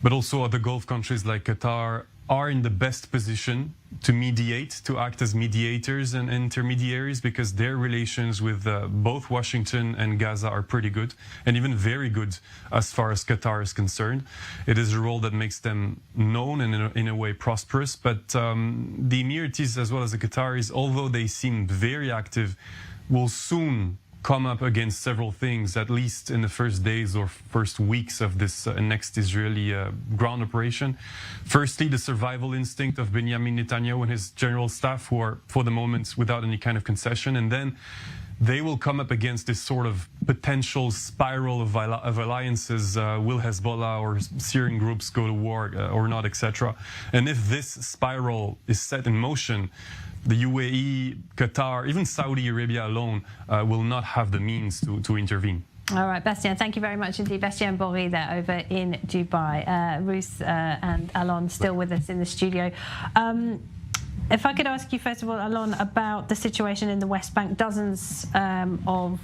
but also other Gulf countries like Qatar are in the best position to mediate, to act as mediators and intermediaries, because their relations with both Washington and Gaza are pretty good, and even very good as far as Qatar is concerned. It is a role that makes them known and in a way prosperous, but the Emiratis as well as the Qataris, although they seem very active, will soon come up against several things, at least in the first days or first weeks of this next Israeli ground operation. Firstly, the survival instinct of Benjamin Netanyahu and his general staff, who are, for the moment, without any kind of concession. And then they will come up against this sort of potential spiral of alliances. Will Hezbollah or Syrian groups go to war or not, etc. And if this spiral is set in motion, the UAE, Qatar, even Saudi Arabia alone will not have the means to intervene. All right, Bastien, thank you very much indeed. Bastien Bory there over in Dubai. Ruth and Alon still with us in the studio. If I could ask you, first of all, Alon, about the situation in the West Bank. Dozens of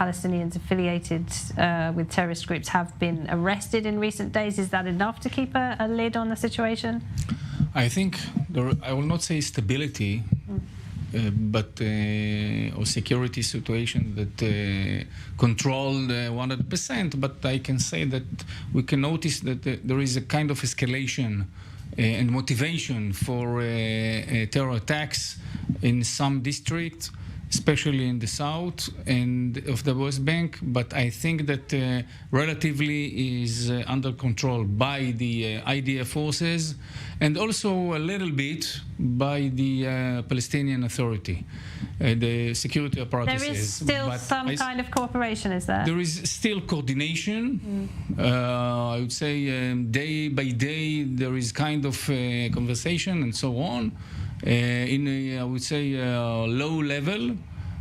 Palestinians affiliated with terrorist groups have been arrested in recent days. Is that enough to keep a lid on the situation? I think, I will not say stability, but or security situation that controlled 100%, but I can say that we can notice that there is a kind of escalation and motivation for terror attacks in some districts, especially in the south and of the West Bank, but I think that relatively is under control by the IDF forces and also a little bit by the Palestinian Authority, the security apparatuses. There is still some kind of cooperation, is there? There is still coordination. I would say day by day there is kind of conversation and so on. In a, I would say, low level,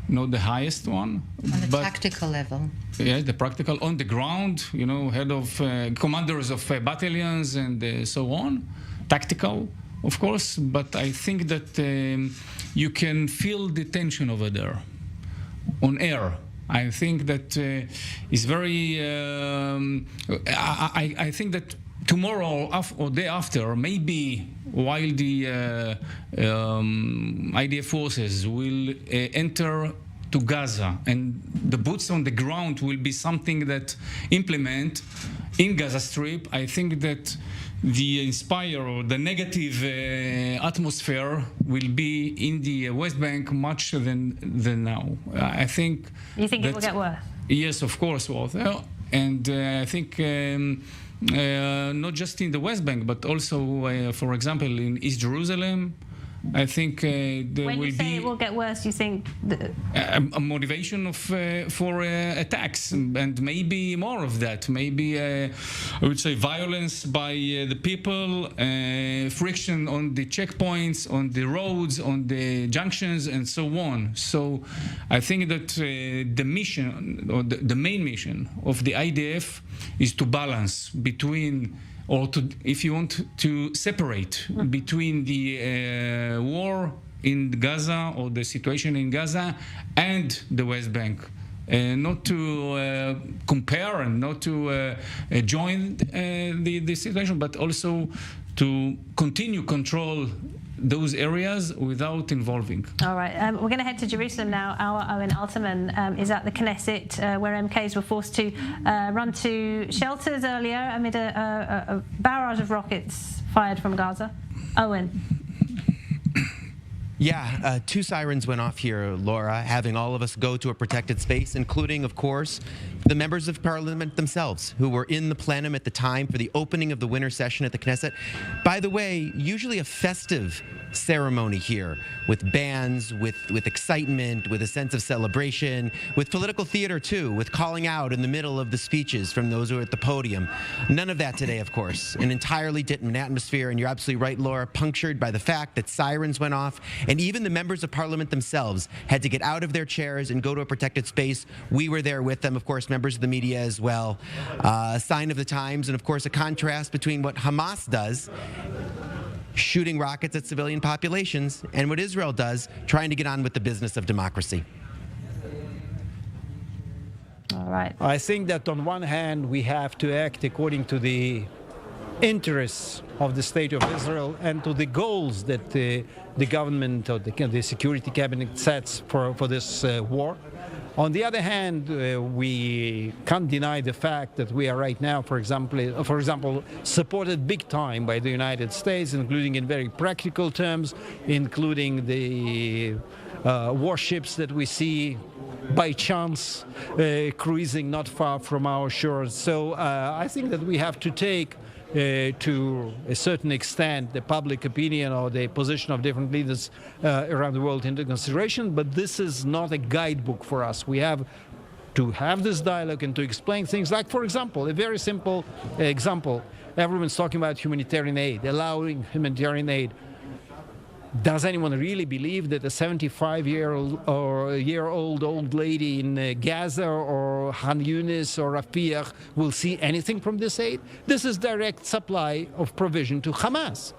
not the highest one. On the tactical level. Yes, the practical, on the ground, you know, head of commanders of battalions and so on. Tactical, of course, but I think that you can feel the tension over there, on air. I think that is very, I think that tomorrow or day after, maybe while the IDF forces will enter to Gaza and the boots on the ground will be something that implement in Gaza Strip, I think that the inspire or the negative atmosphere will be in the West Bank much than now. I think. You think it will get worse? Yes, of course, Walter. And I think not just in the West Bank, but also, for example, in East Jerusalem. I think there will be. When you say it will get worse, you think a motivation of for attacks and maybe more of that. Maybe I would say violence by the people, friction on the checkpoints, on the roads, on the junctions, and so on. So I think that the mission or the main mission of the IDF is to balance between, or to, if you want, to separate between the war in Gaza or the situation in Gaza and the West Bank. Not to compare and not to join the situation, but also to continue control those areas without involving. All right, we're going to head to Jerusalem now. Our Owen Alterman is at the Knesset, where MKs were forced to run to shelters earlier amid a barrage of rockets fired from Gaza. Owen. Yeah, 2 sirens went off here, Laura, having all of us go to a protected space, including, of course, the members of parliament themselves, who were in the plenum at the time for the opening of the winter session at the Knesset. By the way, usually a festive ceremony here, with bands, with excitement, with a sense of celebration, with political theater too, with calling out in the middle of the speeches from those who are at the podium. None of that today, of course. An entirely different atmosphere, and you're absolutely right, Laura, punctured by the fact that sirens went off, and even the members of parliament themselves had to get out of their chairs and go to a protected space. We were there with them, of course, members of the media as well. A sign of the times, and of course a contrast between what Hamas does, shooting rockets at civilian populations, and what Israel does, trying to get on with the business of democracy. All right. I think that on one hand we have to act according to the interests of the State of Israel and to the goals that the government or the Security Cabinet sets for this war. On the other hand, we can't deny the fact that we are right now, for example, supported big time by the United States, including in very practical terms, including the warships that we see by chance cruising not far from our shores. So I think that we have to take to a certain extent the public opinion or the position of different leaders around the world into consideration, but this is not a guidebook for us. We have to have this dialogue and to explain things like, for example, a very simple example. Everyone's talking about humanitarian aid, allowing humanitarian aid. Does anyone really believe that a 75-year-old or a year-old old lady in Gaza or Han Yunis or Rafah will see anything from this aid? This is direct supply of provision to Hamas.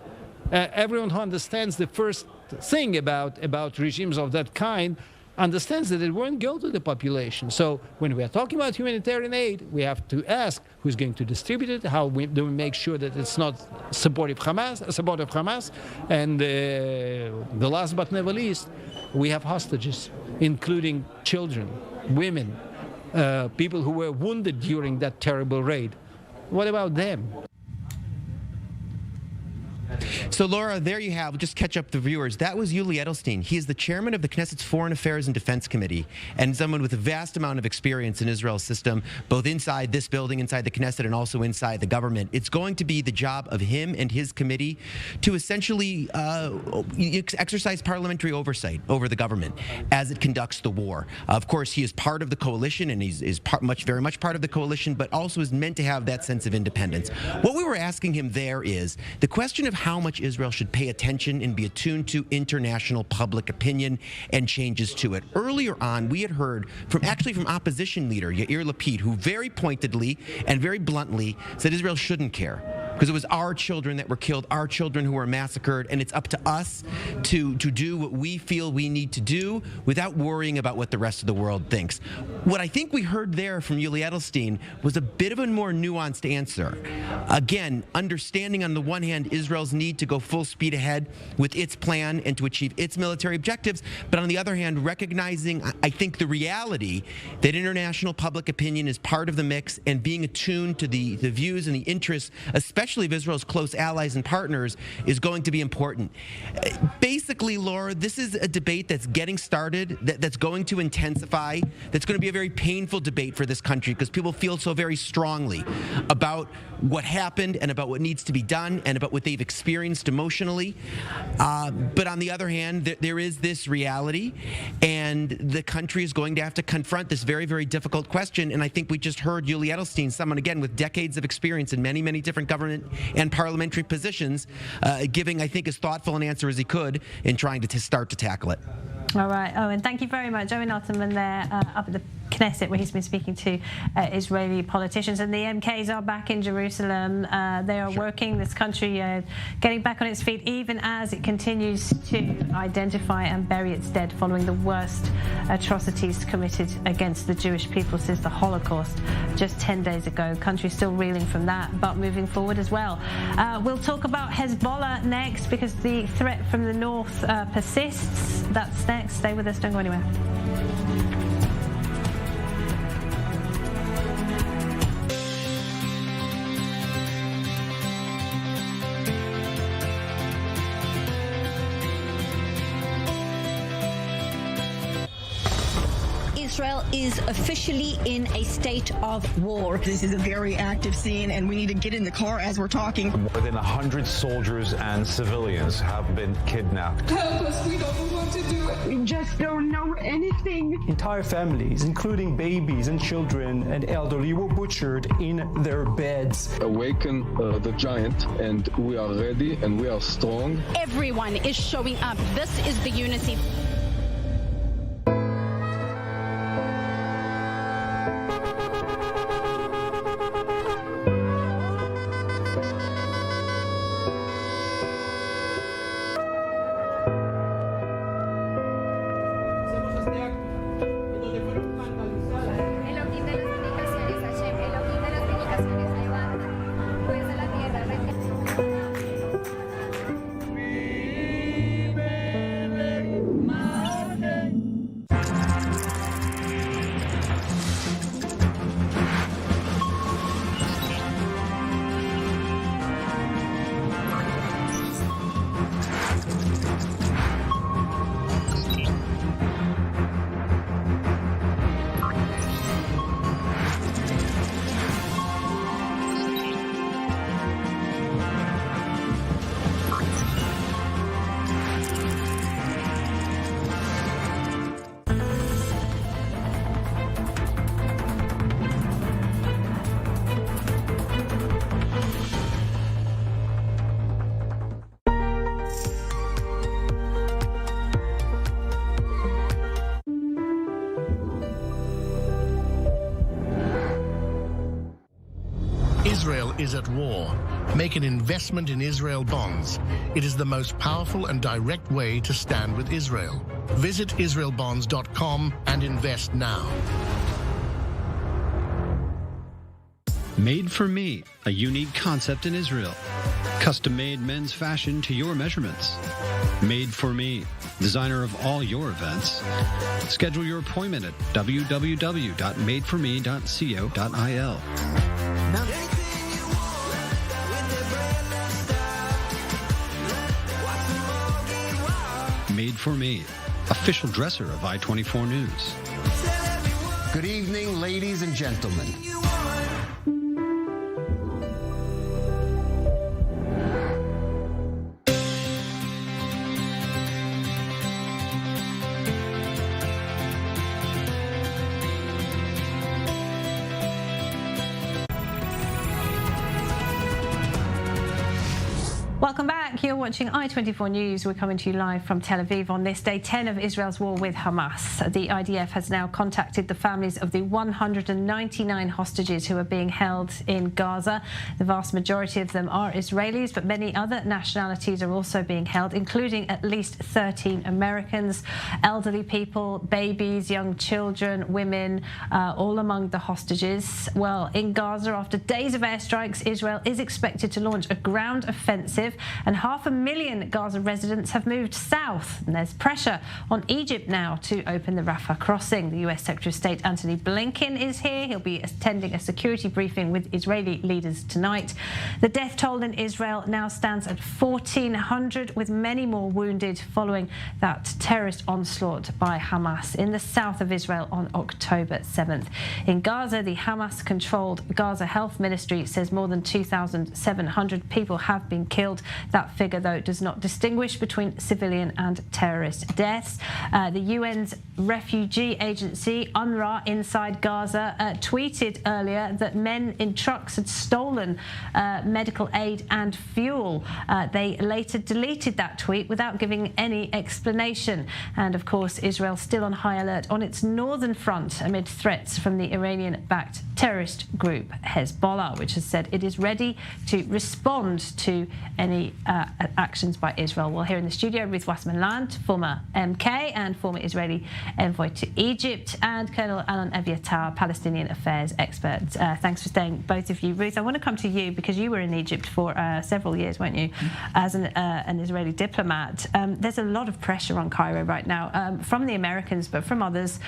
Everyone who understands the first thing about regimes of that kind understands that it won't go to the population. So when we are talking about humanitarian aid, we have to ask who's going to distribute it, how do we make sure that it's not supportive Hamas, and the last but never least, we have hostages, including children, women, people who were wounded during that terrible raid. What about them? So, Laura, there you have, just catch up the viewers. That was Yuli Edelstein. He is the chairman of the Knesset's Foreign Affairs and Defense Committee, and someone with a vast amount of experience in Israel's system, both inside this building, inside the Knesset, and also inside the government. It's going to be the job of him and his committee to essentially exercise parliamentary oversight over the government as it conducts the war. Of course, he is part of the coalition, and he's very much part of the coalition, but also is meant to have that sense of independence. What we were asking him there is the question of how much Israel should pay attention and be attuned to international public opinion and changes to it. Earlier on, we had heard from opposition leader Yair Lapid, who very pointedly and very bluntly said Israel shouldn't care, because it was our children that were killed, our children who were massacred, and it's up to us to do what we feel we need to do without worrying about what the rest of the world thinks. What I think we heard there from Yuli Edelstein was a bit of a more nuanced answer. Again, understanding on the one hand Israel's need to go full speed ahead with its plan and to achieve its military objectives, but on the other hand, recognizing, I think, the reality that international public opinion is part of the mix, and being attuned to the views and the interests, especially of Israel's close allies and partners, is going to be important. Basically, Laura, this is a debate that's getting started, that's going to intensify, that's going to be a very painful debate for this country, because people feel so very strongly about what happened and about what needs to be done and about what they've experienced emotionally. But on the other hand, there is this reality, and the country is going to have to confront this very, very difficult question. And I think we just heard Yuli Edelstein, someone, again, with decades of experience in many, many different government and parliamentary positions, giving, I think, as thoughtful an answer as he could in trying to start to tackle it. All right, Owen, thank you very much. Owen Otterman there up at the Knesset, where he's been speaking to Israeli politicians. And the MKs are back in Jerusalem. They are working this country, getting back on its feet, even as it continues to identify and bury its dead following the worst atrocities committed against the Jewish people since the Holocaust just 10 days ago. Country still reeling from that, but moving forward as well. We'll talk about Hezbollah next, because the threat from the north persists. That's next. Stay with us, don't go anywhere. Israel is officially in a state of war. This is a very active scene, and we need to get in the car as we're talking. More than 100 soldiers and civilians have been kidnapped. Help us, we don't know what to do. We just don't know anything. Entire families, including babies and children and elderly, were butchered in their beds. Awaken the giant, and we are ready and we are strong. Everyone is showing up. This is the unity. is at war. Make an investment in Israel bonds. It is the most powerful and direct way to stand with Israel. Visit israelbonds.com and invest now. Made for Me, a unique concept in Israel. Custom-made men's fashion to your measurements. Made for Me, designer of all your events. Schedule your appointment at www.madeforme.co.il. Made for Me, official dresser of I-24 News. Good evening, ladies and gentlemen. Welcome back. You're watching I-24 News. We're coming to you live from Tel Aviv on this day 10 of Israel's war with Hamas. The IDF has now contacted the families of the 199 hostages who are being held in Gaza. The vast majority of them are Israelis, but many other nationalities are also being held, including at least 13 Americans, elderly people, babies, young children, women, all among the hostages. Well, in Gaza, after days of airstrikes, Israel is expected to launch a ground offensive, and 500,000 Gaza residents have moved south. And there's pressure on Egypt now to open the Rafah crossing. The US Secretary of State Antony Blinken is here. He'll be attending a security briefing with Israeli leaders tonight. The death toll in Israel now stands at 1,400, with many more wounded following that terrorist onslaught by Hamas in the south of Israel on October 7th. In Gaza, the Hamas-controlled Gaza Health Ministry says more than 2,700 people have been killed. That figure, though, does not distinguish between civilian and terrorist deaths. The UN's refugee agency, UNRWA, inside Gaza, tweeted earlier that men in trucks had stolen medical aid and fuel. They later deleted that tweet without giving any explanation. And, of course, Israel still on high alert on its northern front amid threats from the Iranian-backed terrorist group Hezbollah, which has said it is ready to respond to any actions by Israel. Well, here in the studio, Ruth Wasserman-Land, former MK and former Israeli envoy to Egypt, and Colonel Alon Eviatar, Palestinian affairs expert. Thanks for staying, both of you. Ruth, I want to come to you because you were in Egypt for several years, weren't you, as an Israeli diplomat. There's a lot of pressure on Cairo right now from the Americans, but from others,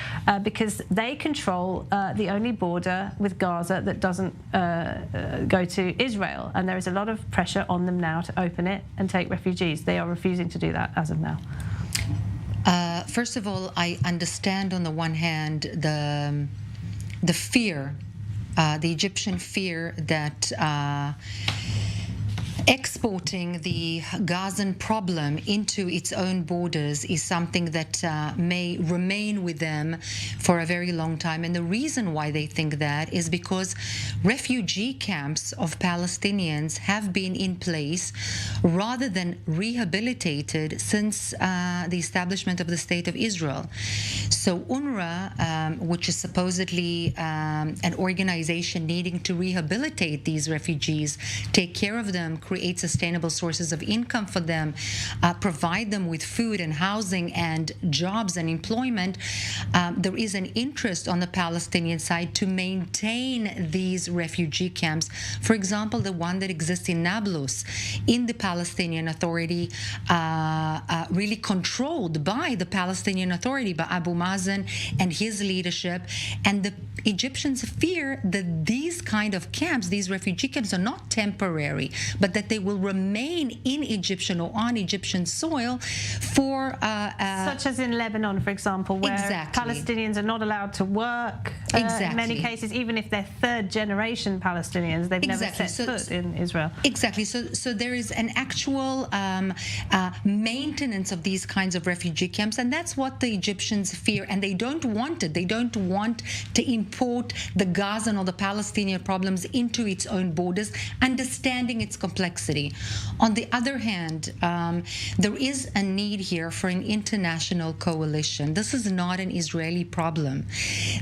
because they control the only border with Gaza that doesn't go to Israel, and there is a lot of pressure on them now to open it and take refugees. They are refusing to do that as of now. First of all, I understand on the one hand the fear, the Egyptian fear that exporting the Gazan problem into its own borders is something that may remain with them for a very long time. And the reason why they think that is because refugee camps of Palestinians have been in place rather than rehabilitated since the establishment of the State of Israel. So UNRWA, which is supposedly an organization needing to rehabilitate these refugees, take care of them, create sustainable sources of income for them, provide them with food and housing and jobs and employment, there is an interest on the Palestinian side to maintain these refugee camps. For example, the one that exists in Nablus, in the Palestinian Authority, really controlled by the Palestinian Authority, by Abu Mazen and his leadership. And the Egyptians fear that these kind of camps, these refugee camps, are not temporary, but that they will remain in Egyptian or on Egyptian soil for... such as in Lebanon, for example, where Palestinians are not allowed to work in many cases, even if they're third-generation Palestinians. They've never set foot in Israel. Exactly. So there is an actual maintenance of these kinds of refugee camps, and that's what the Egyptians fear, and they don't want it. They don't want to import the Gazan or the Palestinian problems into its own borders, understanding its complexity. On the other hand, there is a need here for an international coalition. This is not an Israeli problem.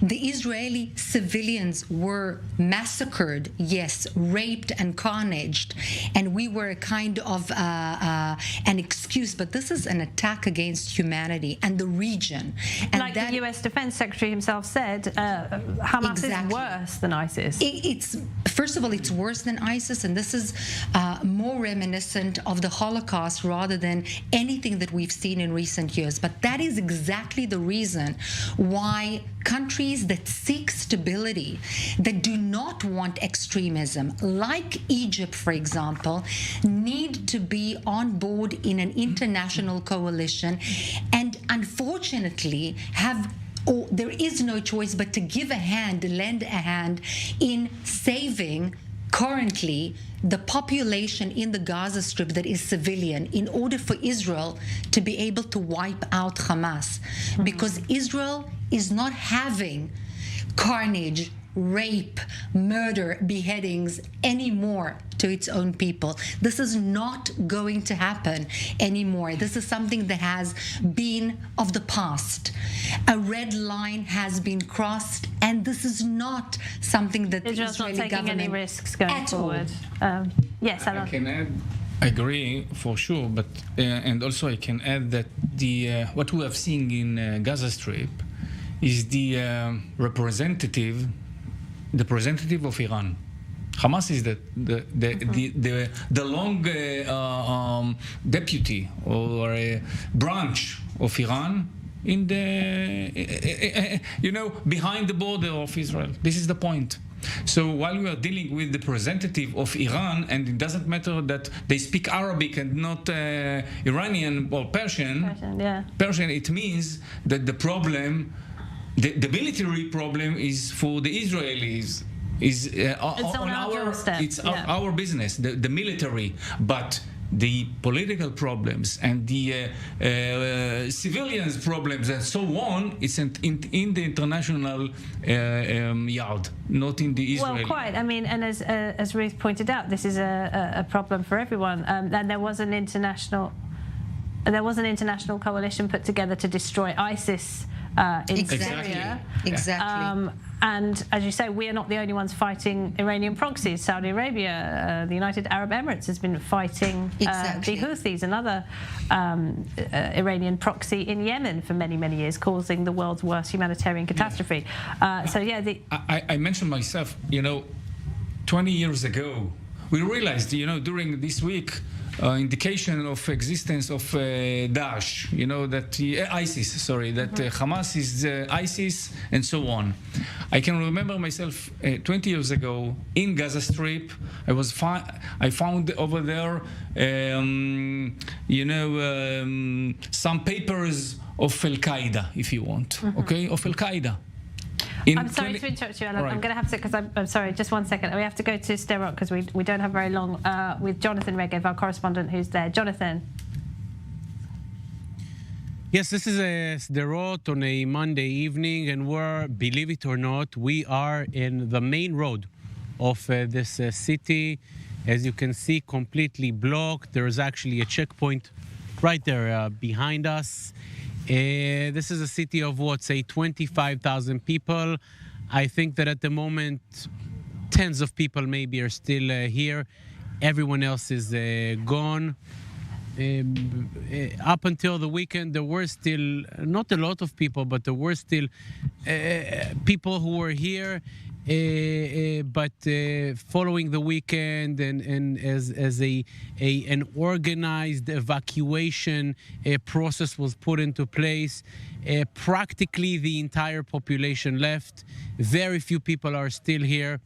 The Israeli Israeli civilians were massacred, yes, raped and carnaged, and we were a kind of an excuse, but this is an attack against humanity and the region. And like the US Defense Secretary himself said, Hamas is worse than ISIS. It's first of all, it's worse than ISIS, and this is more reminiscent of the Holocaust rather than anything that we've seen in recent years. But that is exactly the reason why countries that seek stability, that do not want extremism, like Egypt, for example, need to be on board in an international coalition, and unfortunately there is no choice but to give a hand, lend a hand in saving currently the population in the Gaza Strip that is civilian, in order for Israel to be able to wipe out Hamas. Because Israel is not having carnage, rape, murder, beheadings anymore to its own people. This is not going to happen anymore. This is something that has been of the past. A red line has been crossed, and this is not something that Israel's the Israeli not taking government any risks going forward. Yes, I can add. I agree for sure, but and also I can add that the what we have seen in Gaza Strip is the representative of Iran. Hamas is the long deputy or branch of Iran in the behind the border of Israel. This is the point. So while we are dealing with the representative of Iran, and it doesn't matter that they speak Arabic and not Iranian or Persian, Persian, it means that the problem, the military problem, is for the Israelis. Our business, the military, but the political problems and the civilians problems and so on, it's in the international yard, not in the Israeli. Well, quite. I mean, and as Ruth pointed out, this is a problem for everyone. And there was an international coalition put together to destroy ISIS in Syria. Exactly. And as you say, we are not the only ones fighting Iranian proxies. Saudi Arabia, the United Arab Emirates has been fighting the Houthis, another Iranian proxy in Yemen for many, many years, causing the world's worst humanitarian catastrophe. I mentioned myself, 20 years ago, we realized, during this week, indication of existence of Daesh, that ISIS, that Hamas is ISIS, and so on. I can remember myself 20 years ago in Gaza Strip. I found over there, some papers of Al Qaeda, if you want, of Al Qaeda. I'm sorry to interrupt you, Alan. Right. I'm going to have to, because I'm sorry, just 1 second. We have to go to Sderot because we don't have very long, with Jonathan Regev, our correspondent, who's there. Jonathan. Yes, this is Sderot on a Monday evening, and we're, believe it or not, we are in the main road of this city. As you can see, completely blocked. There is actually a checkpoint right there behind us. This is a city of, 25,000 people. I think that at the moment, tens of people maybe are still here. Everyone else is gone. Up until the weekend, there were still, not a lot of people, but there were still people who were here. But following the weekend and as an organized evacuation process was put into place, practically the entire population left. Very few people are still here.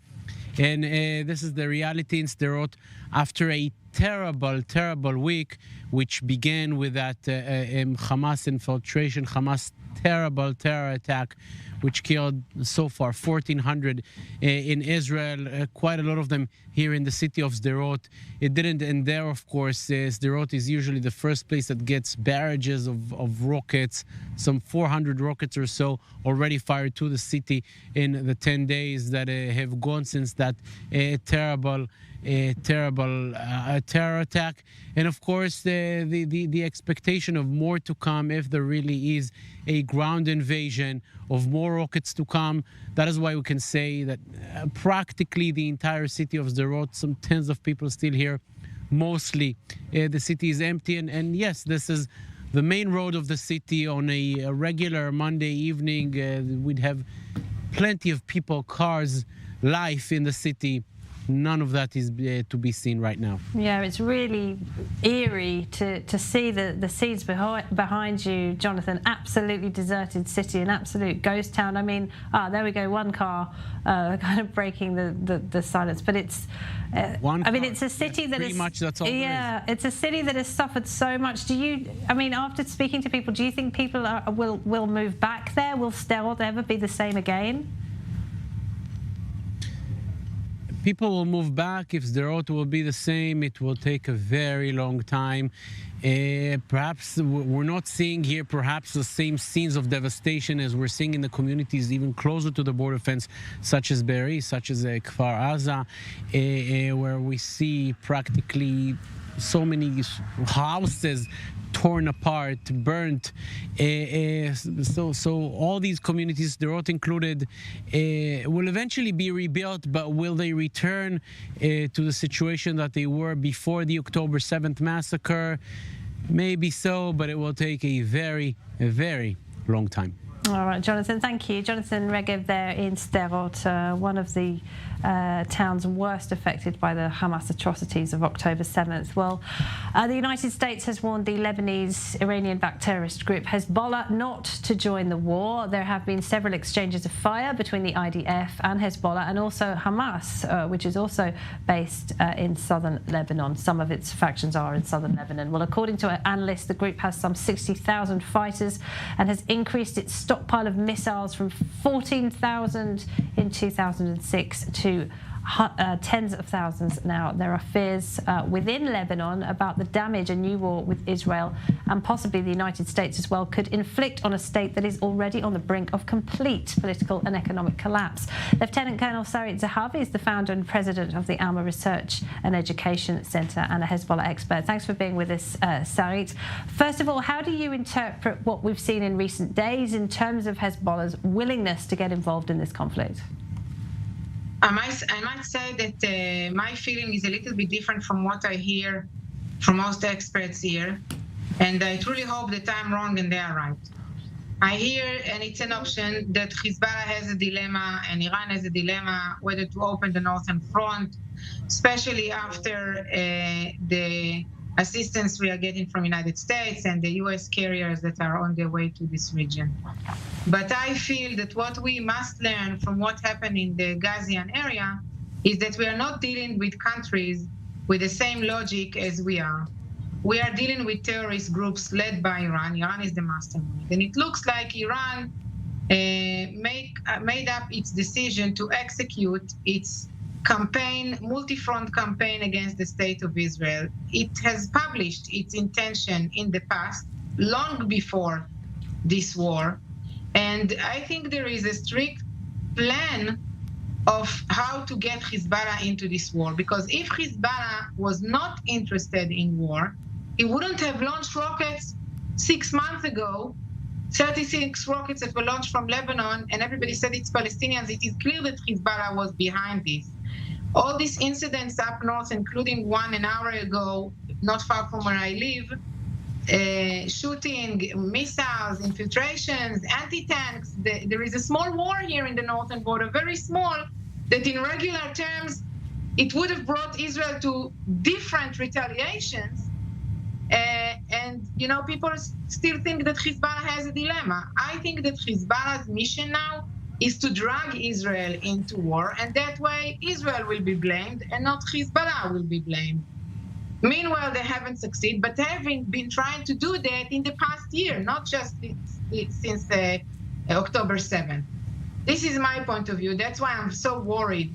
And this is the reality in Sderot after a terrible week, which began with that Hamas infiltration, Hamas terrible terror attack, which killed so far 1,400 in Israel, quite a lot of them here in the city of Sderot. It didn't end there, of course. Sderot is usually the first place that gets barrages of rockets, some 400 rockets or so already fired to the city in the 10 days that have gone since that terrible terrible terror attack. And of course, the expectation of more to come if there really is a ground invasion, of more rockets to come. That is why we can say that practically the entire city of Sderot, some tens of people still here, mostly the city is empty. And yes, this is the main road of the city. On a regular Monday evening, we'd have plenty of people, cars, life in the city. None of that is to be seen right now. Yeah, it's really eerie to see the scenes behind you, Jonathan. Absolutely deserted city, an absolute ghost town. I mean, there we go, one car kind of breaking the silence. But it's, I mean, it's a city that is... much that's all yeah, it's a city that has suffered so much. Do you, I mean, after speaking to people, do you think people will move back there? Will Sderot ever be the same again? People will move back. If Sderot will be the same, it will take a very long time. Perhaps we're not seeing here perhaps the same scenes of devastation as we're seeing in the communities even closer to the border fence, such as Be'eri, such as Kfar Aza, where we see practically so many houses torn apart, burnt. So all these communities, Sderot included, will eventually be rebuilt, but will they return to the situation that they were before the October 7th massacre? Maybe so, but it will take a very long time. All right, Jonathan, thank you. Jonathan Regev there in Sderot, one of the towns worst affected by the Hamas atrocities of October 7th. Well, the United States has warned the Lebanese Iranian-backed terrorist group Hezbollah not to join the war. There have been several exchanges of fire between the IDF and Hezbollah, and also Hamas, which is also based in southern Lebanon. Some of its factions are in southern Lebanon. Well, according to analysts, the group has some 60,000 fighters and has increased its stockpile of missiles from 14,000 in 2006 to tens of thousands now. There are fears within Lebanon about the damage a new war with Israel and possibly the United States as well could inflict on a state that is already on the brink of complete political and economic collapse. Lieutenant Colonel Sarit Zahavi is the founder and president of the Alma Research and Education Center and a Hezbollah expert. Thanks for being with us, Sarit. First of all, how do you interpret what we've seen in recent days in terms of Hezbollah's willingness to get involved in this conflict? I might say that my feeling is a little bit different from what I hear from most experts here, and I truly hope that I'm wrong and they are right. I hear, and it's an option, that Hezbollah has a dilemma and Iran has a dilemma whether to open the northern front, especially after the assistance we are getting from United States and the US carriers that are on their way to this region. But I feel that what we must learn from what happened in the Gazian area is that we are not dealing with countries with the same logic as we are. We are dealing with terrorist groups led by Iran. Iran is the mastermind. And it looks like Iran made up its decision to execute its campaign, multi-front campaign against the state of Israel. It has published its intention in the past, long before this war. And I think there is a strict plan of how to get Hezbollah into this war. Because if Hezbollah was not interested in war, it wouldn't have launched rockets 6 months ago, 36 rockets that were launched from Lebanon, and everybody said it's Palestinians. It is clear that Hezbollah was behind this. All these incidents up north, including one an hour ago, not far from where I live, shooting, missiles, infiltrations, anti-tanks. There is a small war here in the northern border, very small, that in regular terms, it would have brought Israel to different retaliations. And, you know, people still think that Hezbollah has a dilemma. I think that Hezbollah's mission now is to drag Israel into war, and that way Israel will be blamed and not Hezbollah will be blamed. Meanwhile, they haven't succeeded, but they have been trying to do that in the past year, not just since October 7th. This is my point of view. That's why I'm so worried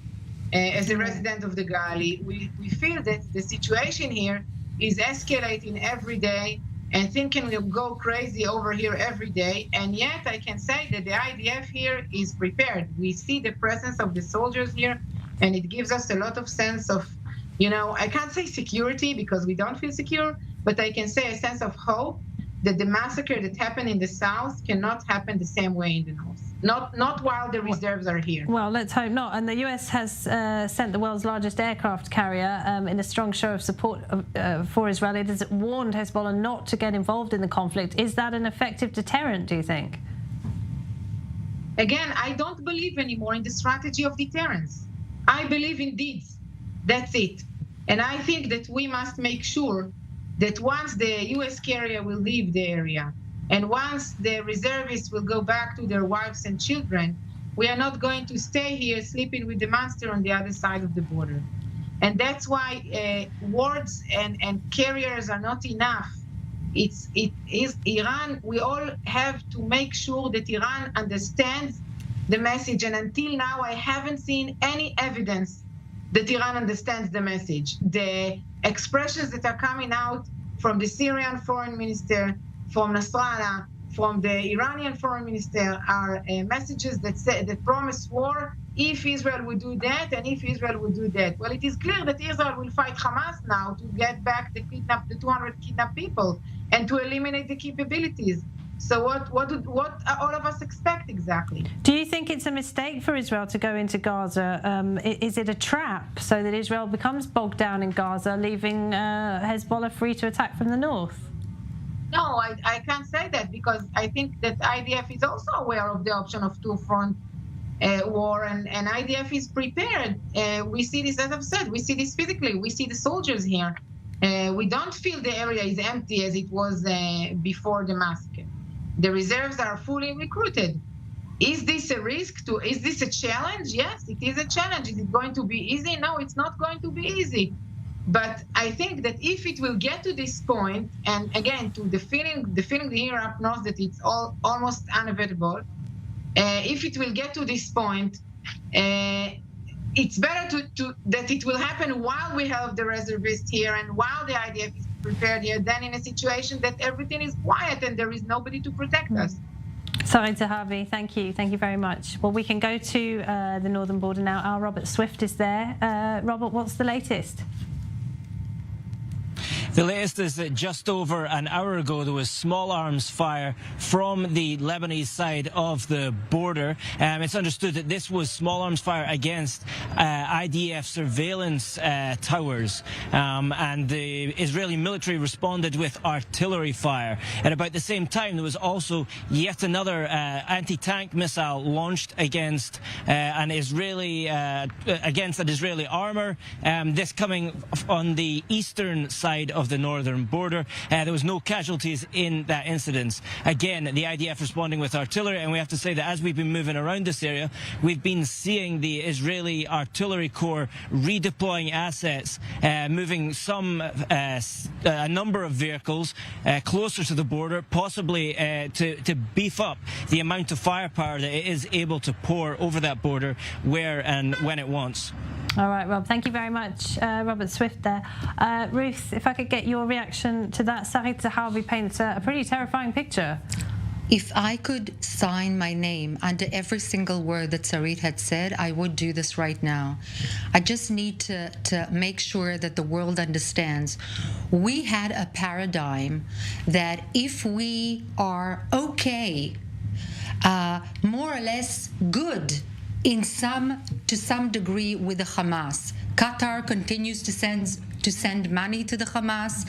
as a resident of the Galilee. We feel that the situation here is escalating every day, and things can go crazy over here every day. And yet I can say that the IDF here is prepared. We see the presence of the soldiers here, and it gives us a lot of sense of I can't say security because we don't feel secure, but I can say a sense of hope that the massacre that happened in the south cannot happen the same way in the north. Not while the reserves are here. Well, let's hope not. And the US has sent the world's largest aircraft carrier in a strong show of support for Israel. It has warned Hezbollah not to get involved in the conflict. Is that an effective deterrent, do you think? Again, I don't believe anymore in the strategy of deterrence. I believe in deeds. That's it. And I think that we must make sure that once the US carrier will leave the area, and once the reservists will go back to their wives and children, we are not going to stay here sleeping with the monster on the other side of the border. And that's why words and carriers are not enough. It is Iran. We all have to make sure that Iran understands the message. And until now, I haven't seen any evidence that Iran understands the message. The expressions that are coming out from the Syrian foreign minister, from Nasrallah, from the Iranian foreign minister are messages that promise war if Israel would do that and if Israel would do that. Well, it is clear that Israel will fight Hamas now to get back the 200 kidnapped people and to eliminate the capabilities. So what all of us expect exactly? Do you think it's a mistake for Israel to go into Gaza? Is it a trap so that Israel becomes bogged down in Gaza, leaving Hezbollah free to attack from the north? No, I can't say that because I think that IDF is also aware of the option of two-front war, and IDF is prepared. We see this, as I've said, we see this physically. We see the soldiers here. We don't feel the area is empty as it was before the massacre. The reserves are fully recruited. Is this a risk? Is this a challenge? Yes, it is a challenge. Is it going to be easy? No, it's not going to be easy. But I think that if it will get to this point, and again, to the feeling here up north that it's almost unavoidable, if it will get to this point, it's better that it will happen while we have the reservists here and while the IDF is prepared here than in a situation that everything is quiet and there is nobody to protect us. Sorry, Zahavi, thank you very much. Well, we can go to the northern border now. Our Robert Swift is there. Robert, what's the latest? The latest is that just over an hour ago there was small arms fire from the Lebanese side of the border. It's understood that this was small arms fire against IDF surveillance towers, and the Israeli military responded with artillery fire. At about the same time, there was also yet another anti-tank missile launched against an Israeli armor. This coming on the eastern side of the northern border. There was no casualties in that incident. Again, the IDF responding with artillery, and we have to say that as we've been moving around this area, we've been seeing the Israeli Artillery Corps redeploying assets, moving a number of vehicles closer to the border, possibly to beef up the amount of firepower that it is able to pour over that border where and when it wants. All right, Rob, thank you very much. Robert Swift there. Ruth, if I could get your reaction to that. Sarit Zahavi paints a pretty terrifying picture. If I could sign my name under every single word that Sarit had said, I would do this right now. I just need to make sure that the world understands. We had a paradigm that if we are okay, more or less good, to some degree with the Hamas. Qatar continues to send money to the Hamas.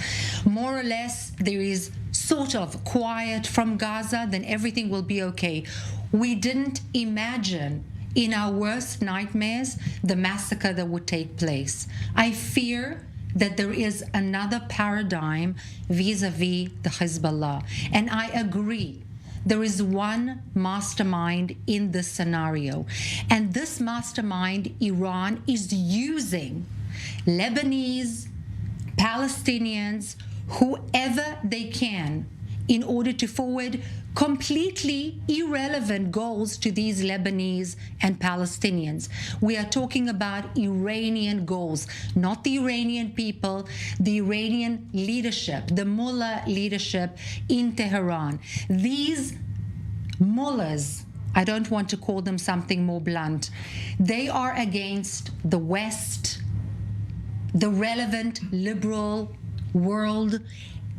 More or less, there is sort of quiet from Gaza, then everything will be okay. We didn't imagine in our worst nightmares the massacre that would take place. I fear that there is another paradigm vis-a-vis the Hezbollah. And I agree. There is one mastermind in this scenario. And this mastermind, Iran, is using Lebanese, Palestinians, whoever they can, in order to forward completely irrelevant goals to these Lebanese and Palestinians. We are talking about Iranian goals, not the Iranian people, the Iranian leadership, the mullah leadership in Tehran. These mullahs, I don't want to call them something more blunt, they are against the West, the relevant liberal world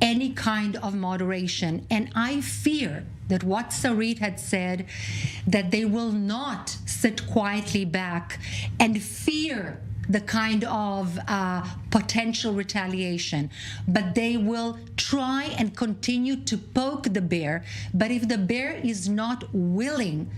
any kind of moderation. And I fear that what Sarit had said, that they will not sit quietly back and fear the kind of potential retaliation, but they will try and continue to poke the bear. But if the bear is not willing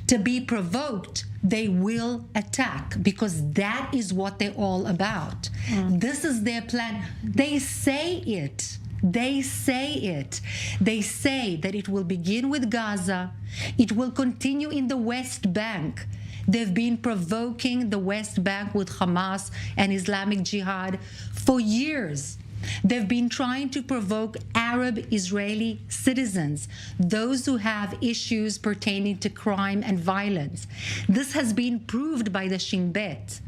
to be provoked, they will attack, because that is what they're all about. This is their plan. They say it. They say it. They say that it will begin with Gaza. It will continue in the West Bank. They've been provoking the West Bank with Hamas and Islamic Jihad for years. They've been trying to provoke Arab Israeli citizens, those who have issues pertaining to crime and violence. This has been proved by the Shin Bet.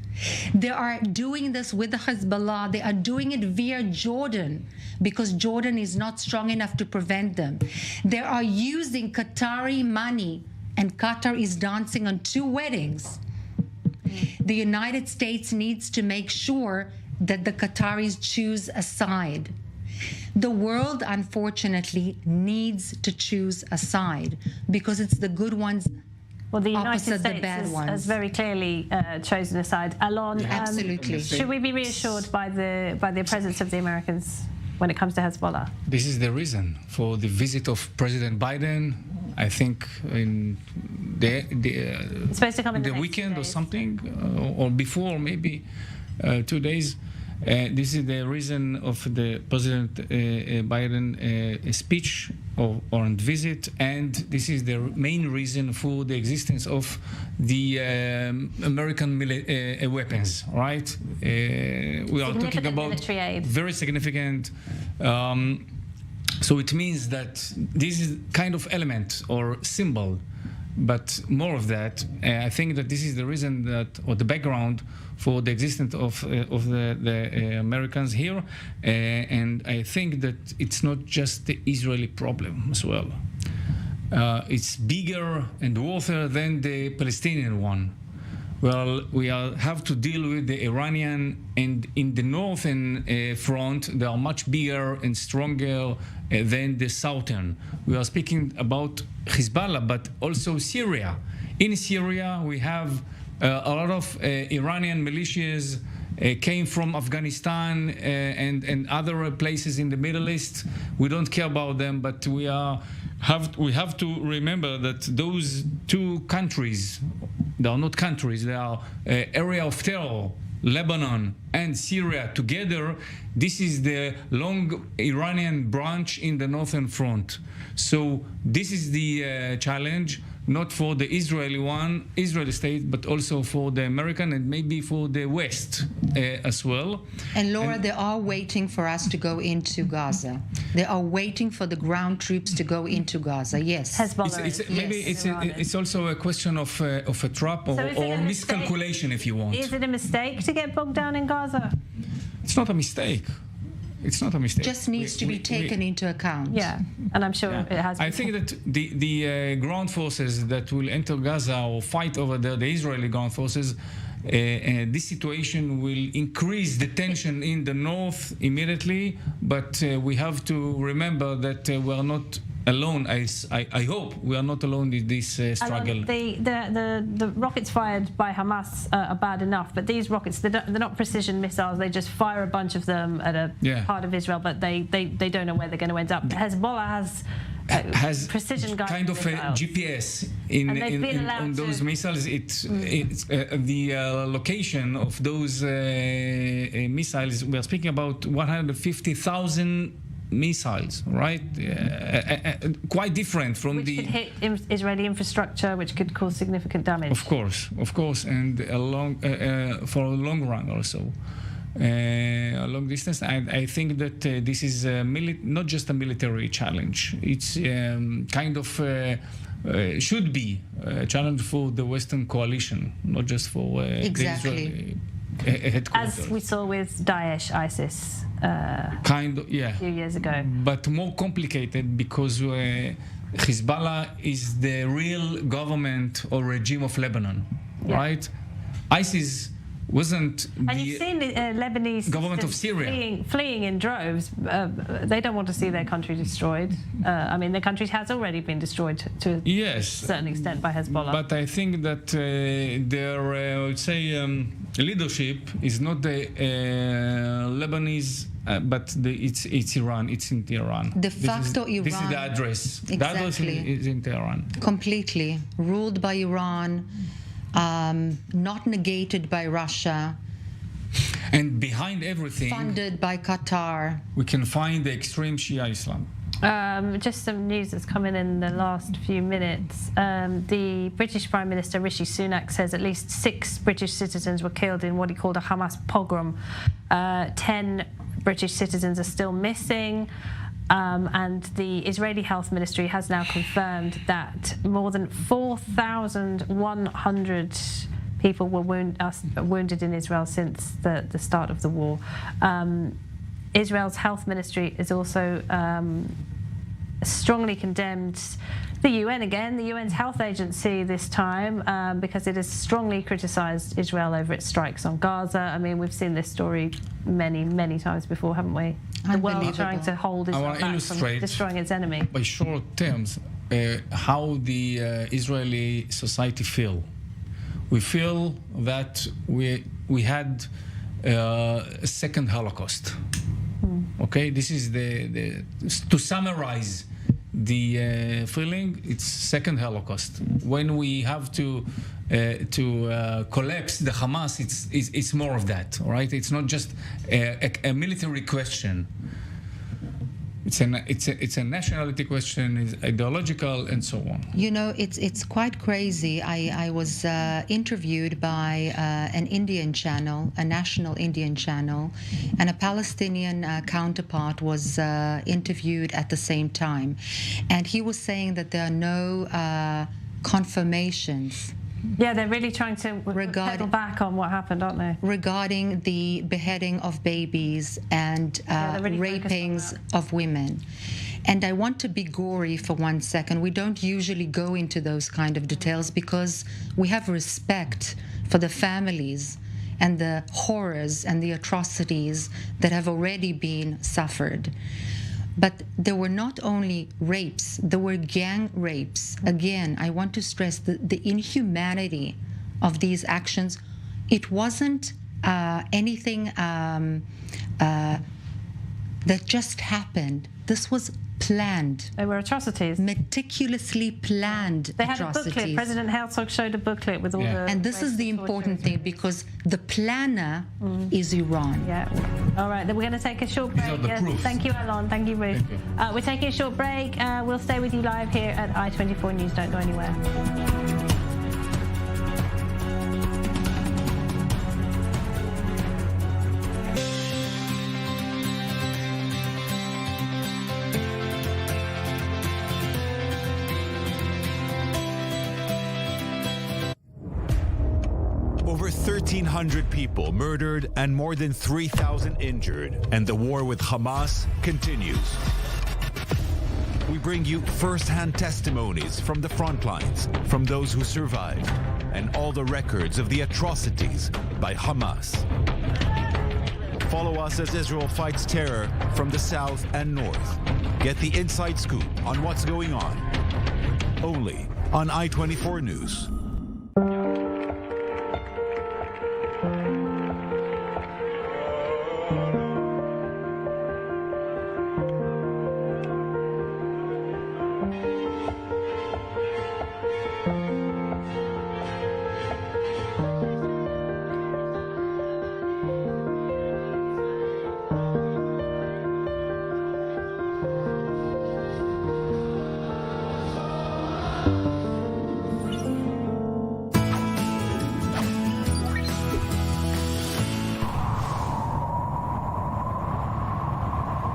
They are doing this with the Hezbollah. They are doing it via Jordan, because Jordan is not strong enough to prevent them. They are using Qatari money, and Qatar is dancing on 2 weddings. The United States needs to make sure that the Qataris choose a side. The world, unfortunately, needs to choose a side, because it's the good ones. Well, the United opposite States the bad ones. has very clearly chosen a side. Alon, Absolutely. Should we be reassured by the presence of the Americans when it comes to Hezbollah? This is the reason for the visit of President Biden. I think in It's supposed to come in the next weekend 2 or days. something, or before, maybe 2 days. This is the reason of the President Biden speech or visit, and this is the main reason for the existence of the American weapons, right? We are talking about military aid. very significant. So it means that this is kind of element or symbol, but more of that. I think that this is the reason that, or the background for the existence of the Americans here, and I think that it's not just the Israeli problem as well. It's bigger and worse than the Palestinian one. Well, we have to deal with the Iranian, and in the northern front, they are much bigger and stronger than the southern. We are speaking about Hezbollah, but also Syria. In Syria, we have a lot of Iranian militias came from Afghanistan and other places in the Middle East. We don't care about them, but we have to remember that those 2 countries, they are not countries, they are area of terror. Lebanon and Syria together, this is the long Iranian branch in the northern front. So this is the challenge, not for the Israeli state, but also for the American and maybe for the West as well. And Laura, they are waiting for us to go into Gaza. They are waiting for the ground troops to go into Gaza. Yes. Hezbollah. Maybe it's also a question of a trap or miscalculation, if you want. Is it a mistake to get bogged down in Gaza? It's not a mistake. It's not a mistake. Just needs to be taken into account. Yeah, and I'm sure it has. I think that the ground forces that will enter Gaza or fight over there, the Israeli ground forces, this situation will increase the tension in the north immediately. But we have to remember that we are not alone. I hope we are not alone in this struggle. The rockets fired by Hamas are bad enough, but these rockets, they're not precision missiles. They just fire a bunch of them at a part of Israel, but they don't know where they're going to end up. Hezbollah has precision guided kind of a missiles. GPS in those missiles. It's the location of those missiles. We are speaking about 150,000 missiles, right? Quite different from which could hit Israeli infrastructure, which could cause significant damage. Of course, and for a long run also. A long distance. I think that this is not just a military challenge. It's kind of should be a challenge for the Western coalition, not just for the Israeli headquarters. As we saw with Daesh, ISIS, a few years ago. But more complicated because Hezbollah is the real government or regime of Lebanon, right? ISIS wasn't And you've seen the Lebanese government of Syria fleeing in droves. They don't want to see their country destroyed. I mean, their country has already been destroyed to a certain extent by Hezbollah. But I think that their, I would say, leadership is not the Lebanese, but it's Iran. It's in Tehran. De facto Iran. This is the address. Exactly. The address is in Tehran. Completely ruled by Iran. Not negated by Russia. And behind everything, funded by Qatar, we can find the extreme Shia Islam. Just some news that's come in the last few minutes. The British Prime Minister Rishi Sunak says at least 6 British citizens were killed in what he called a Hamas pogrom. 10 British citizens are still missing. And the Israeli Health Ministry has now confirmed that more than 4,100 people were wounded in Israel since the start of the war. Israel's Health Ministry is also strongly condemned the UN again, the UN's health agency this time, because it has strongly criticised Israel over its strikes on Gaza. I mean, we've seen this story many times before, haven't we? The world trying to hold Israel back from destroying its enemy. By short terms, how the Israeli society feel. We feel that we had a second Holocaust. Okay, this is to summarize the feeling. It's second Holocaust. When we have to collapse the Hamas, it's more of that. All right, it's not just a military question. It's a nationality question, it's ideological, and so on. You know, it's quite crazy. I was interviewed by an Indian channel, a national Indian channel, and a Palestinian counterpart was interviewed at the same time, and he was saying that there are no confirmations. Yeah, they're really trying to pedal back on what happened, aren't they? Regarding the beheading of babies and really rapings of women. And I want to be gory for 1 second. We don't usually go into those kind of details because we have respect for the families and the horrors and the atrocities that have already been suffered. But there were not only rapes, there were gang rapes. Again, I want to stress the inhumanity of these actions. It wasn't anything that just happened. This was planned. They were atrocities. Meticulously planned They had atrocities. a booklet. President Herzog showed a booklet with all the... And this is the important thing, because the planner is Iran. Yeah. All right, then we're going to take a short break. Yes, thank you, Alon. Thank you, Ruth. We're taking a short break. We'll stay with you live here at I24 News. Don't go anywhere. Over 1,300 people murdered and more than 3,000 injured, and the war with Hamas continues. We bring you first-hand testimonies from the front lines, from those who survived, and all the records of the atrocities by Hamas. Follow us as Israel fights terror from the south and north. Get the inside scoop on what's going on. Only on I24 News.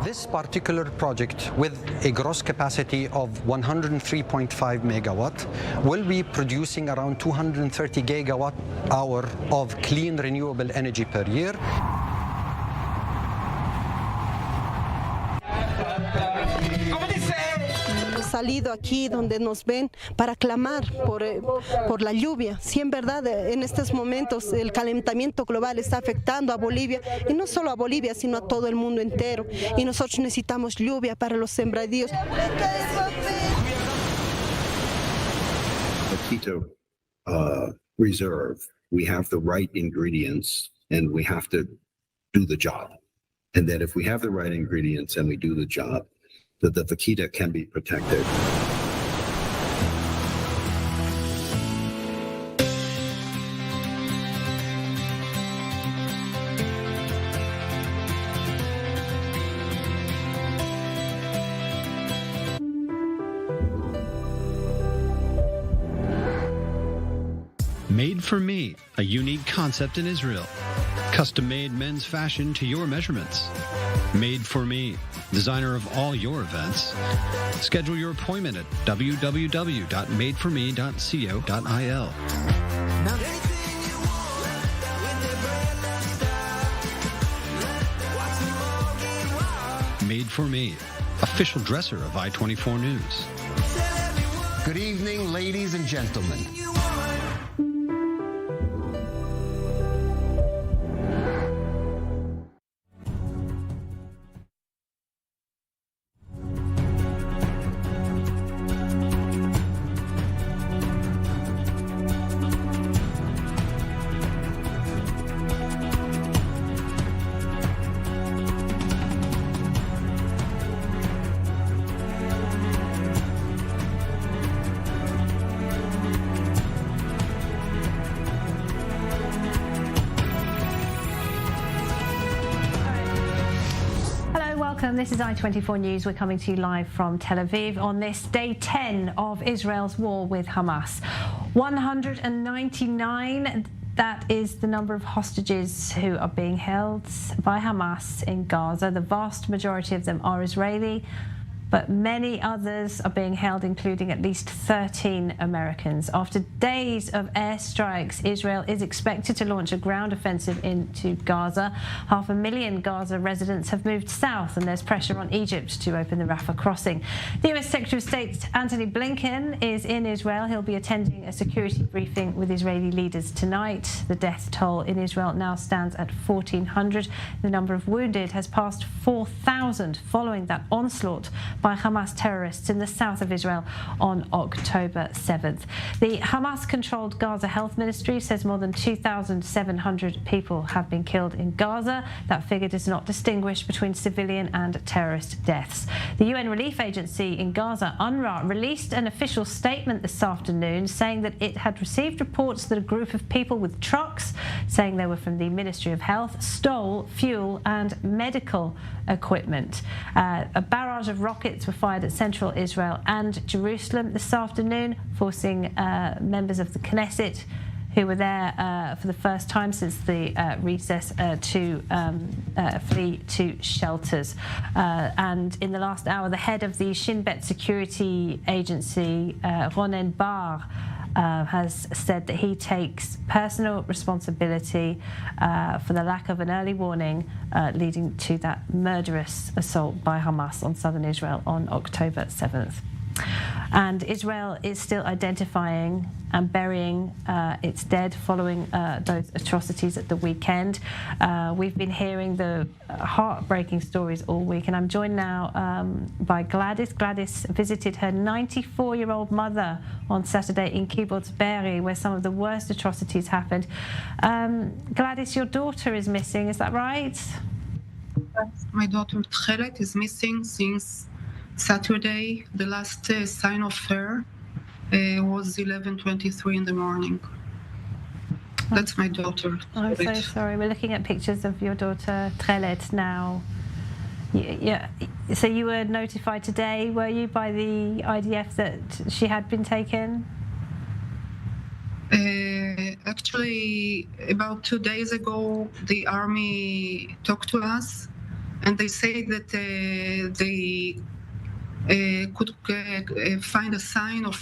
This particular project, with a gross capacity of 103.5 megawatt, will be producing around 230 gigawatt hour of clean renewable energy per year. salido aquí donde nos ven para clamar por la lluvia. Si en verdad en estos momentos el calentamiento global está afectando a Bolivia, y no solo a Bolivia, sino a todo el mundo entero. Y nosotros necesitamos lluvia para los sembradíos. The Quito Reserve, we have the right ingredients and we have to do the job. And that if we have the right ingredients and we do the job, that the vaquita can be protected. Made for Me, a unique concept in Israel. Custom-made men's fashion to your measurements. Made for Me, designer of all your events. Schedule your appointment at www.madeforme.co.il. Made for Me, official dresser of I-24 News. Good evening, ladies and gentlemen. This is I-24 News. We're coming to you live from Tel Aviv on this day 10 of Israel's war with Hamas. 199, that is the number of hostages who are being held by Hamas in Gaza. The vast majority of them are Israeli, but many others are being held, including at least 13 Americans. After days of airstrikes, Israel is expected to launch a ground offensive into Gaza. 500,000 Gaza residents have moved south, and there's pressure on Egypt to open the Rafah crossing. The US Secretary of State Antony Blinken is in Israel. He'll be attending a security briefing with Israeli leaders tonight. The death toll in Israel now stands at 1,400. The number of wounded has passed 4,000 following that onslaught by Hamas terrorists in the south of Israel on October 7th. The Hamas-controlled Gaza Health Ministry says more than 2,700 people have been killed in Gaza. That figure does not distinguish between civilian and terrorist deaths. The UN relief agency in Gaza, UNRWA, released an official statement this afternoon saying that it had received reports that a group of people with trucks, saying they were from the Ministry of Health, stole fuel and medical equipment. A barrage of rockets were fired at central Israel and Jerusalem this afternoon, forcing members of the Knesset who were there for the first time since the recess to flee to shelters. And in the last hour, the head of the Shin Bet security agency, Ronen Bar, has said that he takes personal responsibility for the lack of an early warning leading to that murderous assault by Hamas on southern Israel on October 7th. And Israel is still identifying and burying its dead following those atrocities at the weekend. We've been hearing the heartbreaking stories all week, and I'm joined now by Gladys. Gladys visited her 94-year-old mother on Saturday in Kibbutz Be'eri, where some of the worst atrocities happened. Gladys, your daughter is missing, is that right? My daughter Tchelet is missing since Saturday. The last sign of her was 11:23 in the morning. That's my daughter. I'm so sorry. We're looking at pictures of your daughter Tchelet now. Yeah. So you were notified today, were you, by the IDF that she had been taken? Actually, about 2 days ago, the army talked to us, and they said that they could find a sign of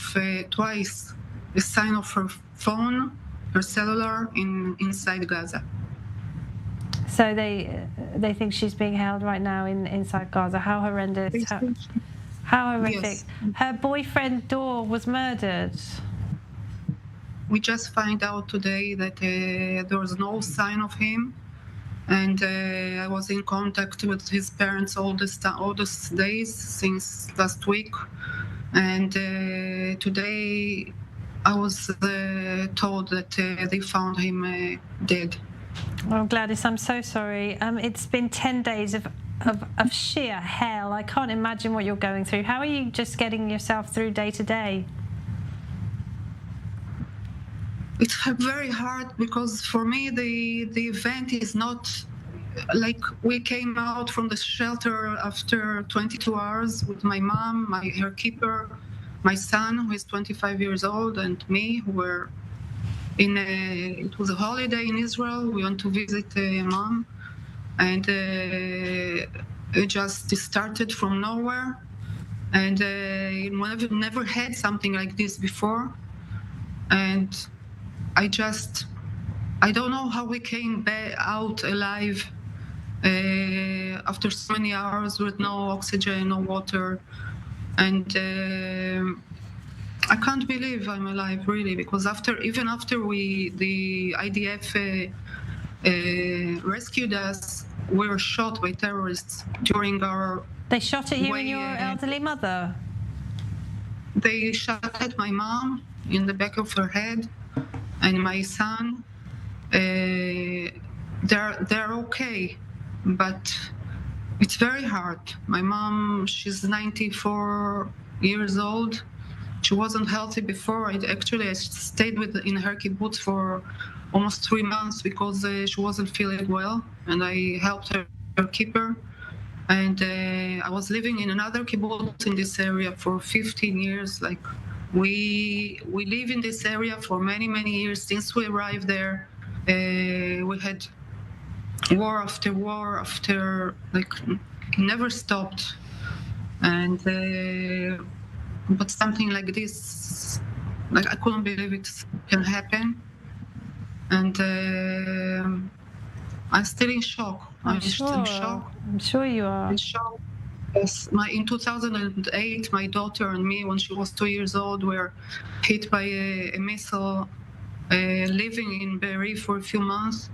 twice, a sign of her phone, her cellular inside Gaza. So they think she's being held right now inside Gaza. How horrendous! How horrific. Yes. Her boyfriend, Dor, was murdered. We just find out today that there was no sign of him. And I was in contact with his parents all these days since last week. And today I was told that they found him dead. Oh, Gladys, I'm so sorry. It's been 10 days of sheer hell. I can't imagine what you're going through. How are you just getting yourself through day to day? It's very hard because for me the event is not like we came out from the shelter after 22 hours with my mom, her keeper, my son who is 25 years old, and me who were it was a holiday in Israel. We went to visit mom, and it just started from nowhere, and we've never had something like this before, and I don't know how we came back out alive after so many hours with no oxygen, no water, and I can't believe I'm alive, really, because even after the IDF rescued us, we were shot by terrorists during our. They shot at you and your elderly mother. They shot at my mom in the back of her head, and my son. They're okay, but it's very hard. My mom, she's 94 years old. She wasn't healthy before. I stayed in her kibbutz for almost 3 months because she wasn't feeling well, and I helped her keep her. And I was living in another kibbutz in this area for 15 years. Like we live in this area for many, many years since we arrived there. We had war after war after, like, never stopped. And but something like this, like, I couldn't believe it can happen. And I'm still in shock. I'm still in shock. I'm sure you are. In shock. Yes, in 2008, my daughter and me, when she was 2 years old, were hit by a missile, living in Be'eri for a few months,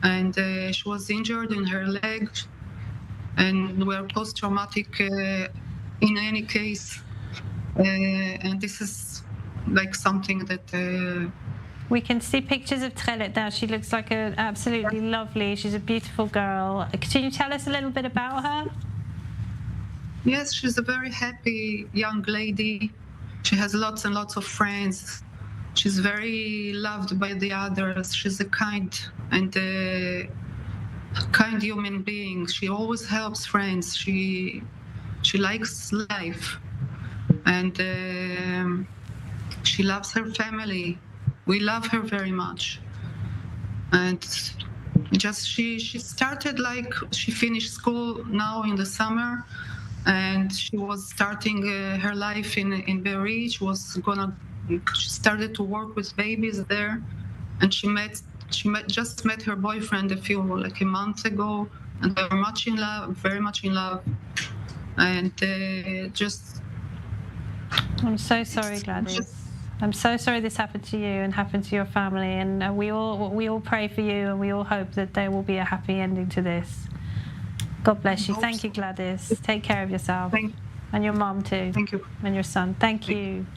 and she was injured in her leg, and we are post-traumatic in any case, and this is like something that. We can see pictures of Trelet now. She looks like absolutely lovely. She's a beautiful girl. Can you tell us a little bit about her? Yes, she's a very happy young lady. She has lots and lots of friends. She's very loved by the others. She's a kind human being. She always helps friends. She likes life, and she loves her family. We love her very much. And just she started, like, she finished school now in the summer, and she was starting her life in Be'eri. She started to work with babies there, and she just met her boyfriend a month ago, and they were very much in love, and just. I'm so sorry, Gladys. I'm so sorry this happened to you and happened to your family, and we all pray for you, and we all hope that there will be a happy ending to this. God bless you. Thank you, Gladys. Take care of yourself. And your mom too. Thank you. And your son. Thank you.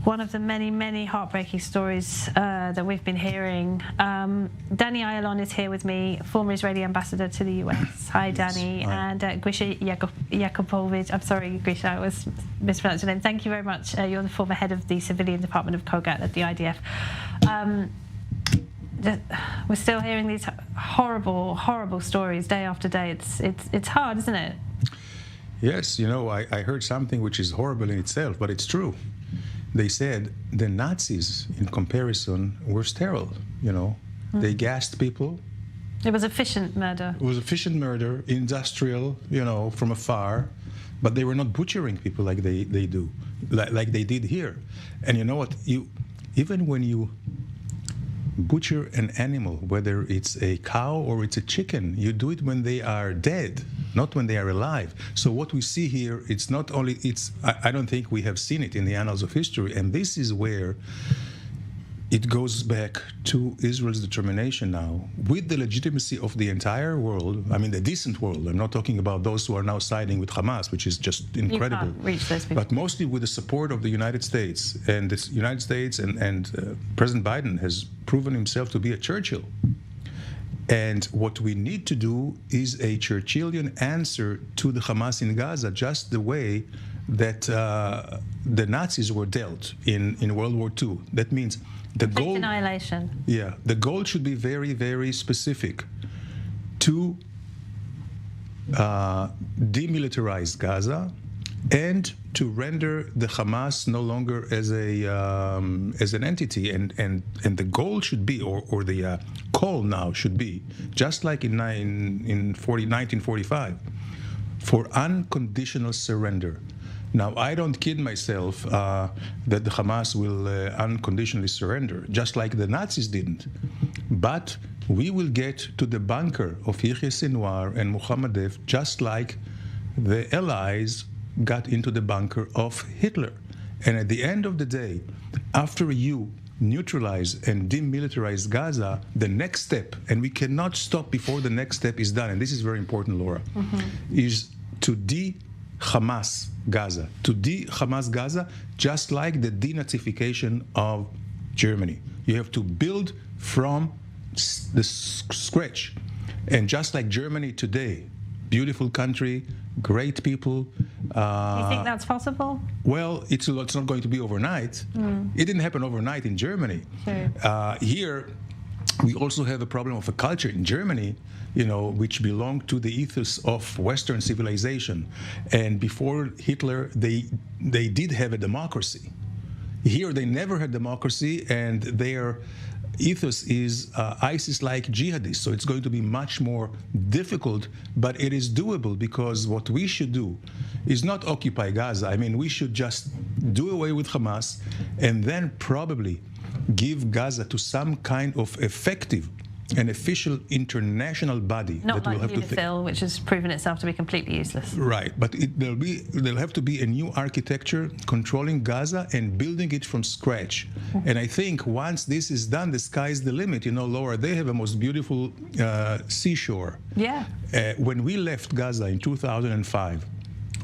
One of the many, many heartbreaking stories that we've been hearing. Danny Ayalon is here with me, former Israeli ambassador to the US. Hi, Danny. Hi. And Grisha Yakupovich. I'm sorry, Grisha, I was mispronouncing your name. Thank you very much. You're the former head of the civilian department of Kogat at the IDF. We're still hearing these horrible, horrible stories day after day. It's hard, isn't it? Yes, I heard something which is horrible in itself, but it's true. They said the Nazis, in comparison, were sterile, They gassed people. It was efficient murder. It was efficient murder, industrial, from afar. But they were not butchering people like they do, like they did here. And you know what? Even when you butcher an animal, whether it's a cow or it's a chicken, you do it when they are dead, not when they are alive. So what we see here, it's not only, I don't think we have seen it in the annals of history, and this is where it goes back to Israel's determination now, with the legitimacy of the entire world, I mean the decent world, I'm not talking about those who are now siding with Hamas, which is just incredible, you can't reach those people. But mostly with the support of the United States. And the United States and President Biden has proven himself to be a Churchill. And what we need to do is a Churchillian answer to the Hamas in Gaza, just the way that the Nazis were dealt in World War II. That means the goal, annihilation. Yeah, the goal should be very, very specific to demilitarize Gaza and to render the Hamas no longer as an entity. And the goal should be, or the call now should be, just like in 1945, for unconditional surrender. Now, I don't kid myself that the Hamas will unconditionally surrender, just like the Nazis didn't. But we will get to the bunker of Yahya Sinwar and Mohammed Def, just like the Allies got into the bunker of Hitler. And at the end of the day, after you neutralize and demilitarize Gaza, the next step, and we cannot stop before the next step is done, and this is very important, Laura, is to de-Hamas Gaza, to de-Hamas Gaza, just like the denazification of Germany. You have to build from the scratch. And just like Germany today, beautiful country, great people. You think that's possible? Well, it's not going to be overnight. It didn't happen overnight in Germany. Sure. Here, we also have a problem of a culture in Germany, which belonged to the ethos of Western civilization. And before Hitler, they did have a democracy. Here, they never had democracy, and their ethos is ISIS-like jihadists. So it's going to be much more difficult, but it is doable, because what we should do is not occupy Gaza. I mean, we should just do away with Hamas and then probably give Gaza to some kind of effective and official international body. Not that like will have UNIFIL, which has proven itself to be completely useless. Right, but there'll have to be a new architecture controlling Gaza and building it from scratch. And I think once this is done, the sky is the limit. Laura, they have a most beautiful seashore. Yeah. When we left Gaza in 2005,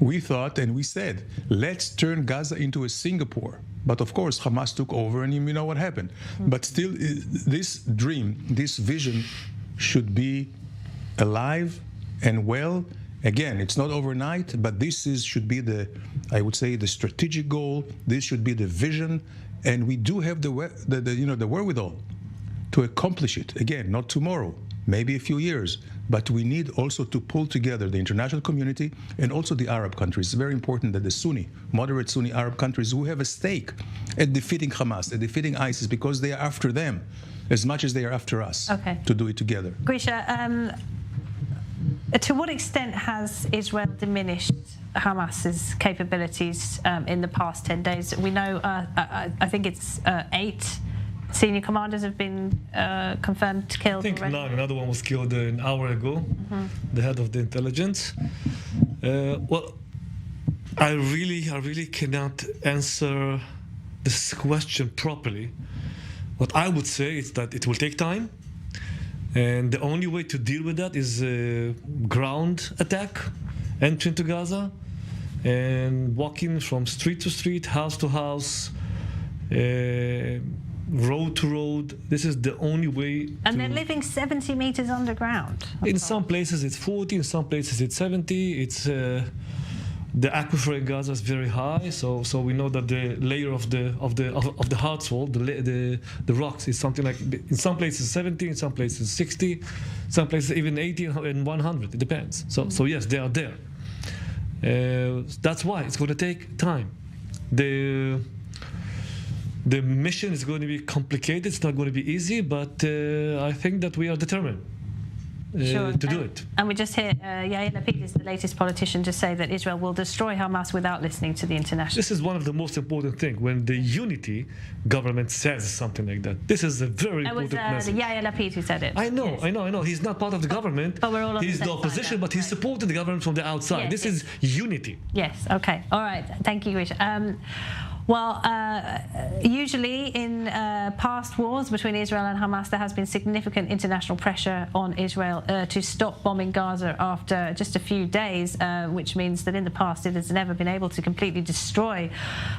we thought and we said, let's turn Gaza into a Singapore. But of course, Hamas took over, and you know what happened. But still, this dream, this vision should be alive and well. Again, it's not overnight, but this should be I would say, the strategic goal. This should be the vision, and we do have the wherewithal to accomplish it. Again, not tomorrow, maybe a few years, but we need also to pull together the international community and also the Arab countries. It's very important that the moderate Sunni Arab countries who have a stake at defeating Hamas, at defeating ISIS, because they are after them as much as they are after us, to do it together. Grisha, to what extent has Israel diminished Hamas's capabilities in the past 10 days? We know, I think it's 8 senior commanders have been confirmed killed. I think already. 9. Another one was killed an hour ago, the head of the intelligence. Well, I really cannot answer this question properly. What I would say is that it will take time, and the only way to deal with that is a ground attack, entering to Gaza, and walking from street to street, house to house, road to road. This is the only way. And they're living 70 meters underground. In some places it's 40, in some places it's 70. It's the aquifer in Gaza is very high, so we know that the layer of the hard wall, the rocks, is something like, in some places 70, in some places 60, some places even 80 and 100. It depends. So yes, they are there. That's why it's going to take time. The mission is going to be complicated. It's not going to be easy, but I think that we are determined. to do it. And we just hear Yair Lapid is the latest politician to say that Israel will destroy Hamas without listening to the international. This is one of the most important things when the unity government says something like that. This is a very important message. It was Yair Lapid who said it. I know. He's not part of the government. But we're all on He's the opposition, but he's supporting the government from the outside. This is unity. Yes. Okay. All right. Thank you, Grisha. Well, usually in past wars between Israel and Hamas, there has been significant international pressure on Israel to stop bombing Gaza after just a few days, which means that in the past it has never been able to completely destroy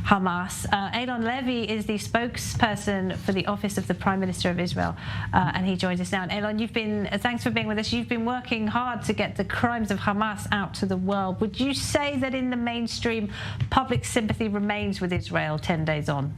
Hamas. Eylon Levy is the spokesperson for the Office of the Prime Minister of Israel, and he joins us now. And Eylon, thanks for being with us. You've been working hard to get the crimes of Hamas out to the world. Would you say that in the mainstream, public sympathy remains with Israel 10 days on?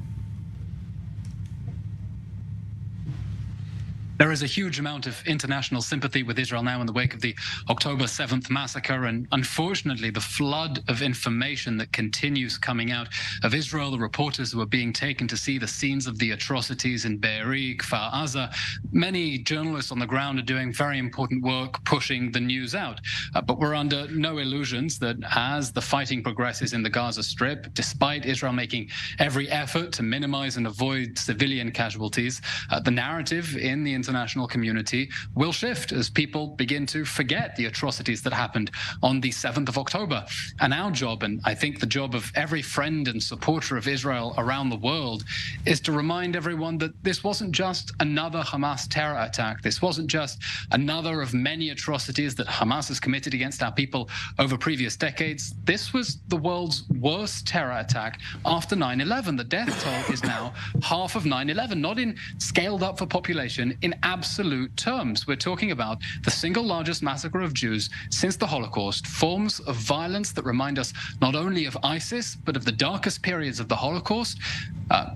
There is a huge amount of international sympathy with Israel now in the wake of the October 7th massacre, and unfortunately the flood of information that continues coming out of Israel, the reporters who are being taken to see the scenes of the atrocities in Be'eri, Kfar Aza. Many journalists on the ground are doing very important work pushing the news out, but we're under no illusions that as the fighting progresses in the Gaza Strip, despite Israel making every effort to minimize and avoid civilian casualties, the narrative in the international community will shift as people begin to forget the atrocities that happened on the 7th of October. And our job, and I think the job of every friend and supporter of Israel around the world, is to remind everyone that this wasn't just another Hamas terror attack. This wasn't just another of many atrocities that Hamas has committed against our people over previous decades. This was the world's worst terror attack after 9/11. The death toll is now half of 9/11, not in scaled up for population, in absolute terms. We're talking about the single largest massacre of Jews since the Holocaust, forms of violence that remind us not only of ISIS, but of the darkest periods of the Holocaust.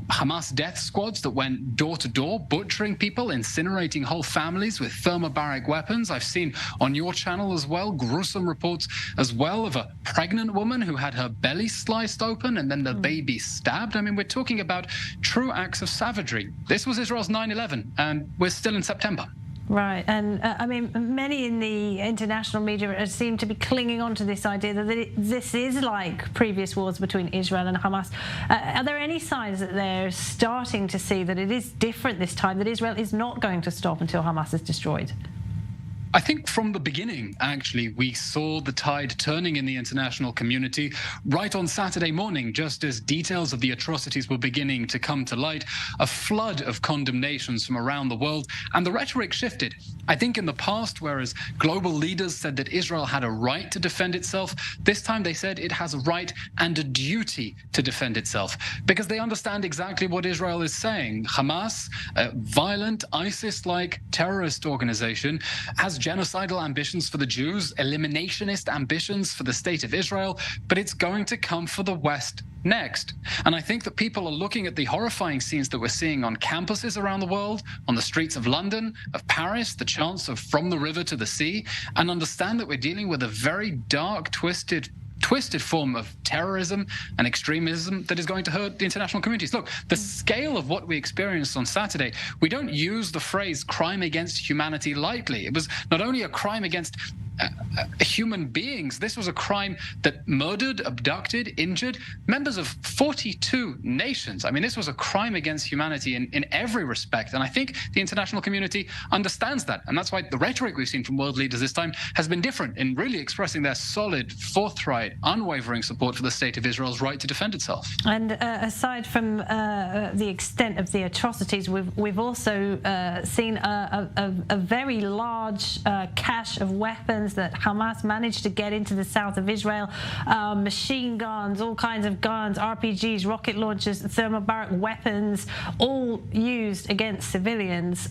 Hamas death squads that went door to door, butchering people, incinerating whole families with thermobaric weapons. I've seen on your channel as well gruesome reports as well of a pregnant woman who had her belly sliced open and then the baby stabbed. I mean, we're talking about true acts of savagery. This was Israel's 9/11, and we're still in September. Right, and I mean, many in the international media seem to be clinging on to this idea that this is like previous wars between Israel and Hamas. Are there any signs that they're starting to see that it is different this time, that Israel is not going to stop until Hamas is destroyed? I think from the beginning, actually, we saw the tide turning in the international community right on Saturday morning, just as details of the atrocities were beginning to come to light, a flood of condemnations from around the world, and the rhetoric shifted. I think in the past, whereas global leaders said that Israel had a right to defend itself, this time they said it has a right and a duty to defend itself, because they understand exactly what Israel is saying. Hamas, a violent ISIS-like terrorist organization, has genocidal ambitions for the Jews, eliminationist ambitions for the state of Israel, but it's going to come for the West next. And I think that people are looking at the horrifying scenes that we're seeing on campuses around the world, on the streets of London, of Paris, the chants of from the river to the sea, and understand that we're dealing with a very dark, twisted form of terrorism and extremism that is going to hurt the international communities. Look, the scale of what we experienced on Saturday, we don't use the phrase crime against humanity lightly. It was not only a crime against human beings, this was a crime that murdered, abducted, injured members of 42 nations. I mean, this was a crime against humanity in every respect. And I think the international community understands that. And that's why the rhetoric we've seen from world leaders this time has been different in really expressing their solid, forthright, unwavering support for the state of Israel's right to defend itself. And aside from the extent of the atrocities, we've also seen a very large cache of weapons that Hamas managed to get into the south of Israel, machine guns, all kinds of guns, RPGs, rocket launchers, thermobaric weapons, all used against civilians.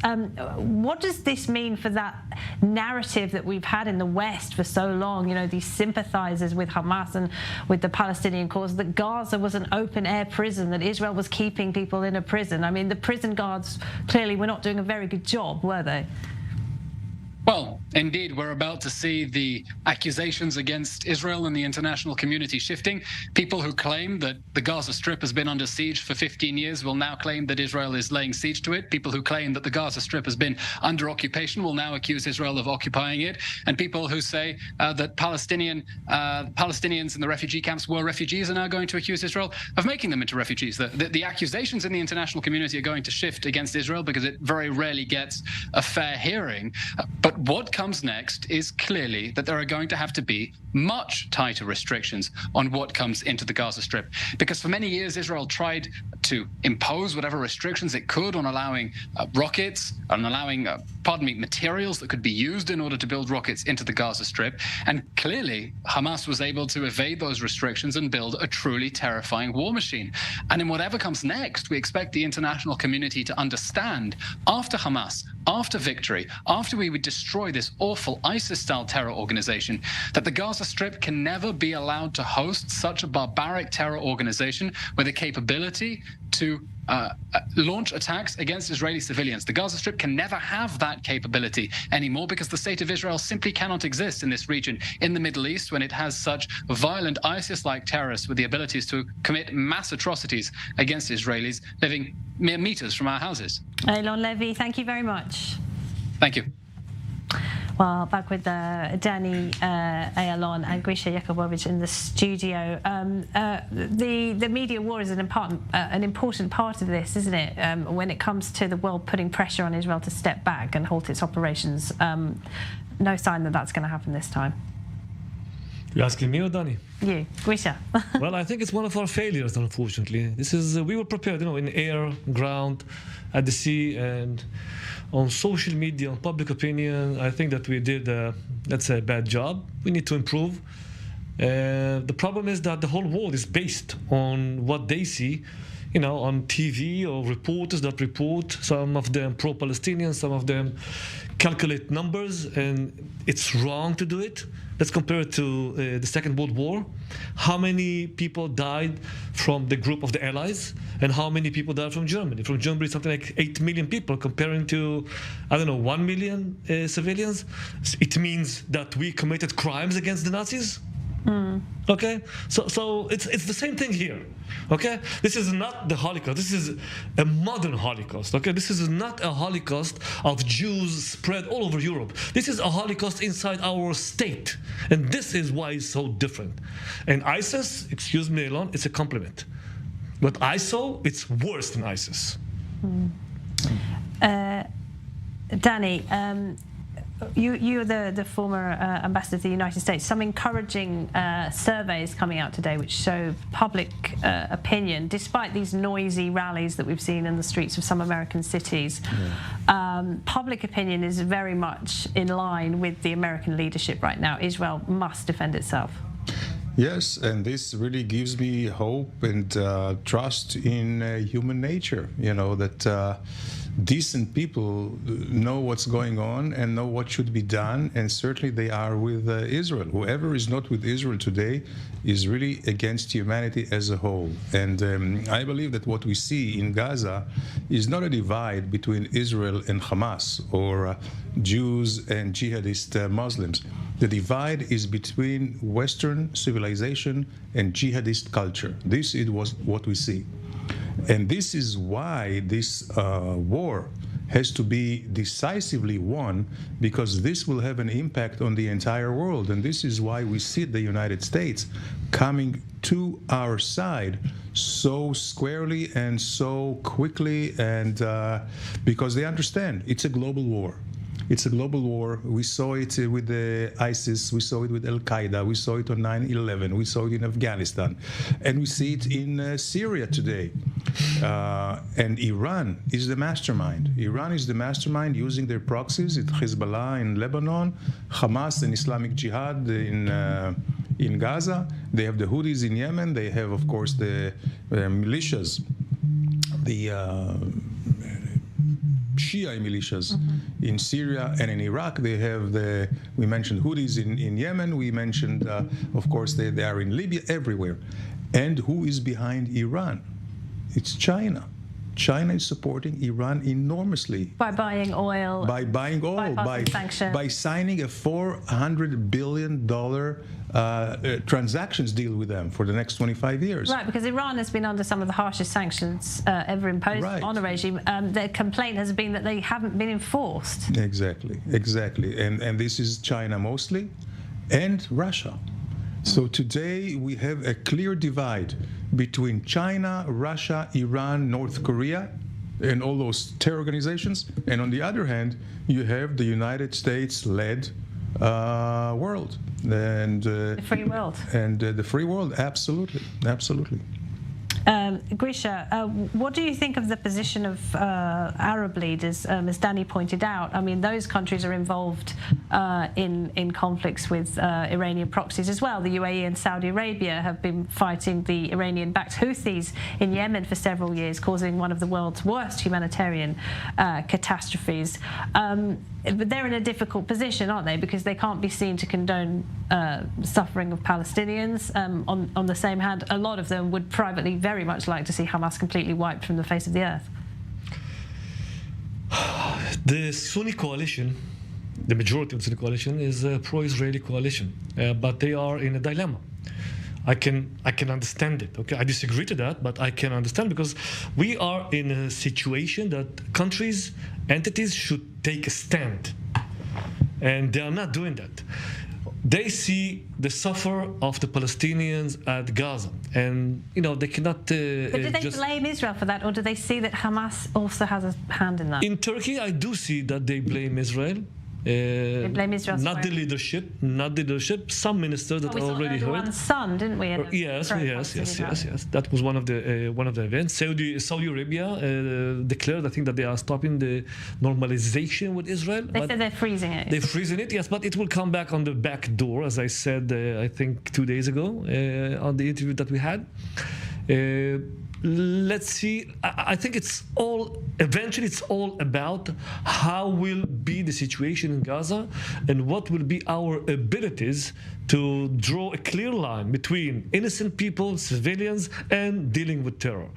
What does this mean for that narrative that we've had in the West for so long, you know, these sympathizers with Hamas and with the Palestinian cause, that Gaza was an open-air prison, that Israel was keeping people in a prison? I mean, the prison guards clearly were not doing a very good job, were they? Well, indeed, we're about to see the accusations against Israel and the international community shifting. People who claim that the Gaza Strip has been under siege for 15 years will now claim that Israel is laying siege to it. People who claim that the Gaza Strip has been under occupation will now accuse Israel of occupying it. And people who say that Palestinians in the refugee camps were refugees are now going to accuse Israel of making them into refugees. The accusations in the international community are going to shift against Israel because it very rarely gets a fair hearing. But what comes next is clearly that there are going to have to be much tighter restrictions on what comes into the Gaza Strip. Because for many years, Israel tried to impose whatever restrictions it could on allowing rockets, on allowing, materials that could be used in order to build rockets into the Gaza Strip. And clearly, Hamas was able to evade those restrictions and build a truly terrifying war machine. And in whatever comes next, we expect the international community to understand, after Hamas, after victory, after we would destroy this awful ISIS-style terror organization, that the Gaza Strip can never be allowed to host such a barbaric terror organization with the capability to launch attacks against Israeli civilians. The Gaza Strip can never have that capability anymore because the state of Israel simply cannot exist in this region in the Middle East when it has such violent ISIS-like terrorists with the abilities to commit mass atrocities against Israelis living mere meters from our houses. Elon Levy, thank you very much. Thank you. Well, back with Danny Ayalon and Grisha Yakubovich in the studio. The media war is an important part of this, isn't it? When it comes to the world putting pressure on Israel to step back and halt its operations, no sign that that's going to happen this time. You're asking me or Danny? You, Grisha. Well, I think it's one of our failures, unfortunately. We were prepared, in air, ground, at the sea, and on social media, on public opinion. I think that we did, let's say, a bad job. We need to improve. The problem is that the whole world is based on what they see, on TV or reporters that report. Some of them pro-Palestinian, some of them calculate numbers, and it's wrong to do it. Let's compare it to the Second World War. How many people died from the group of the Allies, and how many people died from Germany? From Germany, something like 8 million people, comparing to, 1 million civilians. It means that we committed crimes against the Nazis. Okay, so it's the same thing here. Okay, this is not the Holocaust. This is a modern Holocaust. Okay, this is not a Holocaust of Jews spread all over Europe. This is a Holocaust inside our state, and this is why it's so different. And ISIS, excuse me, Elon, it's a compliment. But ISIL, it's worse than ISIS. Danny. You're the former ambassador to the United States. Some encouraging surveys coming out today which show public opinion, despite these noisy rallies that we've seen in the streets of some American cities, public opinion is very much in line with the American leadership right now. Israel must defend itself. Yes, and this really gives me hope and trust in human nature, that decent people know what's going on and know what should be done, and certainly they are with Israel. Whoever is not with Israel today is really against humanity as a whole. And I believe that what we see in Gaza is not a divide between Israel and Hamas or Jews and jihadist Muslims. The divide is between Western civilization and jihadist culture. This is what we see. And this is why this war has to be decisively won, because this will have an impact on the entire world. And this is why we see the United States coming to our side so squarely and so quickly, and because they understand it's a global war. It's a global war. We saw it with the ISIS, we saw it with Al-Qaeda, we saw it on 9/11, we saw it in Afghanistan, and we see it in Syria today. And Iran is the mastermind. Iran is the mastermind using their proxies. It's Hezbollah in Lebanon, Hamas and Islamic Jihad in Gaza. They have the Houthis in Yemen. They have, of course, the militias, the Shia militias in Syria and in Iraq. They have we mentioned Houthis in Yemen. We mentioned, of course, they are in Libya, everywhere. And who is behind Iran? It's China. China is supporting Iran enormously. By buying oil. By signing a $400 billion transactions deal with them for the next 25 years. Right, because Iran has been under some of the harshest sanctions ever imposed on a regime. Their complaint has been that they haven't been enforced. Exactly. And this is China mostly, and Russia. So today we have a clear divide between China, Russia, Iran, North Korea, and all those terror organizations. And on the other hand, you have the United States-led world. And the free world. And the free world, absolutely. Grisha, what do you think of the position of Arab leaders? As Danny pointed out, I mean, those countries are involved in conflicts with Iranian proxies as well. The UAE and Saudi Arabia have been fighting the Iranian-backed Houthis in Yemen for several years, causing one of the world's worst humanitarian catastrophes. But they're in a difficult position, aren't they? Because they can't be seen to condone suffering of Palestinians. On the same hand, a lot of them would privately very much like to see Hamas completely wiped from the face of the earth. The Sunni coalition, the majority of the Sunni coalition, is a pro-Israeli coalition, but they are in a dilemma. I can understand it. Okay, I disagree to that, but I can understand, because we are in a situation that countries, entities should take a stand, and they are not doing that. They see the suffer of the Palestinians at Gaza, and they cannot. But do they blame Israel for that, or do they see that Hamas also has a hand in that? In Turkey, I do see that they blame Israel. They blame Israel. Not the leadership. Some ministers that already heard. Erdogan's son, didn't we? Yes. That was one of the events. Saudi Arabia declared, I think, that they are stopping the normalization with Israel. They said they're freezing it. They're freezing it, yes, but it will come back on the back door, as I said, I think 2 days ago on the interview that we had. Let's see. I think eventually it's all about how will be the situation in Gaza and what will be our abilities to draw a clear line between innocent people, civilians, and dealing with terror.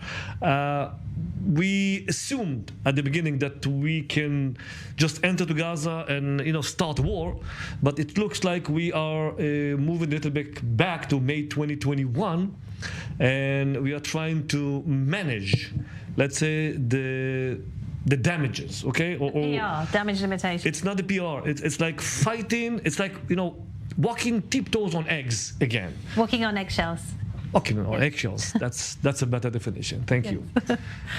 We assumed at the beginning that we can just enter to Gaza and start war, but it looks like we are moving a little bit back to May 2021, and we are trying to manage, let's say, the damages, okay? Or PR, damage limitation. It's not the PR. It's like fighting. It's like walking tiptoes on eggs again. Walking on eggshells. Walking on eggshells. That's a better definition. Thank you.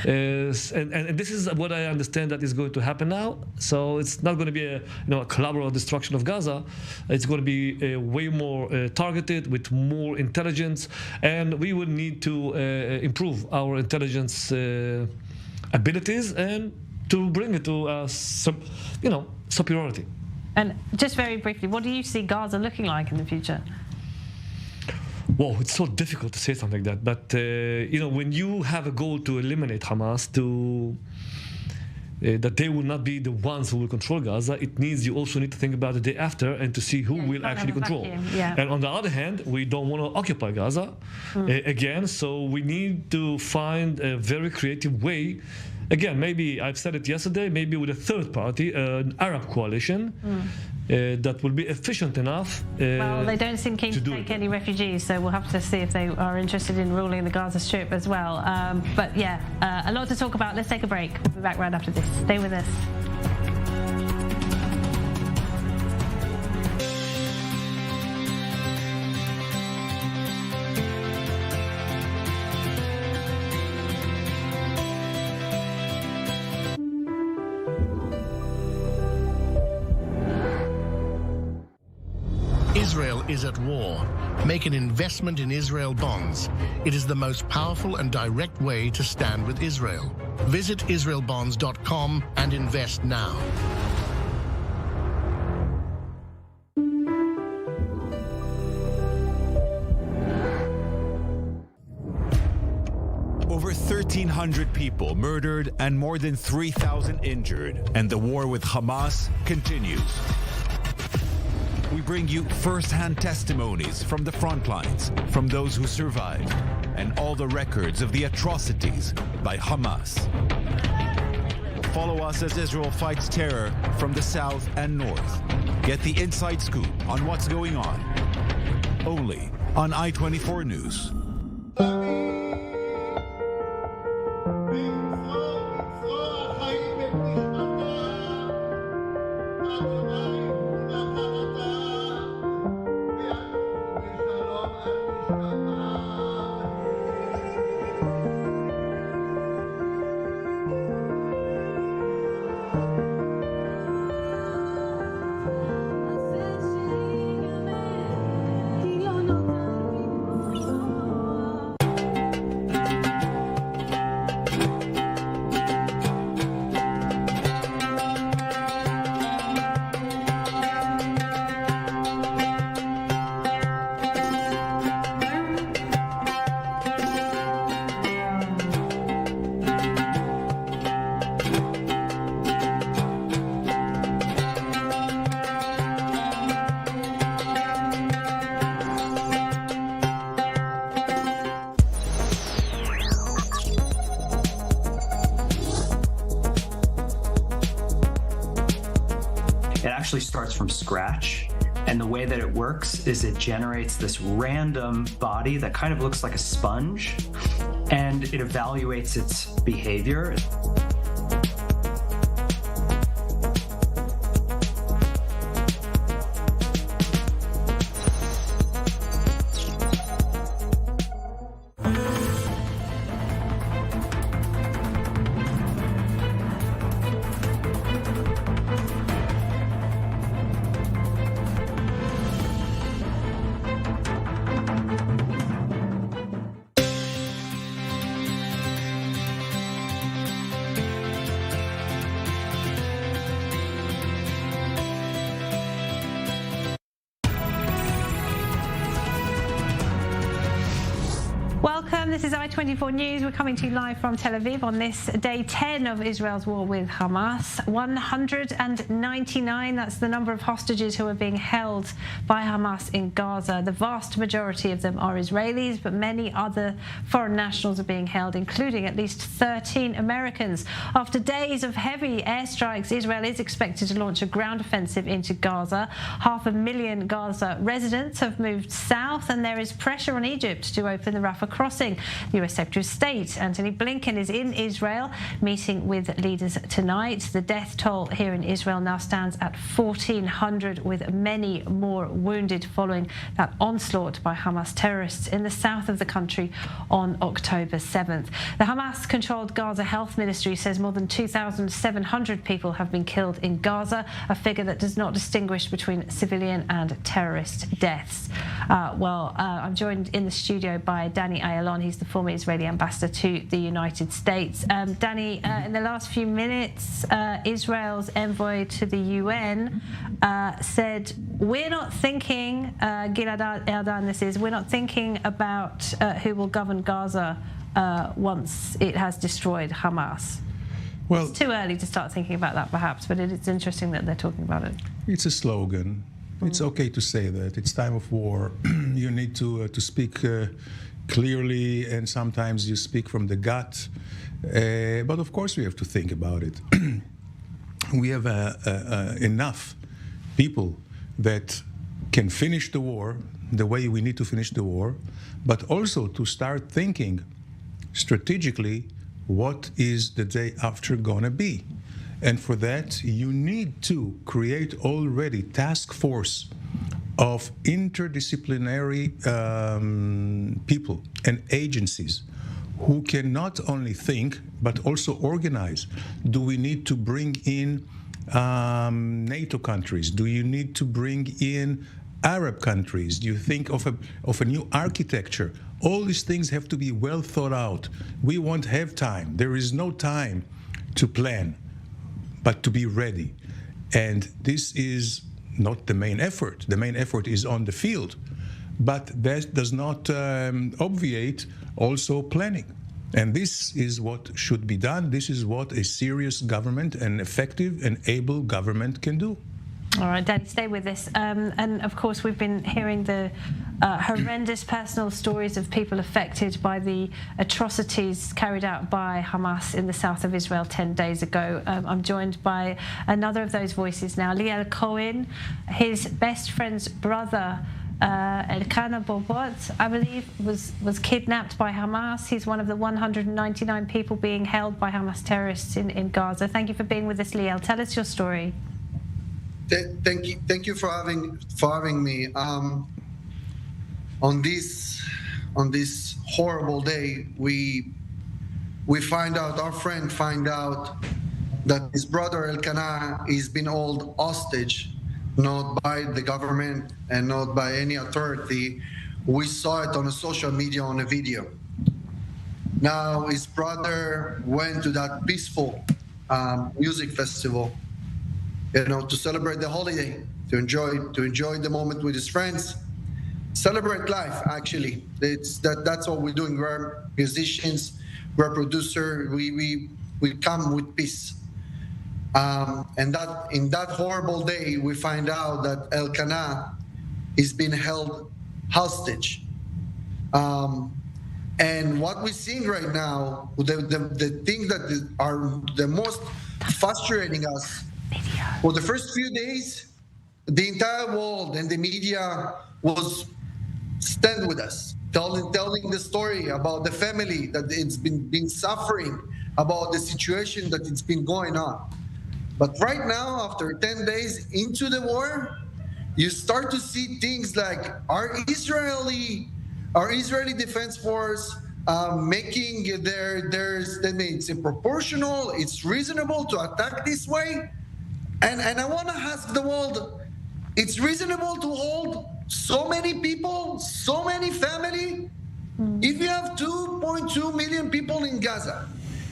And this is what I understand that is going to happen now. So it's not going to be a collaborative destruction of Gaza. It's going to be way more targeted with more intelligence, and we will need to improve our intelligence abilities and to bring it to superiority. And just very briefly, what do you see Gaza looking like in the future? Whoa, it's so difficult to say something like that. But, when you have a goal to eliminate Hamas, that they will not be the ones who will control Gaza, it means you also need to think about the day after and to see who will actually control. And on the other hand, we don't want to occupy Gaza again, so we need to find a very creative way. Again, maybe I've said it yesterday, maybe with a third party, an Arab coalition, that will be efficient enough. Well, they don't seem keen to take any refugees, so we'll have to see if they are interested in ruling the Gaza Strip as well. But yeah, a lot to talk about. Let's take a break. We'll be back right after this. Stay with us. Israel is at war. Make an investment in Israel bonds. It is the most powerful and direct way to stand with Israel. Visit israelbonds.com and invest now. Over 1,300 people murdered and more than 3,000 injured, and the war with Hamas continues. We bring you first-hand testimonies from the front lines, from those who survived, and all the records of the atrocities by Hamas. Follow us as Israel fights terror from the south and north. Get the inside scoop on what's going on. Only on I-24 News. Actually starts from scratch, and the way that it works is it generates this random body that kind of looks like a sponge, and it evaluates its behavior. This is I-24 News. We're coming to you live from Tel Aviv on this day 10 of Israel's war with Hamas. 199, that's the number of hostages who are being held by Hamas in Gaza. The vast majority of them are Israelis, but many other foreign nationals are being held, including at least 13 Americans. After days of heavy airstrikes, Israel is expected to launch a ground offensive into Gaza. 500,000 Gaza residents have moved south, and there is pressure on Egypt to open the Rafah crossing. The US Secretary of State Antony Blinken is in Israel meeting with leaders tonight. The death toll here in Israel now stands at 1,400, with many more wounded following that onslaught by Hamas terrorists in the south of the country on October 7th. The Hamas-controlled Gaza Health Ministry says more than 2,700 people have been killed in Gaza, a figure that does not distinguish between civilian and terrorist deaths. I'm joined in the studio by Danny Ayalon. He's the former Israeli ambassador to the United States. Danny, in the last few minutes, Israel's envoy to the UN said, we're not thinking, Gilad Erdan, we're not thinking about who will govern Gaza once it has destroyed Hamas. Well, it's too early to start thinking about that, perhaps, but it's interesting that they're talking about it. It's a slogan. It's okay to say that. It's time of war. You need to speak clearly, and sometimes you speak from the gut. But of course we have to think about it. We have enough people that can finish the war the way we need to finish the war, but also to start thinking strategically what is the day after gonna be. And for that, you need to create already task force of interdisciplinary people and agencies who can not only think, but also organize. Do we need to bring in NATO countries? Do you need to bring in Arab countries? Do you think of a new architecture? All these things have to be well thought out. We won't have time. There is no time to plan, but to be ready. And this is not the main effort. The main effort is on the field, but that does not obviate also planning. And this is what should be done. This is what a serious government, an effective and able government can do. All right, Danny, stay with us. And of course, we've been hearing the horrendous personal stories of people affected by the atrocities carried out by Hamas in the south of Israel 10 days ago. I'm joined by another of those voices now, Liel Cohen. His best friend's brother, Elkanah Bobot, I believe, was kidnapped by Hamas. He's one of the 199 people being held by Hamas terrorists in Gaza. Thank you for being with us, Liel. Tell us your story. Thank you for having me. On this horrible day, our friend find out that his brother Elkanah is being held hostage, not by the government and not by any authority. We saw it on a social media on a video. Now his brother went to that peaceful music festival, to celebrate the holiday, to enjoy the moment with his friends, celebrate life. Actually, that's what we're doing. We're musicians, we're producers. We come with peace. And that in that horrible day, we find out that Elkanah is being held hostage. And what we're seeing right now, the thing that are the most frustrating us. For the first few days, the entire world and the media was stand with us, telling the story about the family that it's been suffering, about the situation that it's been going on. But right now, after 10 days into the war, you start to see things like our Israeli Defense Force making it's proportional, it's reasonable to attack this way. And I want to ask the world, it's reasonable to hold so many people, so many family? If you have 2.2 million people in Gaza,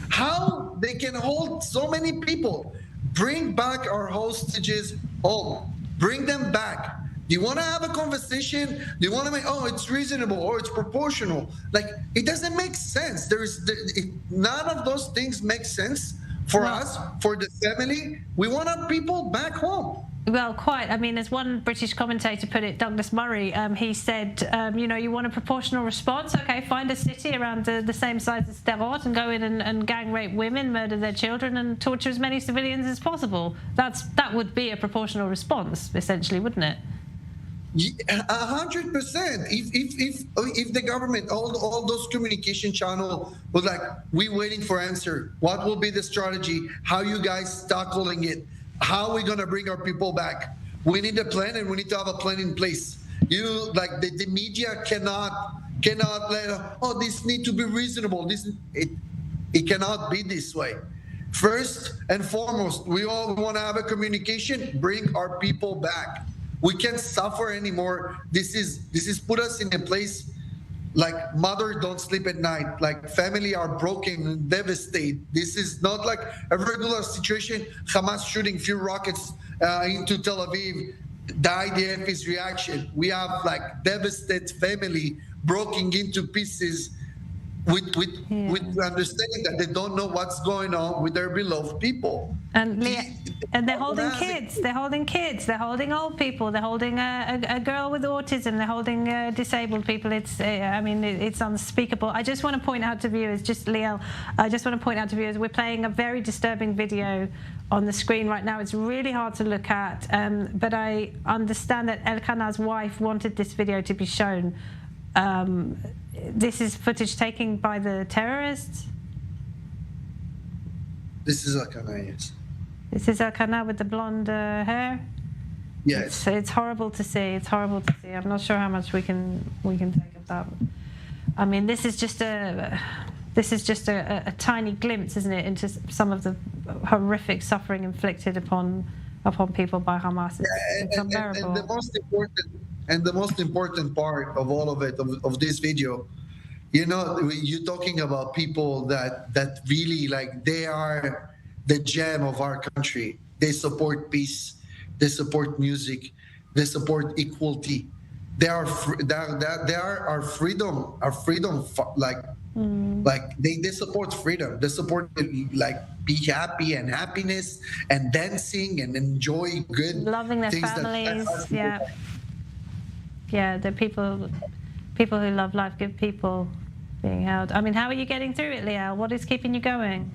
how they can hold so many people? Bring back our hostages home. Bring them back. Do you want to have a conversation? Do you want to make, it's reasonable or it's proportional? Like, it doesn't make sense. None of those things make sense. For us, for the family, we want our people back home. Well, quite. I mean, as one British commentator put it, Douglas Murray, he said, you want a proportional response? Okay, find a city around the same size as Sderot and go in and gang rape women, murder their children and torture as many civilians as possible. That would be a proportional response, essentially, wouldn't it? 100%. If the government, all those communication channels was like, we waiting for answer. What will be the strategy? How you guys tackling it? How are we gonna bring our people back? We need a plan, and we need to have a plan in place. The media cannot let this need to be reasonable. It cannot be this way. First and foremost, we all want to have a communication. Bring our people back. We can't suffer anymore. This is put us in a place like mother don't sleep at night, like family are broken and devastated. This is not like a regular situation. Hamas shooting few rockets into Tel Aviv. The IDF is reaction. We have like devastated family broken into pieces with understanding that they don't know what's going on with their beloved people. And they're holding kids. They're holding kids. They're holding old people. They're holding a girl with autism. They're holding disabled people. It's unspeakable. I just want to point out to viewers, we're playing a very disturbing video on the screen right now. It's really hard to look at, but I understand that Elkanah's wife wanted this video to be shown. This is footage taken by the terrorists? This is Elkanah, yes. This is Elkanah with the blonde hair? Yes. It's horrible to see. It's horrible to see. I'm not sure how much we can take of that. I mean, this is just a tiny glimpse, isn't it, into some of the horrific suffering inflicted upon people by Hamas. It's unbearable. And the most important part of all of it, of this video, you're talking about people that really, like, they are the gem of our country. They support peace. They support music. They support equality. They are our freedom, like Like they support freedom. They support like be happy and happiness and dancing and enjoy good loving their things families. The people who love life, good people being held. I mean, how are you getting through it, Liel? What is keeping you going?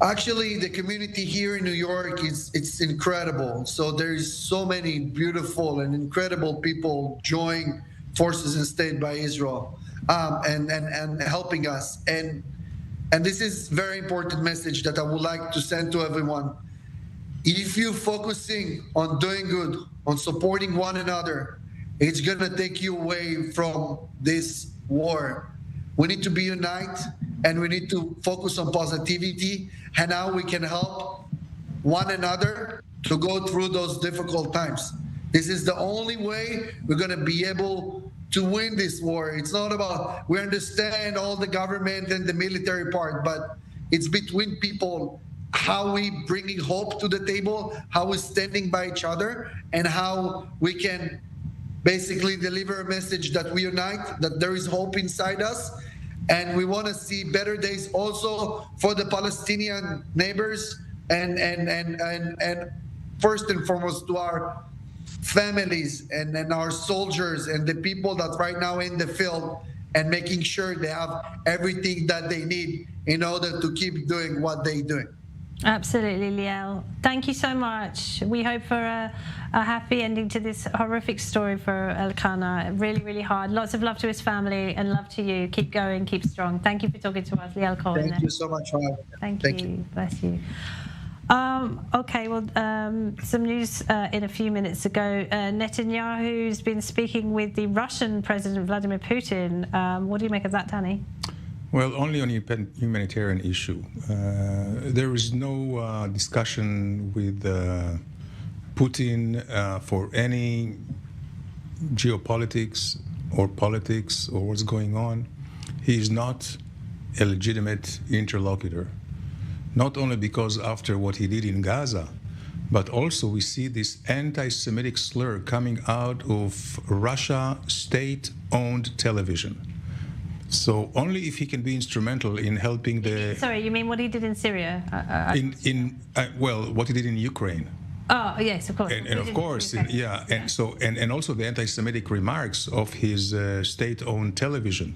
Actually, the community here in New York it's incredible. So there's so many beautiful and incredible people joining forces and stayed by Israel and helping us. And this is very important message that I would like to send to everyone. If you're focusing on doing good, on supporting one another, it's gonna take you away from this war. We need to be united and we need to focus on positivity and how we can help one another to go through those difficult times. This is the only way we're going to be able to win this war. It's not about, we understand all the government and the military part, but it's between people, how we bringing hope to the table, how we're standing by each other, and how we can basically deliver a message that we unite, that there is hope inside us. And we want to see better days also for the Palestinian neighbors and first and foremost to our families and our soldiers and the people that right now in the field and making sure they have everything that they need in order to keep doing what they're doing. Absolutely, Liel. Thank you so much. We hope for a happy ending to this horrific story for Elkanah. Really, really hard. Lots of love to his family and love to you. Keep going, keep strong. Thank you for talking to us, Liel Cohen. Thank you so much, Ryan. Thank you. Bless you. Okay, well, some news in a few minutes ago. Netanyahu's been speaking with the Russian President Vladimir Putin. What do you make of that, Danny? Well, only on a humanitarian issue. There is no discussion with Putin for any geopolitics or politics or what's going on. He is not a legitimate interlocutor. Not only because after what he did in Gaza, but also we see this anti-Semitic slur coming out of Russia state-owned television. So only if he can be instrumental in helping the... Sorry, you mean what he did in Syria? Well, what he did in Ukraine. Oh, yes, of course. And of course, and also the anti-Semitic remarks of his state-owned television.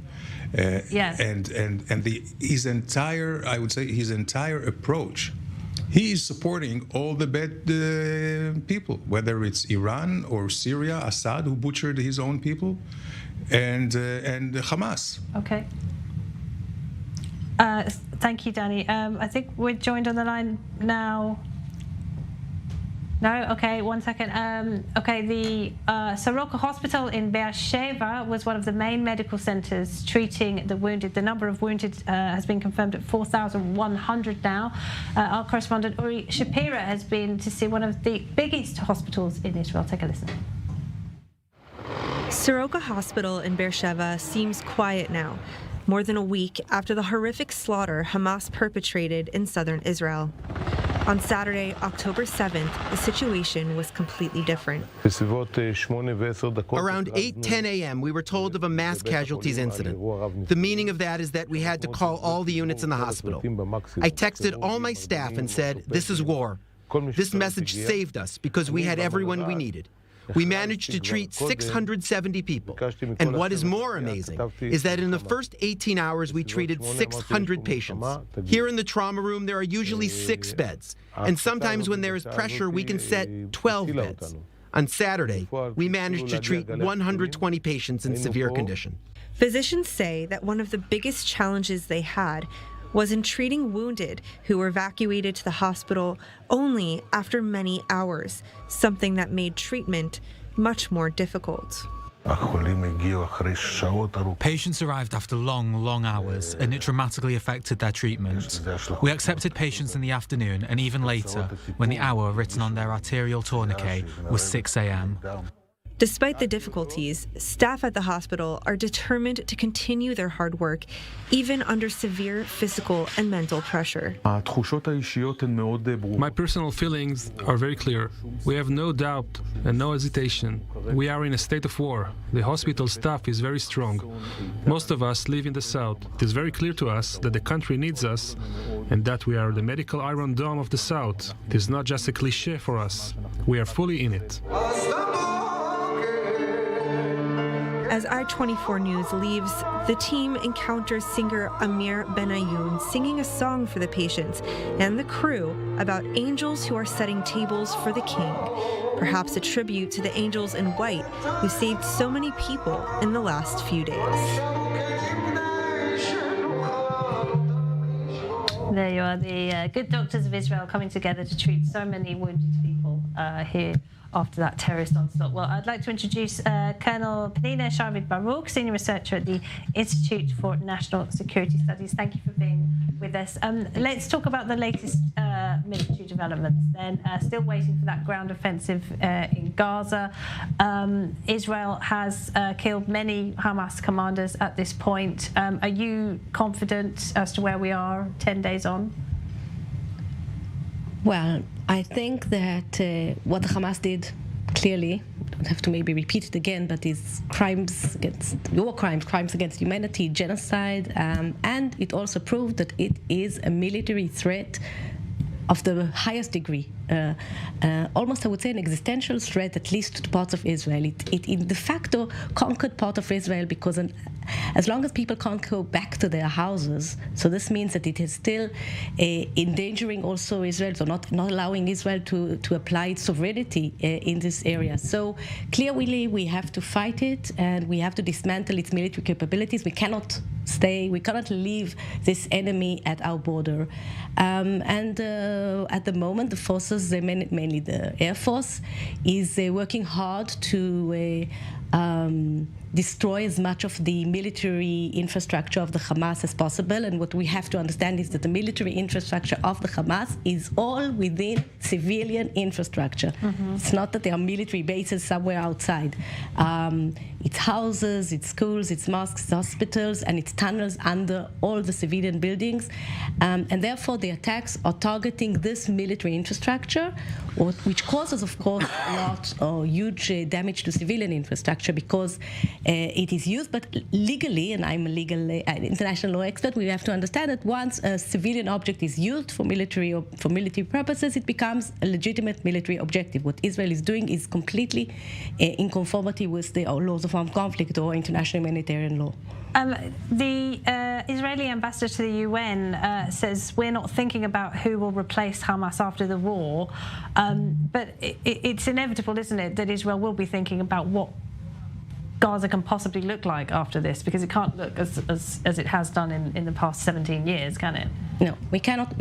Yes. And his entire, I would say, his entire approach. He is supporting all the bad people, whether it's Iran or Syria, Assad, who butchered his own people, and Hamas. Okay. Thank you, Danny. I think we're joined on the line now. No? Okay, 1 second. Okay, the Soroka Hospital in Beersheba was one of the main medical centers treating the wounded. The number of wounded has been confirmed at 4,100 now. Our correspondent Uri Shapira has been to see one of the biggest hospitals in Israel. Take a listen. Soroka Hospital in Beersheba seems quiet now, more than a week after the horrific slaughter Hamas perpetrated in southern Israel. On Saturday, October 7th, the situation was completely different. Around 8:10 a.m., we were told of a mass casualties incident. The meaning of that is that we had to call all the units in the hospital. I texted all my staff and said, "This is war." This message saved us because we had everyone we needed. We managed to treat 670 people. And what is more amazing is that in the first 18 hours, we treated 600 patients. Here in the trauma room, there are usually 6 beds. And sometimes when there is pressure, we can set 12 beds. On Saturday, we managed to treat 120 patients in severe condition. Physicians say that one of the biggest challenges they had was in treating wounded who were evacuated to the hospital only after many hours, something that made treatment much more difficult. Patients arrived after long hours, and it dramatically affected their treatment. We accepted patients in the afternoon and even later, when the hour written on their arterial tourniquet was 6 a.m. Despite the difficulties, staff at the hospital are determined to continue their hard work, even under severe physical and mental pressure. My personal feelings are very clear. We have no doubt and no hesitation. We are in a state of war. The hospital staff is very strong. Most of us live in the south. It is very clear to us that the country needs us and that we are the medical Iron Dome of the south. It is not just a cliché for us. We are fully in it. As I-24 News leaves, the team encounters singer Amir Benayoun singing a song for the patients and the crew about angels who are setting tables for the king, perhaps a tribute to the angels in white who saved so many people in the last few days. There you are, the good doctors of Israel coming together to treat so many wounded people here after that terrorist onslaught. Well, I'd like to introduce Colonel Penina Sharvid Baruch, Senior Researcher at the Institute for National Security Studies. Thank you for being with us. Let's talk about the latest military developments then. Still waiting for that ground offensive in Gaza. Israel has killed many Hamas commanders at this point. Are you confident as to where we are 10 days on? Well, I think that what the Hamas did, clearly, don't have to maybe repeat it again, but is crimes against war crimes against humanity, genocide, and it also proved that it is a military threat of the highest degree, almost I would say an existential threat, at least to parts of Israel. It de facto conquered part of Israel because as long as people can't go back to their houses, so this means that it is still endangering also Israel, so not allowing Israel to apply its sovereignty in this area. So clearly we have to fight it and we have to dismantle its military capabilities. We cannot leave this enemy at our border. At the moment, the forces, mainly the Air Force, is working hard to destroy as much of the military infrastructure of the Hamas as possible. And what we have to understand is that the military infrastructure of the Hamas is all within civilian infrastructure. Mm-hmm. It's not that there are military bases somewhere outside. It's houses, it's schools, it's mosques, it's hospitals, and it's tunnels under all the civilian buildings. And therefore, the attacks are targeting this military infrastructure, which causes, of course, a lot or huge damage to civilian infrastructure because it is used, but legally, and I'm a legal international law expert, we have to understand that once a civilian object is used for military purposes, it becomes a legitimate military objective. What Israel is doing is completely in conformity with the laws of armed conflict or international humanitarian law. The Israeli ambassador to the UN says we're not thinking about who will replace Hamas after the war, but it's inevitable, isn't it, that Israel will be thinking about what Gaza can possibly look like after this, because it can't look as it has done in the past 17 years, can it? No, we cannot.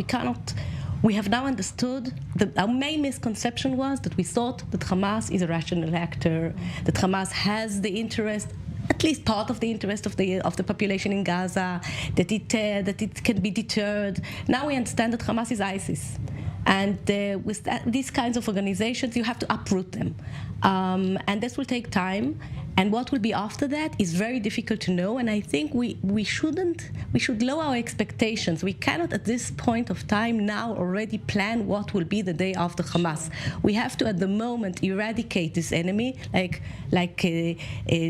We have now understood that our main misconception was that we thought that Hamas is a rational actor, that Hamas has the interest, at least part of the interest of the population in Gaza, that it can be deterred. Now we understand that Hamas is ISIS. And with these kinds of organizations, you have to uproot them. And this will take time. And what will be after that is very difficult to know. And I think we should lower our expectations. We cannot at this point of time now already plan what will be the day after Hamas. We have to at the moment eradicate this enemy, like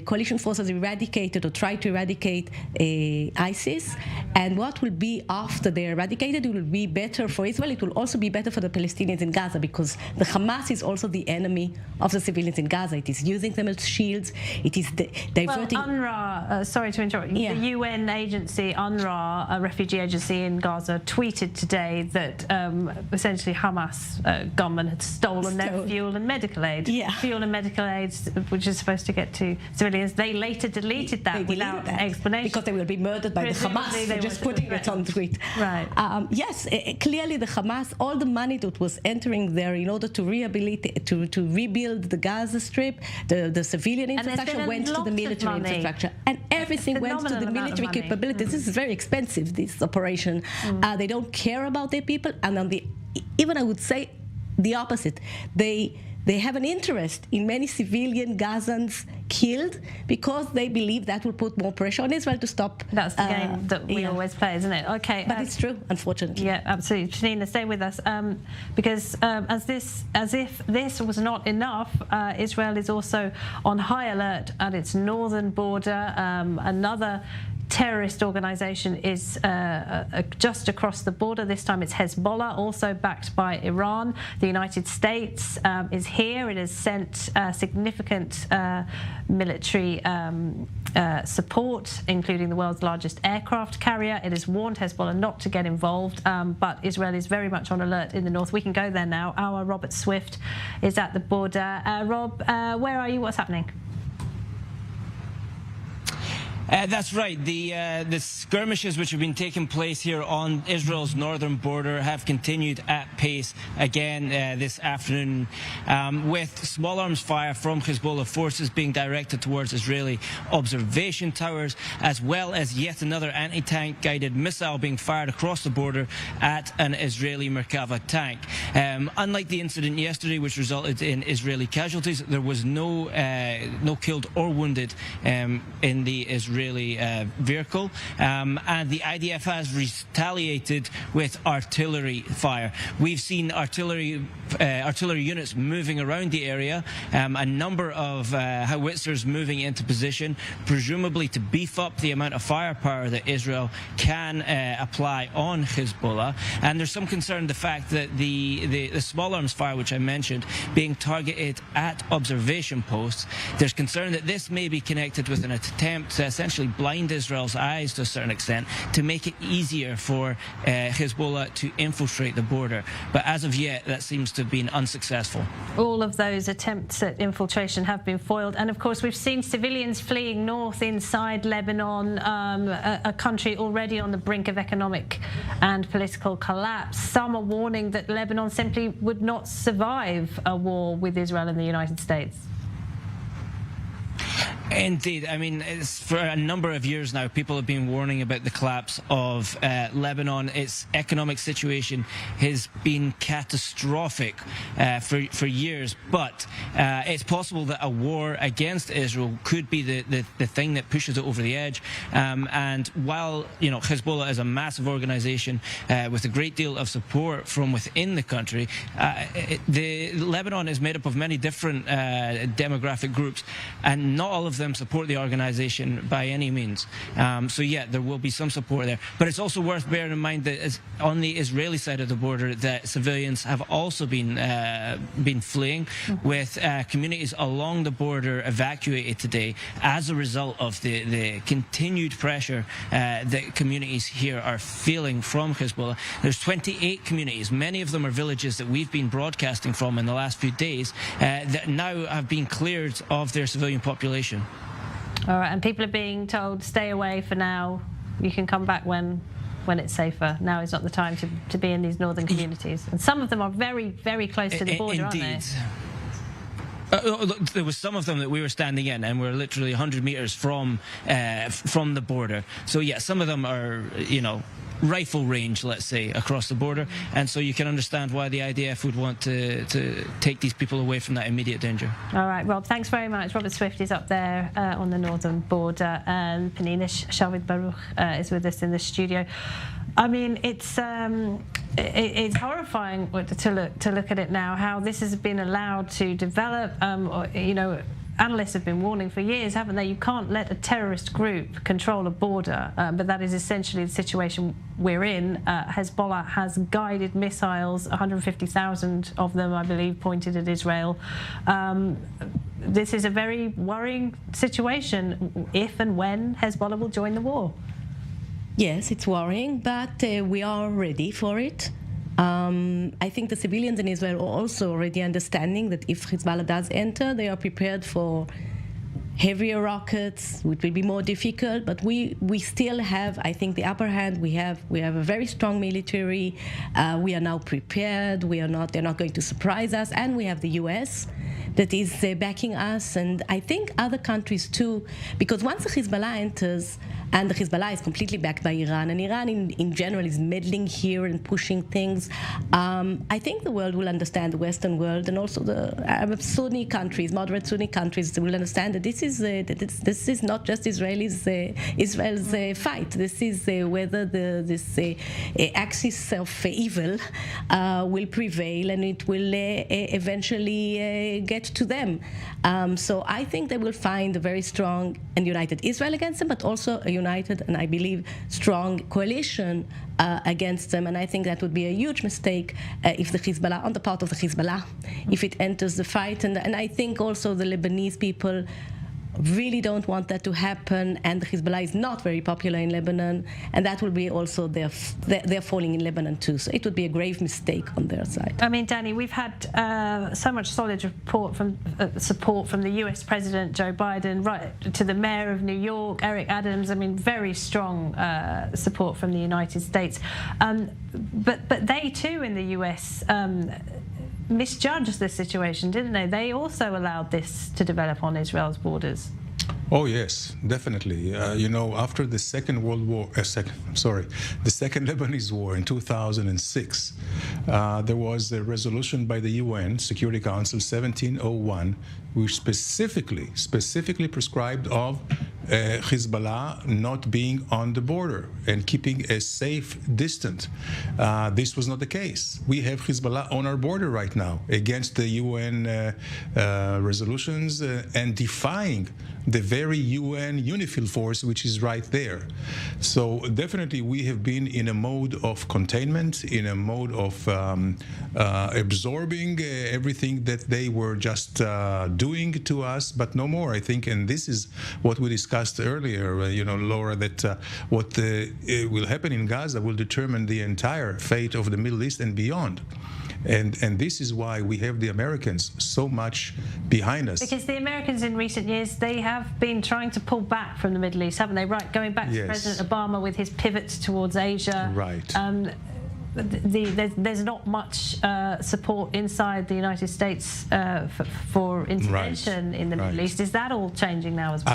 coalition forces eradicated or tried to eradicate ISIS. And what will be after they're eradicated, it will be better for Israel. It will also be better for the Palestinians in Gaza, because the Hamas is also the enemy of the civilians in Gaza. It is using them as shields. It is diverting. Well, UNRWA, sorry to interrupt. Yeah. The UN agency, UNRWA, a refugee agency in Gaza, tweeted today that essentially Hamas gunmen had stolen their fuel and medical aid. Yeah. Fuel and medical aid, which is supposed to get to civilians. They later deleted that without explanation. Because they will be murdered by the Hamas. They're just putting it on the tweet. Right. Yes, clearly the Hamas, all the money that was entering there in order to rehabilitate, to rebuild the Gaza Strip, the civilian infrastructure went to the military infrastructure, and everything went to the military capabilities. This is very expensive, this operation. They don't care about their people, and even I would say the opposite. They they have an interest in many civilian Gazans killed because they believe that will put more pressure on Israel to stop. That's the game that we always play, isn't it? Okay, but it's true, unfortunately. Yeah, absolutely. Janina, stay with us because as if this was not enough, Israel is also on high alert at its northern border. Another terrorist organization is just across the border. This time it's Hezbollah, also backed by Iran. The United States is here. It has sent significant military support, including the world's largest aircraft carrier. It has warned Hezbollah not to get involved, but Israel is very much on alert in the north. We can go there now. Our Robert Swift is at the border. Rob, where are you? What's happening? That's right. The skirmishes which have been taking place here on Israel's northern border have continued at pace again this afternoon, with small arms fire from Hezbollah forces being directed towards Israeli observation towers, as well as yet another anti-tank guided missile being fired across the border at an Israeli Merkava tank. Unlike the incident yesterday, which resulted in Israeli casualties, there was no killed or wounded in the Israeli vehicle, and the IDF has retaliated with artillery fire. We've seen artillery units moving around the area, a number of howitzers moving into position, presumably to beef up the amount of firepower that Israel can apply on Hezbollah. And there's some concern the fact that the small arms fire, which I mentioned, being targeted at observation posts, there's concern that this may be connected with an attempt to essentially blind Israel's eyes to a certain extent to make it easier for Hezbollah to infiltrate the border. But as of yet, that seems to have been unsuccessful. All of those attempts at infiltration have been foiled. And of course, we've seen civilians fleeing north inside Lebanon, a country already on the brink of economic and political collapse. Some are warning that Lebanon simply would not survive a war with Israel and the United States. Indeed. I mean, it's for a number of years now, people have been warning about the collapse of Lebanon. Its economic situation has been catastrophic for years, but it's possible that a war against Israel could be the thing that pushes it over the edge. And while, Hezbollah is a massive organization with a great deal of support from within the country, Lebanon is made up of many different demographic groups, and not all of them support the organization by any means. So yeah, there will be some support there. But it's also worth bearing in mind that on the Israeli side of the border, that civilians have also been fleeing, with communities along the border evacuated today as a result of the continued pressure that communities here are feeling from Hezbollah. There's 28 communities, many of them are villages that we've been broadcasting from in the last few days, that now have been cleared of their civilian population. All right, and people are being told, stay away for now. You can come back when it's safer. Now is not the time to be in these northern communities. And some of them are very, very close to the border, Indeed. Aren't they? Look, there was some of them that we were standing in, and we're literally 100 meters from the border. So yeah, some of them are, rifle range, let's say, across the border, and so you can understand why the IDF would want to take these people away from that immediate danger. All right, Rob, thanks very much. Robert Swift is up there on the northern border, and Penina Shavit Baruch is with us in the studio. I mean, it's horrifying to look at it now, how this has been allowed to develop. Analysts have been warning for years, haven't they? You can't let a terrorist group control a border, but that is essentially the situation we're in. Hezbollah has guided missiles, 150,000 of them, I believe, pointed at Israel. This is a very worrying situation if and when Hezbollah will join the war. Yes, it's worrying, but we are ready for it. I think the civilians in Israel are also already understanding that if Hezbollah does enter, they are prepared for heavier rockets, which will be more difficult. But we still have, I think, the upper hand. We have a very strong military. We are now prepared. They're not going to surprise us, and we have the U.S. that is backing us, and I think other countries too, because once the Hezbollah enters, And the Hezbollah is completely backed by Iran, and Iran in general is meddling here and pushing things. I think the world will understand, the Western world, and also the Arab Sunni countries, moderate Sunni countries, will understand that this is not just Israel's fight. This is whether this axis of evil will prevail, and it will eventually get to them. So I think they will find a very strong and united Israel against them, but also a united and I believe strong coalition against them. And I think that would be a huge mistake if the Hezbollah, on the part of the Hezbollah, if it enters the fight. And I think also the Lebanese people really don't want that to happen, and the Hezbollah is not very popular in Lebanon, and that will be also they're falling in Lebanon too. So it would be a grave mistake on their side. I mean, Danny, we've had so much solid support from the US President Joe Biden, right to the Mayor of New York, Eric Adams. I mean, very strong support from the United States. But they too in the US misjudged the situation, didn't they? They also allowed this to develop on Israel's borders. Oh yes, definitely. After the Second Lebanese War in 2006, there was a resolution by the UN Security Council 1701, which specifically prescribed of Hezbollah not being on the border and keeping a safe distance. This was not the case. We have Hezbollah on our border right now against the UN resolutions and defying the very UN UNIFIL force, which is right there. So definitely we have been in a mode of containment, in a mode of absorbing everything that they were just doing to us, but no more, I think. And this is what we discussed earlier, Laura, that what will happen in Gaza will determine the entire fate of the Middle East and beyond. And this is why we have the Americans so much behind us. Because the Americans in recent years, they have been trying to pull back from the Middle East, haven't they? Right, going back to President Obama with his pivot towards Asia. Right. There's not much support inside the United States for intervention in the Middle East. Is that all changing now as well?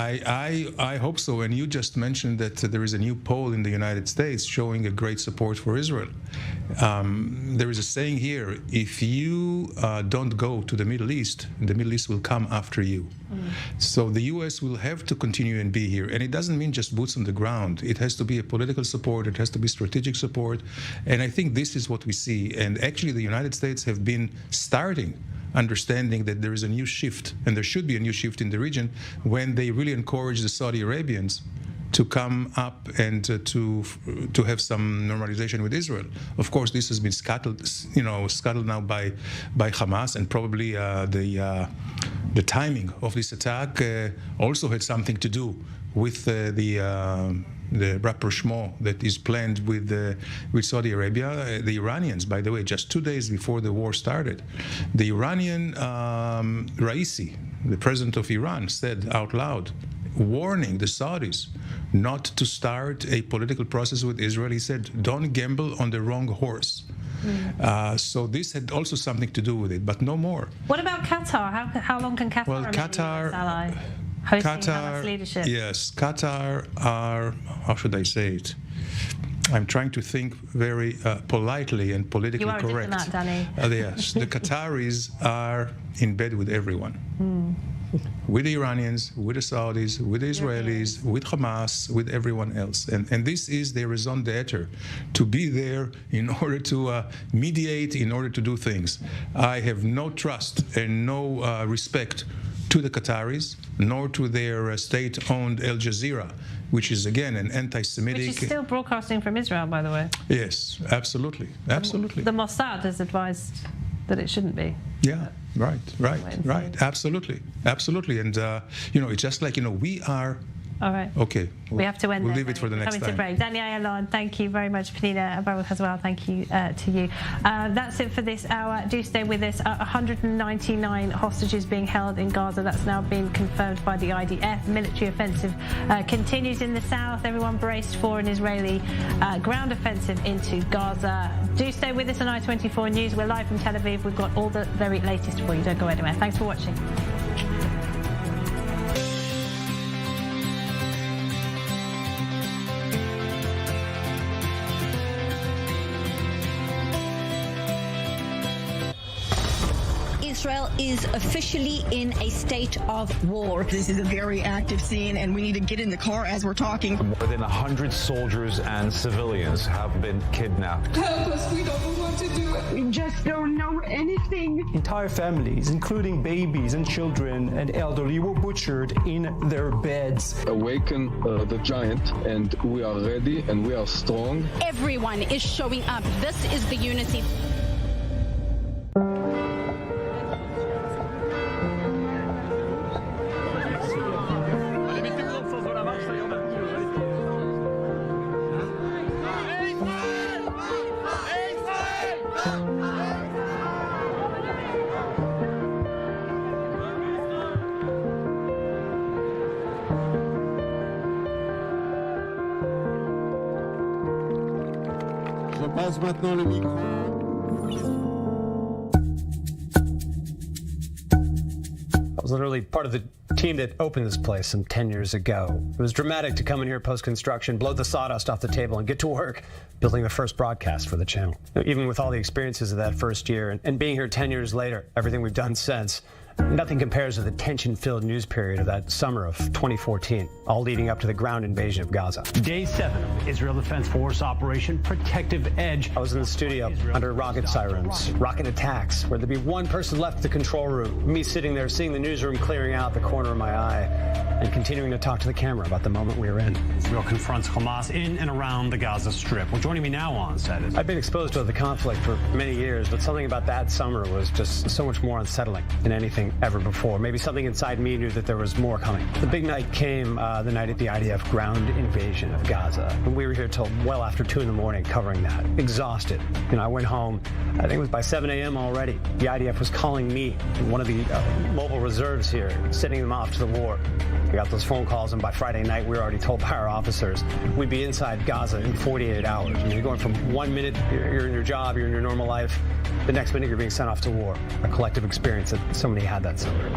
I hope so. And you just mentioned that there is a new poll in the United States showing a great support for Israel. There is a saying here, if you don't go to the Middle East will come after you. So the U.S. will have to continue and be here. And it doesn't mean just boots on the ground. It has to be a political support. It has to be strategic support. And I think this is what we see. And actually, the United States have been starting understanding that there is a new shift, and there should be a new shift in the region when they really encourage the Saudi Arabians to come up and to have some normalization with Israel. Of course, this has been scuttled now by Hamas, and probably the timing of this attack also had something to do with the rapprochement that is planned with Saudi Arabia. The Iranians, by the way, just 2 days before the war started, the Iranian Raisi, the president of Iran, said out loud, warning the Saudis not to start a political process with Israel. He said, don't gamble on the wrong horse. So this had also something to do with it, but no more. What about Qatar? How long can Qatar remain a US ally? Hamas leadership. Yes, Qatar are, how should I say it? I'm trying to think very politely and politically correct. You are a diplomat, Danny. Yes, the Qataris are in bed with everyone. With the Iranians, with the Saudis, with the Israelis, with Hamas, with everyone else. And this is their raison d'etre, to be there in order to mediate, in order to do things. I have no trust and no respect to the Qataris, nor to their state-owned Al Jazeera, which is, again, an anti-Semitic... Which is still broadcasting from Israel, by the way. Yes, absolutely, absolutely. The Mossad has advised that it shouldn't be. Yeah, right, absolutely. And, it's just like, we are... All right. Okay. We have to end We'll there. leave it for the next time. Coming to break. Danny Ayalon, thank you very much. Penina Baruch as well, thank you to you. That's it for this hour. Do stay with us. 199 hostages being held in Gaza. That's now been confirmed by the IDF. Military offensive continues in the south. Everyone braced for an Israeli ground offensive into Gaza. Do stay with us on I24 News. We're live from Tel Aviv. We've got all the very latest for you. Don't go anywhere. Thanks for watching. Israel is officially in a state of war. This is a very active scene, and we need to get in the car as we're talking. More than 100 soldiers and civilians have been kidnapped. Help us, we don't know what to do. We just don't know anything. Entire families, including babies and children and elderly, were butchered in their beds. Awaken the giant, and we are ready and we are strong. Everyone is showing up. This is the unity. passe maintenant le micro. I was literally part of the team that opened this place some 10 years ago. It was dramatic to come in here post-construction, blow the sawdust off the table, and get to work building the first broadcast for the channel. Even with all the experiences of that first year and being here 10 years later, everything we've done since, nothing compares to the tension-filled news period of that summer of 2014, all leading up to the ground invasion of Gaza. Day 7 of the Israel Defense Force Operation Protective Edge. I was in the studio under rocket sirens, rocket attacks, where there'd be one person left in the control room, me sitting there seeing the newsroom clearing out the corner of my eye and continuing to talk to the camera about the moment we were in. Israel confronts Hamas in and around the Gaza Strip. Well, joining me now on set is... I've been exposed to the conflict for many years, but something about that summer was just so much more unsettling than anything ever before. Maybe something inside me knew that there was more coming. The big night came the night of the IDF ground invasion of Gaza. And we were here till well after 2 in the morning covering that, exhausted. You know, I went home, I think it was by 7 a.m. already. The IDF was calling me, one of the mobile reserves here, sending them off to the war. We got those phone calls, and by Friday night, we were already told by our officers we'd be inside Gaza in 48 hours. I mean, you're going from 1 minute, you're in your job, you're in your normal life, the next minute you're being sent off to war. A collective experience that so many had that summer.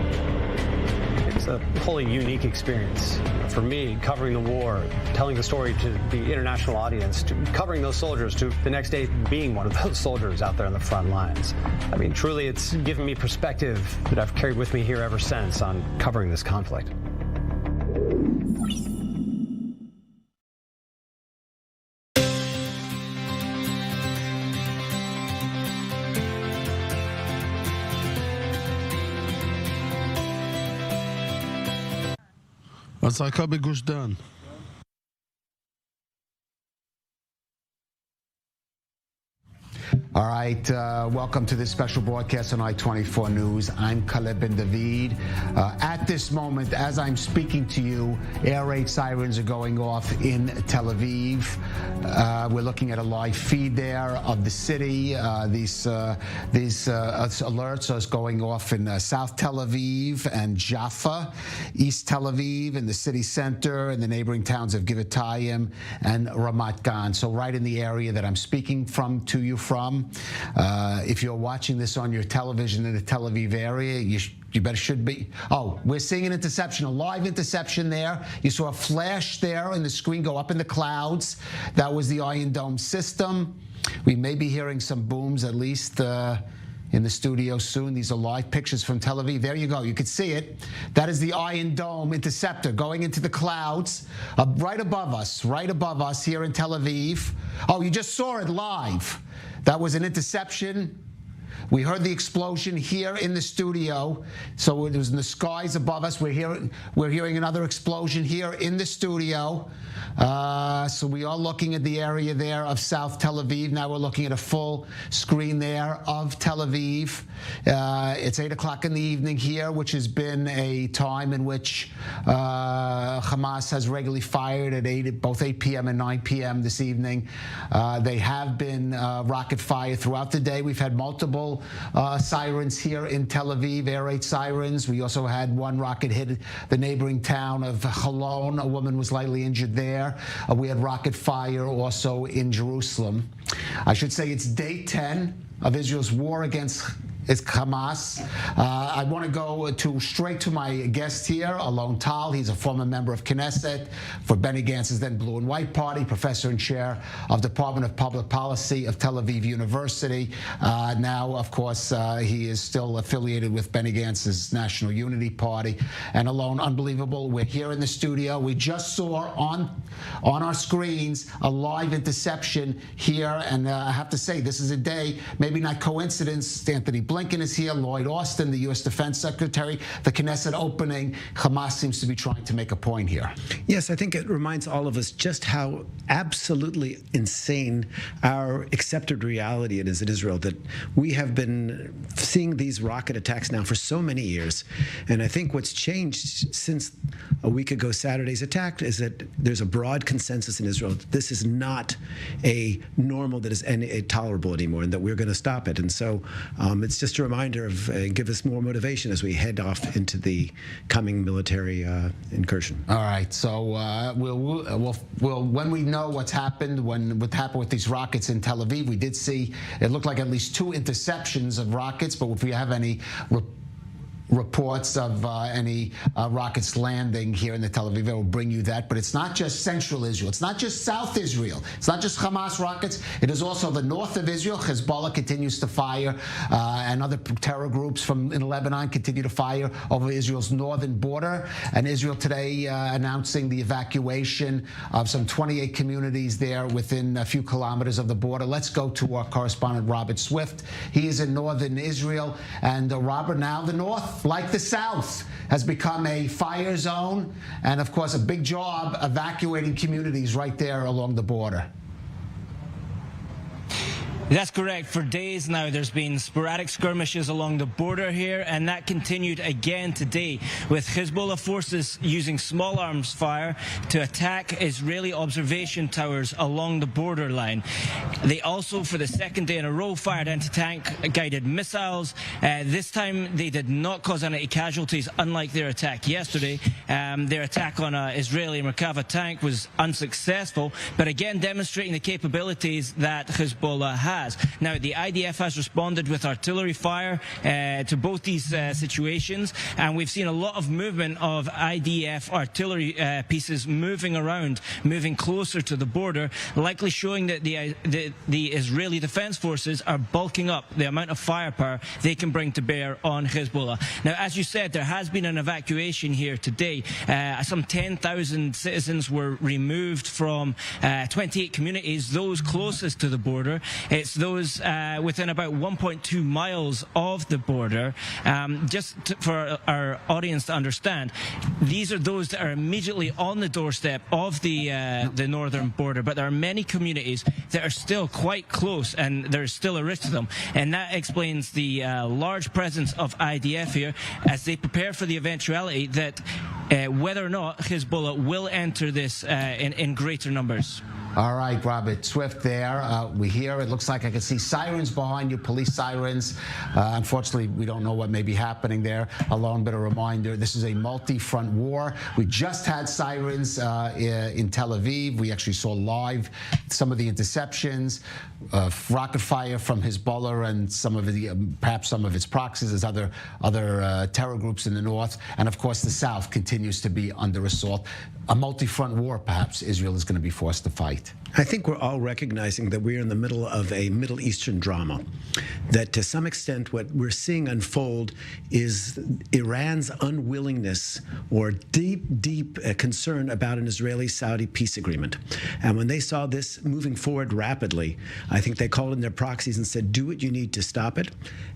It's a wholly unique experience. For me, covering the war, telling the story to the international audience, to covering those soldiers, to the next day being one of those soldiers out there on the front lines. I mean, truly, it's given me perspective that I've carried with me here ever since on covering this conflict. הצעקה בגוש דן. All right, welcome to this special broadcast on I-24 News. I'm Caleb Ben David. At this moment, as I'm speaking to you, air raid sirens are going off in Tel Aviv. We're looking at a live feed there of the city. These alerts are going off in South Tel Aviv and Jaffa, East Tel Aviv, in the city center, and the neighboring towns of Givatayim and Ramat Gan. So right in the area that I'm speaking to you from. If you're watching this on your television in the Tel Aviv area, you better should be. Oh, we're seeing an interception, a live interception there. You saw a flash there in the screen go up in the clouds. That was the Iron Dome system. We may be hearing some booms, at least in the studio soon. These are live pictures from Tel Aviv. There you go. You can see it. That is the Iron Dome interceptor going into the clouds right above us here in Tel Aviv. Oh, you just saw it live. That was an interception. We heard the explosion here in the studio. So it was in the skies above us. We're hearing another explosion here in the studio. So we are looking at the area there of South Tel Aviv. Now we're looking at a full screen there of Tel Aviv. It's 8 o'clock in the evening here, which has been a time in which Hamas has regularly fired at both 8 p.m. and 9 p.m. this evening. They have been rocket fire throughout the day. We've had multiple sirens here in Tel Aviv, air raid sirens. We also had one rocket hit the neighboring town of Holon. A woman was lightly injured there. We had rocket fire also in Jerusalem. I should say it's day 10 of Israel's war against It's Hamas. I want to go straight to my guest here, Alon Tal. He's a former member of Knesset for Benny Gantz's then Blue and White Party, professor and chair of Department of Public Policy of Tel Aviv University. Now, of course, he is still affiliated with Benny Gantz's National Unity Party. And Alon, unbelievable. We're here in the studio. We just saw on our screens a live interception here. And I have to say, this is a day, maybe not coincidence. Anthony Blinken is here, Lloyd Austin, the U.S. Defense Secretary, the Knesset opening. Hamas seems to be trying to make a point here. Yes, I think it reminds all of us just how absolutely insane our accepted reality it is in Israel, that we have been seeing these rocket attacks now for so many years. And I think what's changed since a week ago Saturday's attack is that there's a broad consensus in Israel that this is not a normal that is tolerable anymore, and that we're going to stop it. And so it's just a reminder of give us more motivation as we head off into the coming military incursion. All right. So we'll when we know what happened with these rockets in Tel Aviv, we did see it looked like at least 2 interceptions of rockets. But if we have any reports of any rockets landing here in the Tel Aviv, will bring you that. But it's not just central Israel. It's not just South Israel. It's not just Hamas rockets. It is also the north of Israel. Hezbollah continues to fire, and other terror groups in Lebanon continue to fire over Israel's northern border. And Israel today announcing the evacuation of some 28 communities there within a few kilometers of the border. Let's go to our correspondent, Robert Swift. He is in northern Israel. And Robert, now the north, like the South, has become a fire zone, and of course a big job evacuating communities right there along the border. That's correct. For days now, there's been sporadic skirmishes along the border here, and that continued again today, with Hezbollah forces using small arms fire to attack Israeli observation towers along the borderline. They also, for the second day in a row, fired anti-tank guided missiles. This time, they did not cause any casualties, unlike their attack yesterday. Their attack on an Israeli Merkava tank was unsuccessful, but again demonstrating the capabilities that Hezbollah has. Now, the IDF has responded with artillery fire to both these situations, and we've seen a lot of movement of IDF artillery pieces moving around, moving closer to the border, likely showing that the Israeli Defense Forces are bulking up the amount of firepower they can bring to bear on Hezbollah. Now, as you said, there has been an evacuation here today. Some 10,000 citizens were removed from 28 communities, those closest to the border. It's those within about 1.2 miles of the border. For our audience to understand, these are those that are immediately on the doorstep of the northern border, but there are many communities that are still quite close, and there's still a risk to them. And that explains the large presence of IDF here as they prepare for the eventuality that whether or not Hezbollah will enter this in greater numbers. All right, Robert Swift there. We hear, it looks like I can see sirens behind you, police sirens. Unfortunately, we don't know what may be happening there. Alone, but a reminder, this is a multi-front war. We just had sirens in Tel Aviv. We actually saw live some of the interceptions, rocket fire from Hezbollah and some of the, perhaps some of its proxies as other terror groups in the north. And of course, the south continues to be under assault. A multi-front war, perhaps, Israel is going to be forced to fight. I think we're all recognizing that we're in the middle of a Middle Eastern drama, that to some extent what we're seeing unfold is Iran's unwillingness or deep concern about an Israeli-Saudi peace agreement. And when they saw this moving forward rapidly, I think they called in their proxies and said, do what you need to stop it.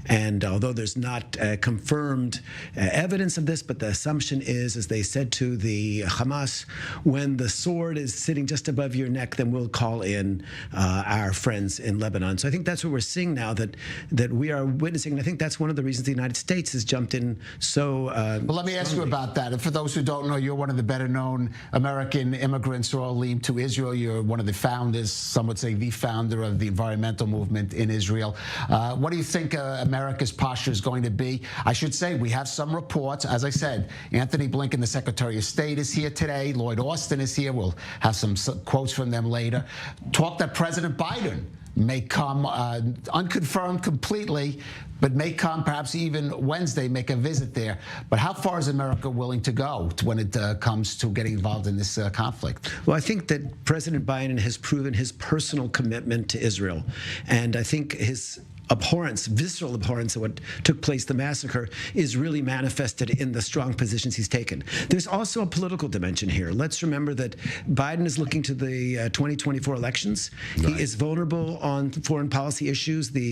And although there's not confirmed evidence of this, but the assumption is, as they said to the Hamas, when the sword is sitting just above your neck, then we'll call in our friends in Lebanon. So I think that's what we're seeing now, that we are witnessing. And I think that's one of the reasons the United States has jumped in so well, let me ask you about that. And for those who don't know, you're one of the better-known American immigrants, Olim, to Israel. You're one of the founders, some would say the founder of the environmental movement in Israel. What do you think America's posture is going to be? I should say we have some reports. As I said, Anthony Blinken, the Secretary of State, is here today. Lloyd Austin is here. We'll have some quotes from them later. Talk that President Biden may come unconfirmed completely, but may come perhaps even Wednesday, make a visit there. But how far is America willing to go when it comes to getting involved in this conflict? Well, I think that President Biden has proven his personal commitment to Israel. And I think his abhorrence, visceral abhorrence of what took place, the massacre, is really manifested in the strong positions he's taken. There's also a political dimension here. Let's remember that Biden is looking to the 2024 elections. Right. He is vulnerable on foreign policy issues. The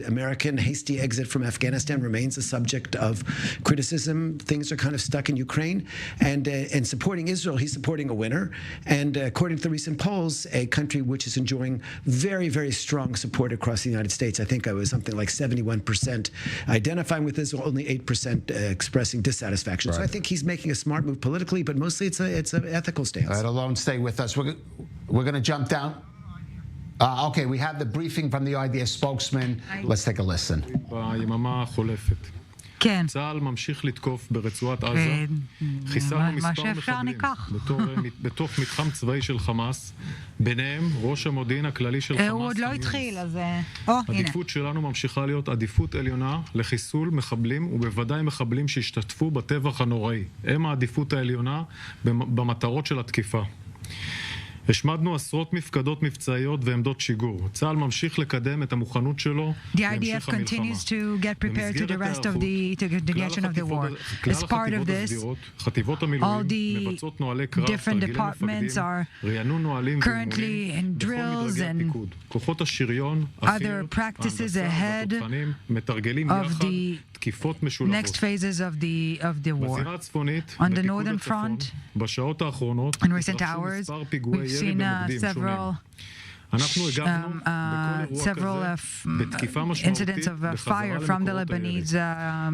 American hasty exit from Afghanistan remains a subject of criticism. Things are kind of stuck in Ukraine. And supporting Israel, he's supporting a winner. And according to the recent polls, a country which is enjoying very, very strong support across the United States. I think I was something like 71% identifying with Israel, only 8% expressing dissatisfaction. Right. So I think he's making a smart move politically, but mostly it's an ethical stance. All right, Alon, stay with us. We're going to jump down. Okay, we have the briefing from the IDF spokesman. Let's take a listen. כן. צה"ל ממשיך לתקוף ברצועת עזה. חיסלנו מספר מחבלים בתוך מתחם צבאי של חמאס, ביניהם ראש המודיעין הכללי של חמאס. הוא עוד לא התחיל, אז... העדיפות שלנו ממשיכה להיות עדיפות עליונה לחיסול מחבלים, ובוודאי מחבלים שהשתתפו בטבח הנוראי. הם העדיפות העליונה במטרות של התקיפה. השמדנו עשרות מפקדות מבצעיות ועמדות שיגור. צה"ל ממשיך לקדם את המוכנות שלו להמשך המלחמה. במסגרת חטיבות המילואים מבצעות נוהלי קרב, תרגילים מפקדים, רענון נהלים ואימונים בכל מדרגי הפיקוד. כוחות השריון, החי"ר, ההנדסה והתותחנים מתרגלים יחד תקיפות משולבות. בזירה הצפונית, בפיקוד הצפון, בשעות האחרונות, התרחשו מספר פיגועי ירי במוקדים שונים. several incidents of fire from the Lebanese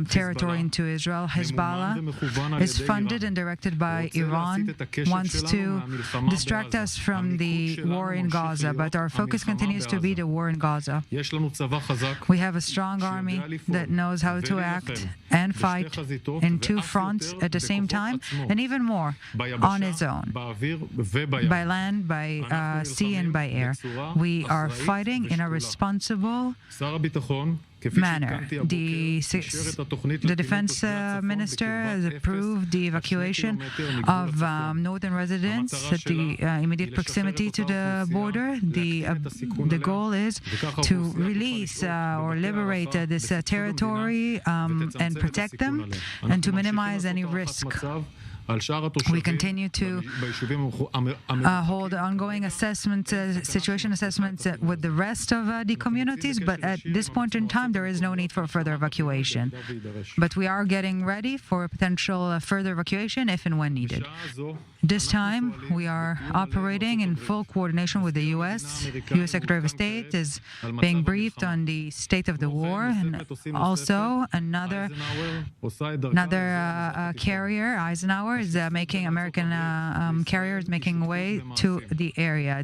territory into Israel. Hezbollah is funded and directed by Iran, wants to distract us from the war in Gaza, but our focus continues to be the war in Gaza. We have a strong army that knows how to act and fight in two fronts at the same time, and even more on its own, by land, by sea, and by air. We are fighting in a responsible manner. The defense minister has approved the evacuation of northern residents at the immediate proximity to the border. The goal is to release or liberate this territory and protect them and to minimize any risk. We continue to hold ongoing assessments, situation assessments with the rest of the communities, but at this point in time, there is no need for further evacuation. But we are getting ready for a potential further evacuation if and when needed. This time, we are operating in full coordination with the U.S. U.S. Secretary of State is being briefed on the state of the war, and also another carrier, Eisenhower, is making American carrier is making way to the area.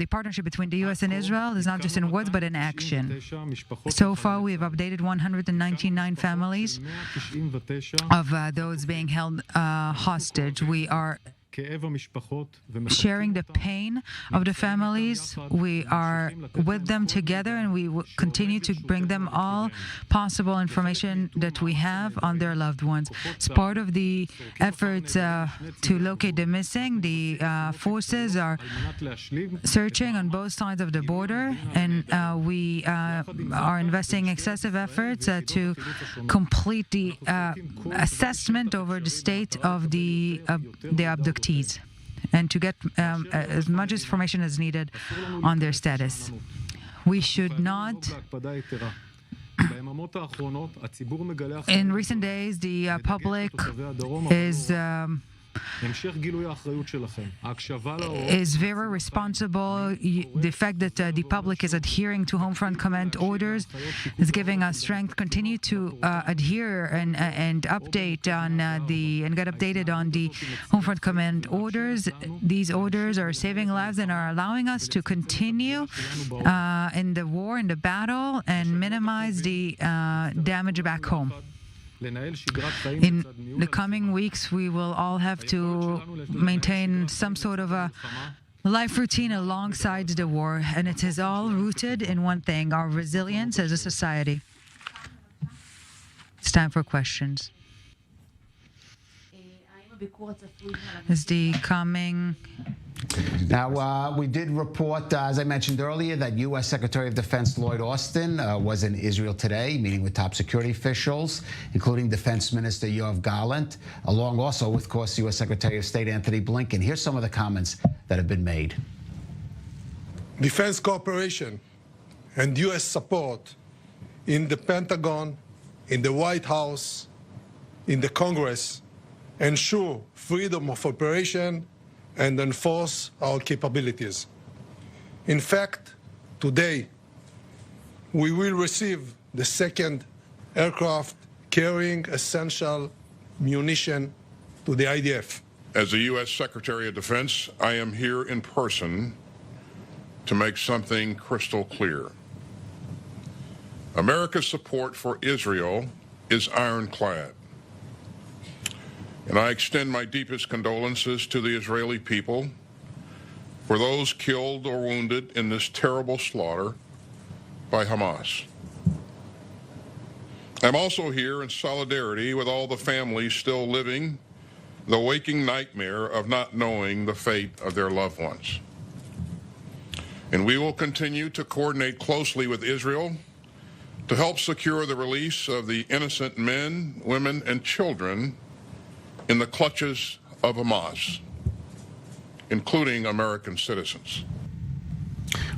The partnership between the U.S. and Israel is not just in words, but in action. So far, we have updated 199 families of those being held hostage. We are sharing the pain of the families. We are with them together, and we will continue to bring them all possible information that we have on their loved ones. As part of the efforts to locate the missing, the forces are searching on both sides of the border, and we are investing excessive efforts to complete the assessment over the state of the abductees, and to get as much information as needed on their status. We should not... In recent days, the public is very responsible. The fact that the public is adhering to Homefront Command orders is giving us strength. Continue to adhere and update on and get updated on the Homefront Command orders. These orders are saving lives and are allowing us to continue in the war, in the battle, and minimize the damage back home. In the coming weeks, we will all have to maintain some sort of a life routine alongside the war, and it is all rooted in one thing: our resilience as a society. It's time for questions. Is the coming... Now, we did report, as I mentioned earlier, that U.S. Secretary of Defense Lloyd Austin was in Israel today, meeting with top security officials, including Defense Minister Yoav Gallant, along also with, of course, U.S. Secretary of State Antony Blinken. Here's some of the comments that have been made. Defense cooperation and U.S. support in the Pentagon, in the White House, in the Congress, ensure freedom of operation and enforce our capabilities. In fact, today, we will receive the second aircraft carrying essential munition to the IDF. As the U.S. Secretary of Defense, I am here in person to make something crystal clear. America's support for Israel is ironclad. And I extend my deepest condolences to the Israeli people for those killed or wounded in this terrible slaughter by Hamas. I'm also here in solidarity with all the families still living the waking nightmare of not knowing the fate of their loved ones. And we will continue to coordinate closely with Israel to help secure the release of the innocent men, women, and children in the clutches of Hamas, including American citizens.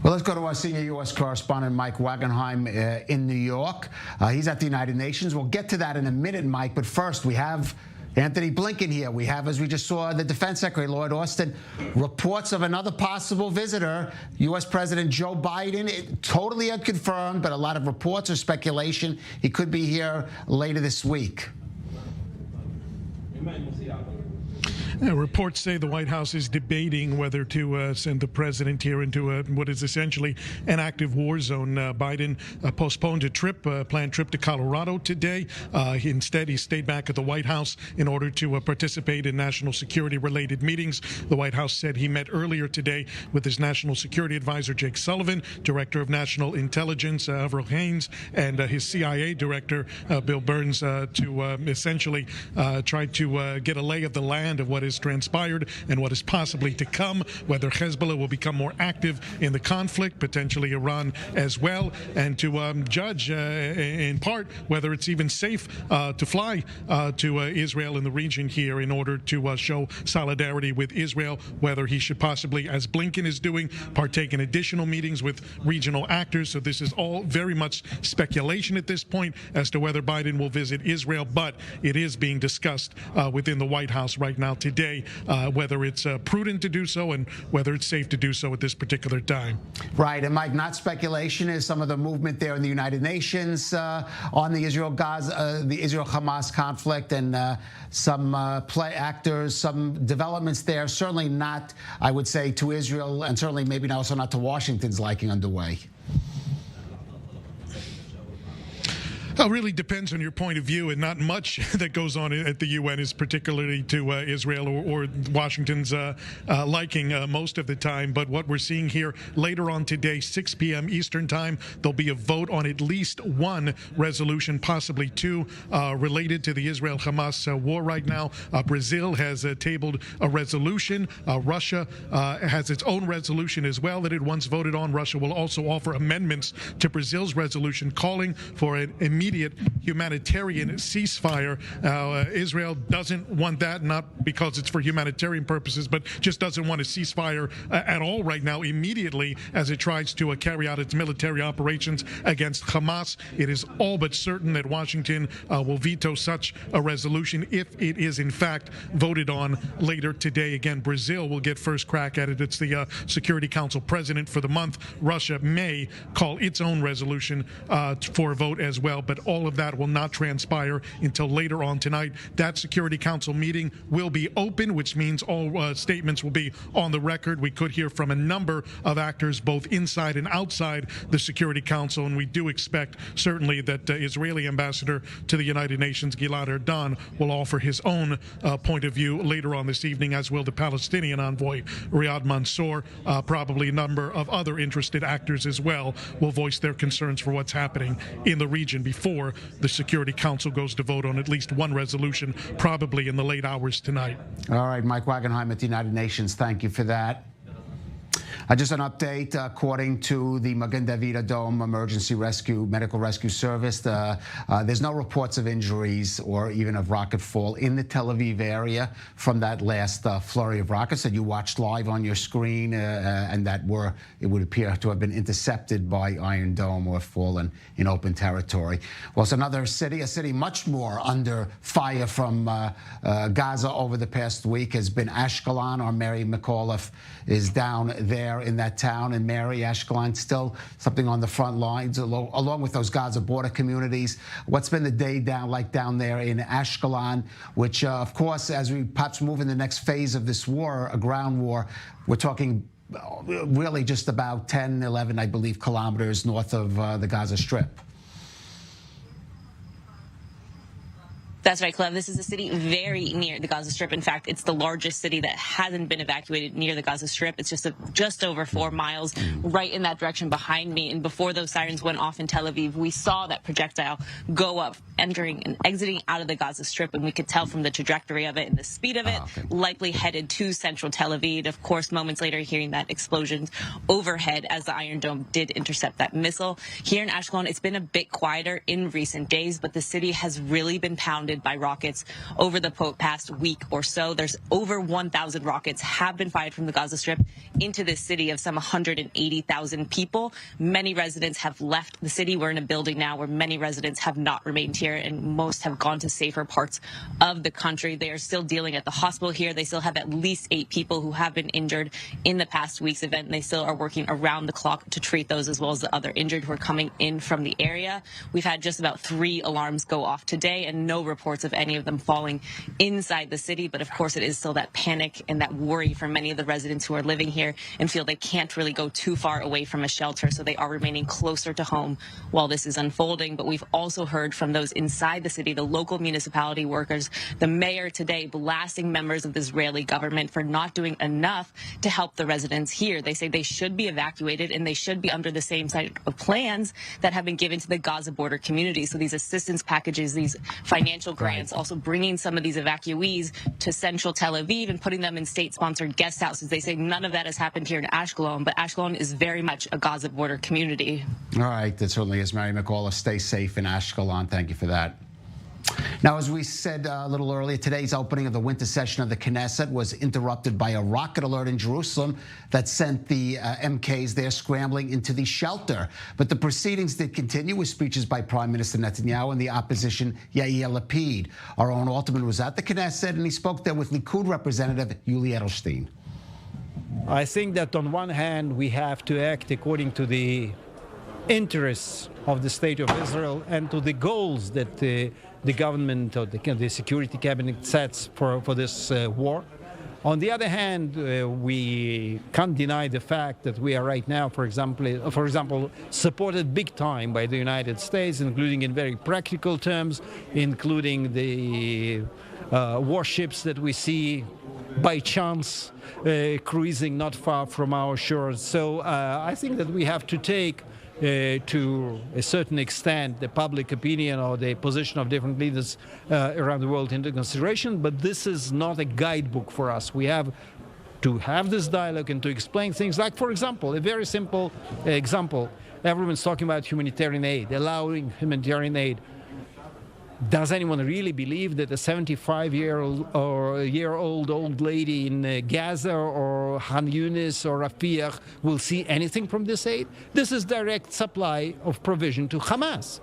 Well, let's go to our senior U.S. correspondent, Mike Wagenheim, in New York. He's at the United Nations. We'll get to that in a minute, Mike, but first we have Antony Blinken here. We have, as we just saw, the Defense Secretary, Lloyd Austin. Reports of another possible visitor, U.S. President Joe Biden. Totally unconfirmed, but a lot of reports or speculation. He could be here later this week. Reports say the White House is debating whether to send the president here into what is essentially an active war zone. Biden postponed a planned trip to Colorado today. Instead, he stayed back at the White House in order to participate in national security-related meetings. The White House said he met earlier today with his national security advisor, Jake Sullivan, Director of National Intelligence, Avril Haines, and his CIA Director, Bill Burns, to essentially try to get a lay of the land of what has transpired and what is possibly to come, whether Hezbollah will become more active in the conflict, potentially Iran as well, and to judge in part whether it's even safe to fly to Israel in the region here in order to show solidarity with Israel, whether he should possibly, as Blinken is doing, partake in additional meetings with regional actors. So this is all very much speculation at this point as to whether Biden will visit Israel, but it is being discussed within the White House right now today, whether it's prudent to do so and whether it's safe to do so at this particular time. Right, and Mike, not speculation, is some of the movement there in the United Nations on the Israel-Gaza, the Israel-Hamas conflict, and some actors, some developments there. Certainly not, I would say, to Israel, and certainly maybe also not to Washington's liking underway. It really depends on your point of view, and not much that goes on at the UN is particularly to Israel or Washington's liking most of the time. But what we're seeing here later on today, 6 p.m. Eastern time, there'll be a vote on at least one resolution, possibly two, related to the Israel-Hamas war right now. Brazil has tabled a resolution. Russia has its own resolution as well that it once voted on. Russia will also offer amendments to Brazil's resolution calling for an immediate humanitarian ceasefire. Israel doesn't want that, not because it's for humanitarian purposes, but just doesn't want a ceasefire at all right now immediately as it tries to carry out its military operations against Hamas. It is all but certain that Washington will veto such a resolution if it is in fact voted on later today. Again, Brazil will get first crack at it. It's the Security Council president for the month. Russia may call its own resolution for a vote as well, but but all of that will not transpire until later on tonight. That Security Council meeting will be open, which means all statements will be on the record. We could hear from a number of actors, both inside and outside the Security Council, and we do expect certainly that Israeli ambassador to the United Nations, Gilad Erdan, will offer his own point of view later on this evening, as will the Palestinian envoy, Riyad Mansour. Probably a number of other interested actors as well will voice their concerns for what's happening in the region before the Security Council goes to vote on at least one resolution, probably in the late hours tonight. All right, Mike Wagenheim at the United Nations, thank you for that. Just an update, according to the Magen David Adom Emergency Medical Rescue Service, there's no reports of injuries or even of rocket fall in the Tel Aviv area from that last flurry of rockets that you watched live on your screen and that it would appear to have been intercepted by Iron Dome or fallen in open territory. Well, it's another city, a city much more under fire from Gaza over the past week has been Ashkelon. Our Mary McAuliffe is down there in that town. And Mary, Ashkelon, still something on the front lines, along with those Gaza border communities. What's been the day down there in Ashkelon, which, of course, as we perhaps move in the next phase of this war, a ground war, we're talking really just about 10, 11, I believe, kilometers north of the Gaza Strip. That's right, Clem. This is a city very near the Gaza Strip. In fact, it's the largest city that hasn't been evacuated near the Gaza Strip. It's just over 4 miles right in that direction behind me. And before those sirens went off in Tel Aviv, we saw that projectile go up, entering and exiting out of the Gaza Strip. And we could tell from the trajectory of it and the speed of it, likely headed to central Tel Aviv. Of course, moments later, hearing that explosion overhead as the Iron Dome did intercept that missile. Here in Ashkelon, it's been a bit quieter in recent days, but the city has really been pounded by rockets over the past week or so. There's over 1,000 rockets have been fired from the Gaza Strip into this city of some 180,000 people. Many residents have left the city. We're in a building now where many residents have not remained here, and most have gone to safer parts of the country. They are still dealing at the hospital here. They still have at least 8 people who have been injured in the past week's event, and they still are working around the clock to treat those, as well as the other injured who are coming in from the area. We've had just about 3 alarms go off today, and no reports of any of them falling inside the city. But of course, it is still that panic and that worry for many of the residents who are living here and feel they can't really go too far away from a shelter, so they are remaining closer to home while this is unfolding. But we've also heard from those inside the city, the local municipality workers, the mayor today blasting members of the Israeli government for not doing enough to help the residents here. They say they should be evacuated and they should be under the same set of plans that have been given to the Gaza border community. So these assistance packages, these financial grants, also bringing some of these evacuees to central Tel Aviv and putting them in state-sponsored guest houses. They say none of that has happened here in Ashkelon, but Ashkelon is very much a Gaza border community. All right, that certainly is. Mary McAuliffe, stay safe in Ashkelon. Thank you for that. Now, as we said a little earlier, today's opening of the winter session of the Knesset was interrupted by a rocket alert in Jerusalem that sent the MKs there scrambling into the shelter. But the proceedings did continue with speeches by Prime Minister Netanyahu and the opposition Yair Lapid. Our own Alterman was at the Knesset, and he spoke there with Likud Representative Yuli Edelstein. I think that on one hand, we have to act according to the interests of the State of Israel and to the goals that the government or the Security Cabinet sets for this war. On the other hand, we can't deny the fact that we are right now, for example, supported big time by the United States, including in very practical terms, including the warships that we see by chance cruising not far from our shores. So I think that we have to take to a certain extent the public opinion or the position of different leaders around the world into consideration, but this is not a guidebook for us. We have to have this dialogue and to explain things like, for example, a very simple example. Everyone's talking about humanitarian aid, allowing humanitarian aid. Does anyone really believe that a 75-year-old or a year-old old lady in Gaza or Han Yunis or Rafah will see anything from this aid? This is direct supply of provision to Hamas.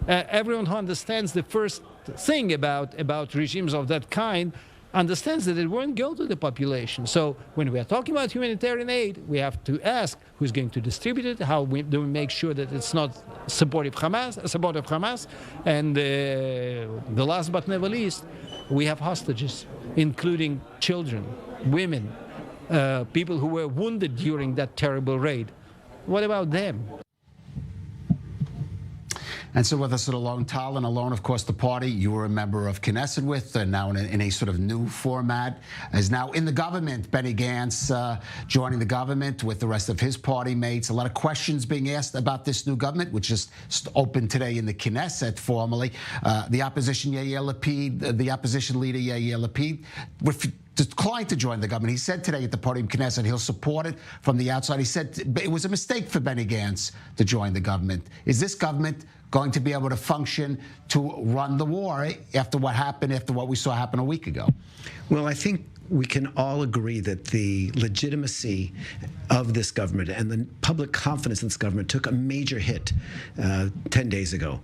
Everyone who understands the first thing about regimes of that kind understands that it won't go to the population. So when we are talking about humanitarian aid, we have to ask who's going to distribute it, how do we make sure that it's not supportive Hamas, and the last but never least, we have hostages, including children, women, people who were wounded during that terrible raid. What about them? And so with us alone, Tal, and alone, of course, the party you were a member of Knesset with, now in a sort of new format, is now in the government. Benny Gantz joining the government with the rest of his party mates. A lot of questions being asked about this new government, which just opened today in the Knesset formally. The opposition, Yair Lapid, the opposition leader, Yair Lapid, declined to join the government. He said today at the podium Knesset he'll support it from the outside. He said it was a mistake for Benny Gantz to join the government. Is this government going to be able to function to run the war after what happened, after what we saw happen a week ago? Well, I think we can all agree that the legitimacy of this government and the public confidence in this government took a major hit 10 days ago.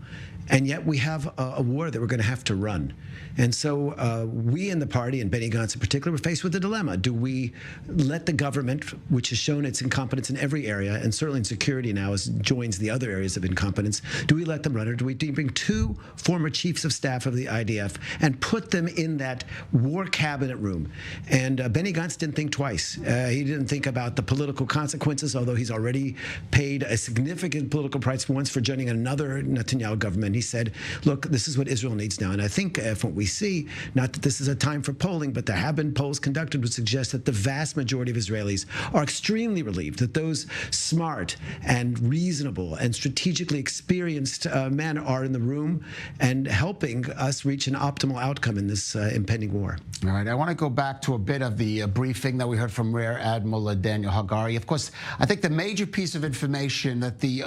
And yet we have a war that we're going to have to run. And so we in the party, and Benny Gantz in particular, were faced with a dilemma. Do we let the government, which has shown its incompetence in every area, and certainly in security now joins the other areas of incompetence, do we let them run, or do we bring two former chiefs of staff of the IDF and put them in that war cabinet room? And Benny Gantz didn't think twice. He didn't think about the political consequences, although he's already paid a significant political price once for joining another Netanyahu government. He said, look, this is what Israel needs now. And I think from what we see, not that this is a time for polling, but there have been polls conducted which suggest that the vast majority of Israelis are extremely relieved that those smart and reasonable and strategically experienced men are in the room and helping us reach an optimal outcome in this impending war. All right, I want to go back to a bit of the briefing that we heard from Rear Admiral Daniel Hagari. Of course, I think the major piece of information that the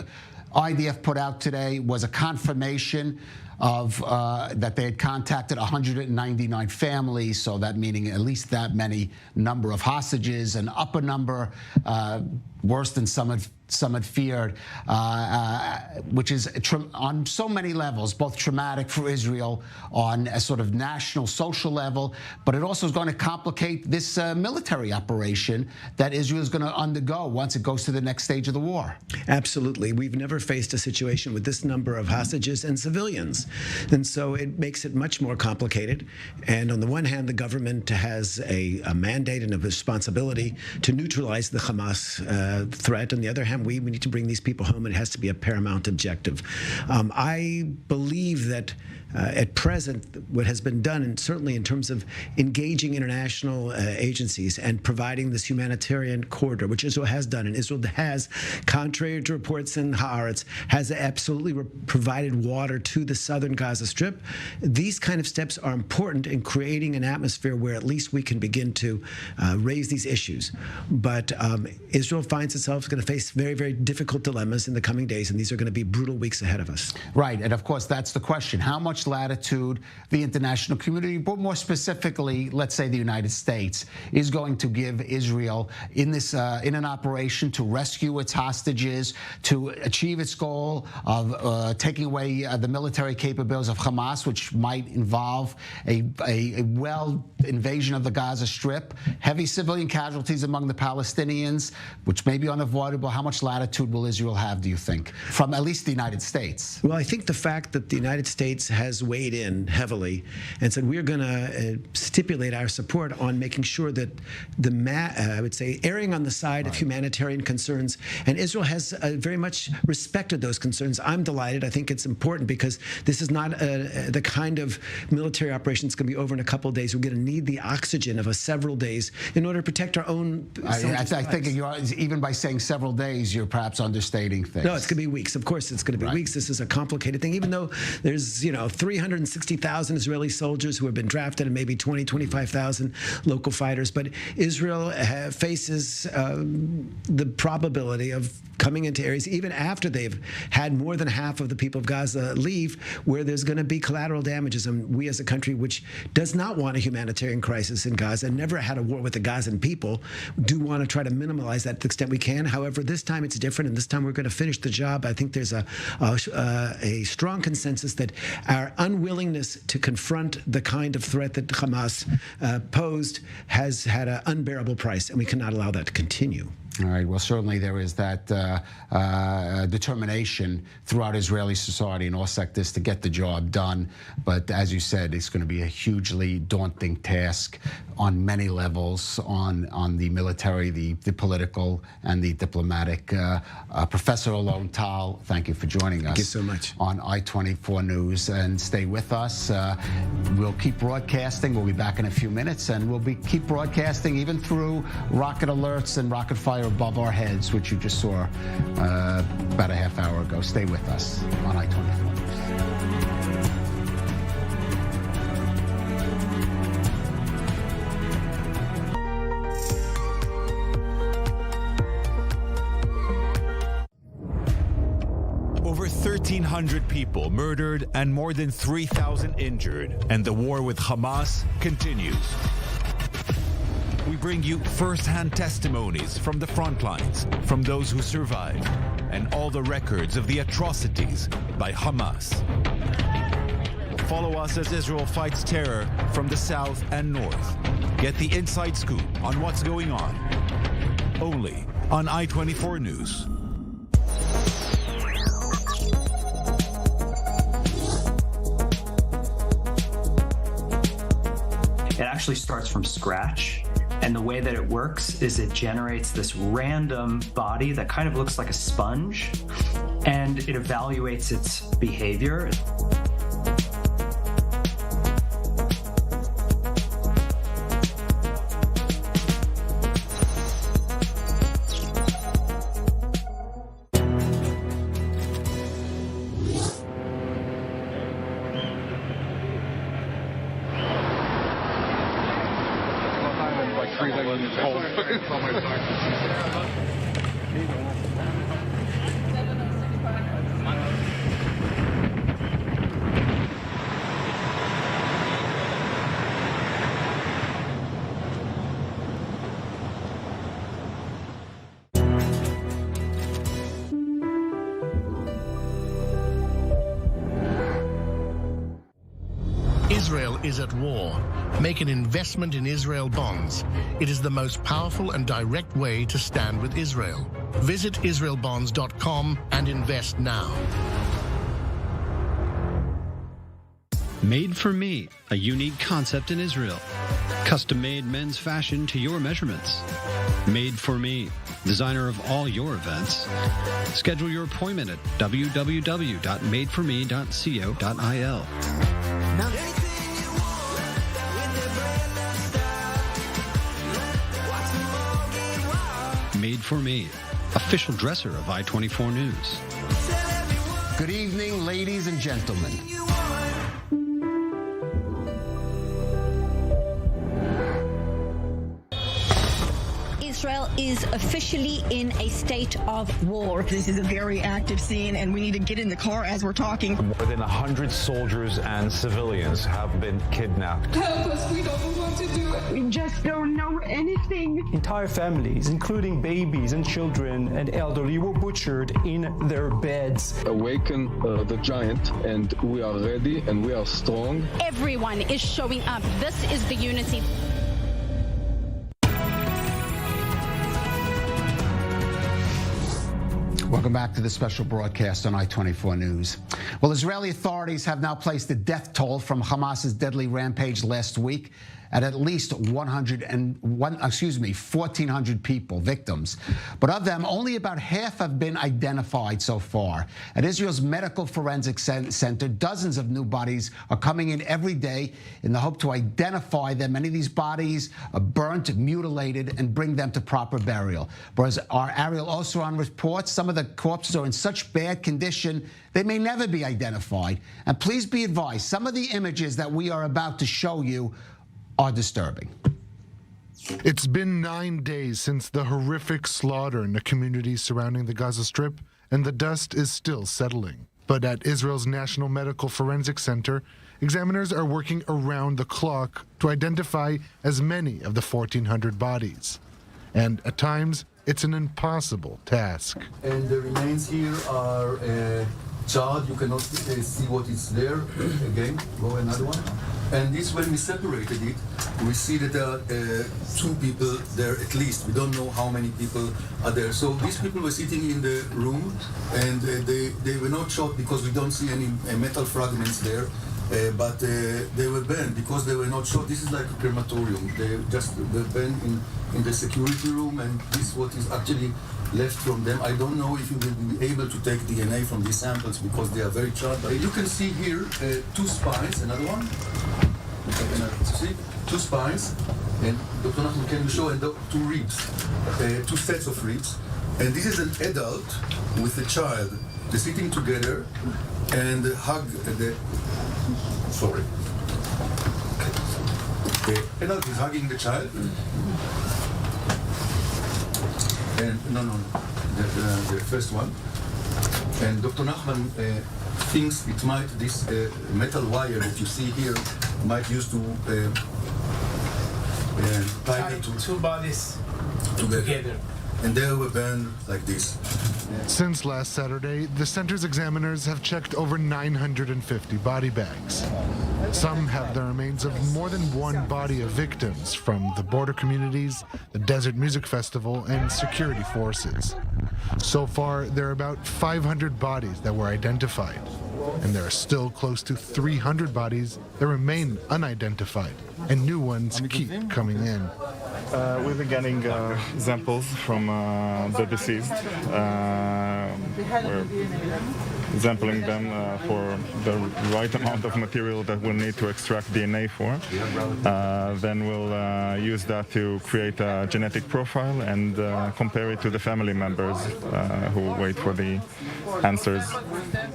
IDF put out today was a confirmation of that they had contacted 199 families, so that meaning at least that many number of hostages, an upper number worse than some had feared, which is on so many levels, both traumatic for Israel on a sort of national, social level, but it also is going to complicate this military operation that Israel is going to undergo once it goes to the next stage of the war. Absolutely. We've never faced a situation with this number of hostages and civilians. And so it makes it much more complicated. And on the one hand, the government has a mandate and a responsibility to neutralize the Hamas threat. On the other hand, we need to bring these people home, and it has to be a paramount objective. I believe that at present, what has been done, and certainly in terms of engaging international agencies and providing this humanitarian corridor, which Israel has done, and Israel has, contrary to reports in Haaretz, has absolutely provided water to the southern Gaza Strip. These kind of steps are important in creating an atmosphere where at least we can begin to raise these issues. But Israel finds itself going to face very, very difficult dilemmas in the coming days, and these are going to be brutal weeks ahead of us. Right, and of course, that's the question. How much latitude the international community, but more specifically, let's say the United States, is going to give Israel in this in an operation to rescue its hostages, to achieve its goal of taking away the military capabilities of Hamas, which might involve a invasion of the Gaza Strip, heavy civilian casualties among the Palestinians, which may be unavoidable. How much latitude will Israel have, do you think, from at least the United States? Well, I think the fact that the United States has weighed in heavily and said we're going to stipulate our support on making sure that I would say erring on the side of humanitarian concerns, and Israel has very much respected those concerns. I'm delighted. I think it's important because this is not the kind of military operation that's going to be over in a couple of days. We're going to need the oxygen of several days in order to protect our own. I think even by saying several days, you're perhaps understating things. No, it's going to be weeks. Of course, it's going to be weeks. This is a complicated thing. Even though there's 360,000 Israeli soldiers who have been drafted and maybe 25,000 local fighters, but Israel faces the probability of coming into areas even after they've had more than half of the people of Gaza leave, where there's going to be collateral damages. And we as a country which does not want a humanitarian crisis in Gaza and never had a war with the Gazan people do want to try to minimize that to the extent we can. However, this time time it's different, and this time we're going to finish the job. I think there's a strong consensus that our unwillingness to confront the kind of threat that Hamas posed has had an unbearable price, and we cannot allow that to continue. All right. Well, certainly there is that determination throughout Israeli society in all sectors to get the job done. But as you said, it's going to be a hugely daunting task on many levels, on the military, the political, and the diplomatic. Professor Alon Tal, thank you for joining us. Thank you so much. On I-24 News. And stay with us. We'll keep broadcasting. We'll be back in a few minutes, and we'll keep broadcasting even through rocket alerts and rocket fire above our heads, which you just saw about a half hour ago. Stay with us on I-24 News. Over 1,300 people murdered and more than 3,000 injured, and the war with Hamas continues. We bring you first-hand testimonies from the front lines, from those who survived, and all the records of the atrocities by Hamas. Follow us as Israel fights terror from the south and north. Get the inside scoop on what's going on. Only on I-24 News. It actually starts from scratch. And the way that it works is it generates this random body that kind of looks like a sponge, and it evaluates its behavior. Israel is at war. Make an investment in Israel bonds. It is the most powerful and direct way to stand with Israel. Visit israelbonds.com and invest now. Made for Me, a unique concept in Israel. Custom-made men's fashion to your measurements. Made for Me, designer of all your events. Schedule your appointment at www.madeforme.co.il. Made for Me, official dresser of I-24 News. Good evening, ladies and gentlemen. Israel is officially in a state of war. This is a very active scene, and we need to get in the car as we're talking. More than 100 soldiers and civilians have been kidnapped. Help us, we don't know what to do. We just don't know anything. Entire families, including babies and children and elderly, were butchered in their beds. Awaken the giant, and we are ready and we are strong. Everyone is showing up. This is the unity. Welcome back to the special broadcast on I-24 News. Well, Israeli authorities have now placed the death toll from Hamas's deadly rampage last week at least 1,400 people, victims. But of them, only about half have been identified so far. At Israel's Medical Forensic Center, dozens of new bodies are coming in every day in the hope to identify them. Many of these bodies are burnt, mutilated, and bring them to proper burial. Whereas our Ariel Osran reports, some of the corpses are in such bad condition they may never be identified. And please be advised, some of the images that we are about to show you are disturbing. It's been 9 days since the horrific slaughter in the communities surrounding the Gaza Strip, and the dust is still settling. But at Israel's National Medical Forensic Center, examiners are working around the clock to identify as many of the 1,400 bodies. And at times, it's an impossible task. And the remains here are charred. You cannot see what is there. Again, go another one. And this, when we separated it, we see that there are 2 people there at least. We don't know how many people are there. So these people were sitting in the room, and they were not shot because we don't see any metal fragments there. But they were burned because they were not shot. This is like a crematorium. They just were burned in the security room, and this is what is actually left from them. I don't know if you will be able to take DNA from these samples because they are very charred. But you can see here 2 spines, another one. See, 2 spines, and Dr. Nachman, can you show, and 2 ribs, 2 sets of ribs. And this is an adult with a child. They're sitting together and hug the. Sorry. The adult is hugging the child. And no, the first one. And Dr. Nachman thinks it might, this metal wire that you see here, might use to tie the 2 bodies together. And they were burned like this. Since last Saturday, the center's examiners have checked over 950 body bags. Some have the remains of more than 1 body of victims from the border communities, the Desert Music Festival, and security forces. So far, there are about 500 bodies that were identified, and there are still close to 300 bodies that remain unidentified, and new ones keep coming in. We've been getting samples from the deceased. We're sampling them for the right amount of material that we'll need to extract DNA for. Then we'll use that to create a genetic profile and compare it to the family members who wait for the answers.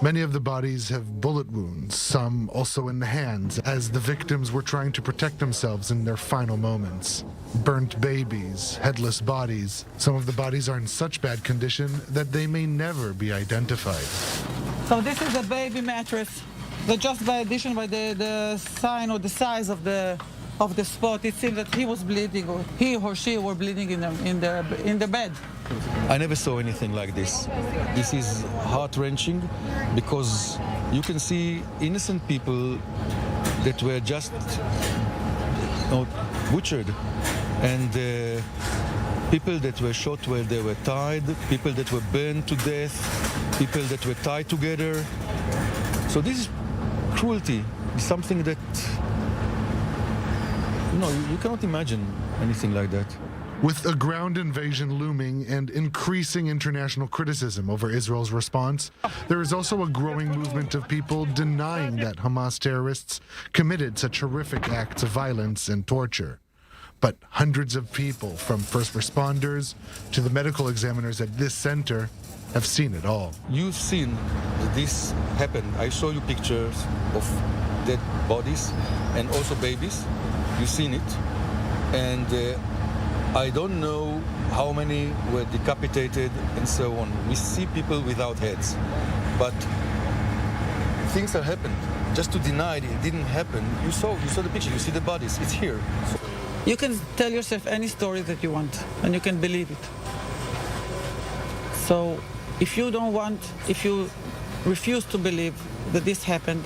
Many of the bodies have bullet wounds, some also in the hands, as the victims were trying to protect themselves in their final moments. Burnt babies, headless bodies. Some of the bodies are in such bad condition that they may never be identified. So this is a baby mattress. That just by addition, by the sign or the size of the spot, it seems that he was bleeding, or he or she were bleeding in the bed. I never saw anything like this. This is heart-wrenching because you can see innocent people that were just butchered, and people that were shot while they were tied, people that were burned to death, people that were tied together. So this is cruelty. It's something that, you cannot imagine anything like that. With a ground invasion looming and increasing international criticism over Israel's response, there is also a growing movement of people denying that Hamas terrorists committed such horrific acts of violence and torture. But hundreds of people, from first responders to the medical examiners at this center, have seen it all. You've seen this happen. I show you pictures of dead bodies and also babies. You've seen it. And I don't know how many were decapitated and so on. We see people without heads. But things are happening. Just to deny it didn't happen. You saw the picture, you see the bodies, it's here. You can tell yourself any story that you want, and you can believe it. So if you refuse to believe that this happened,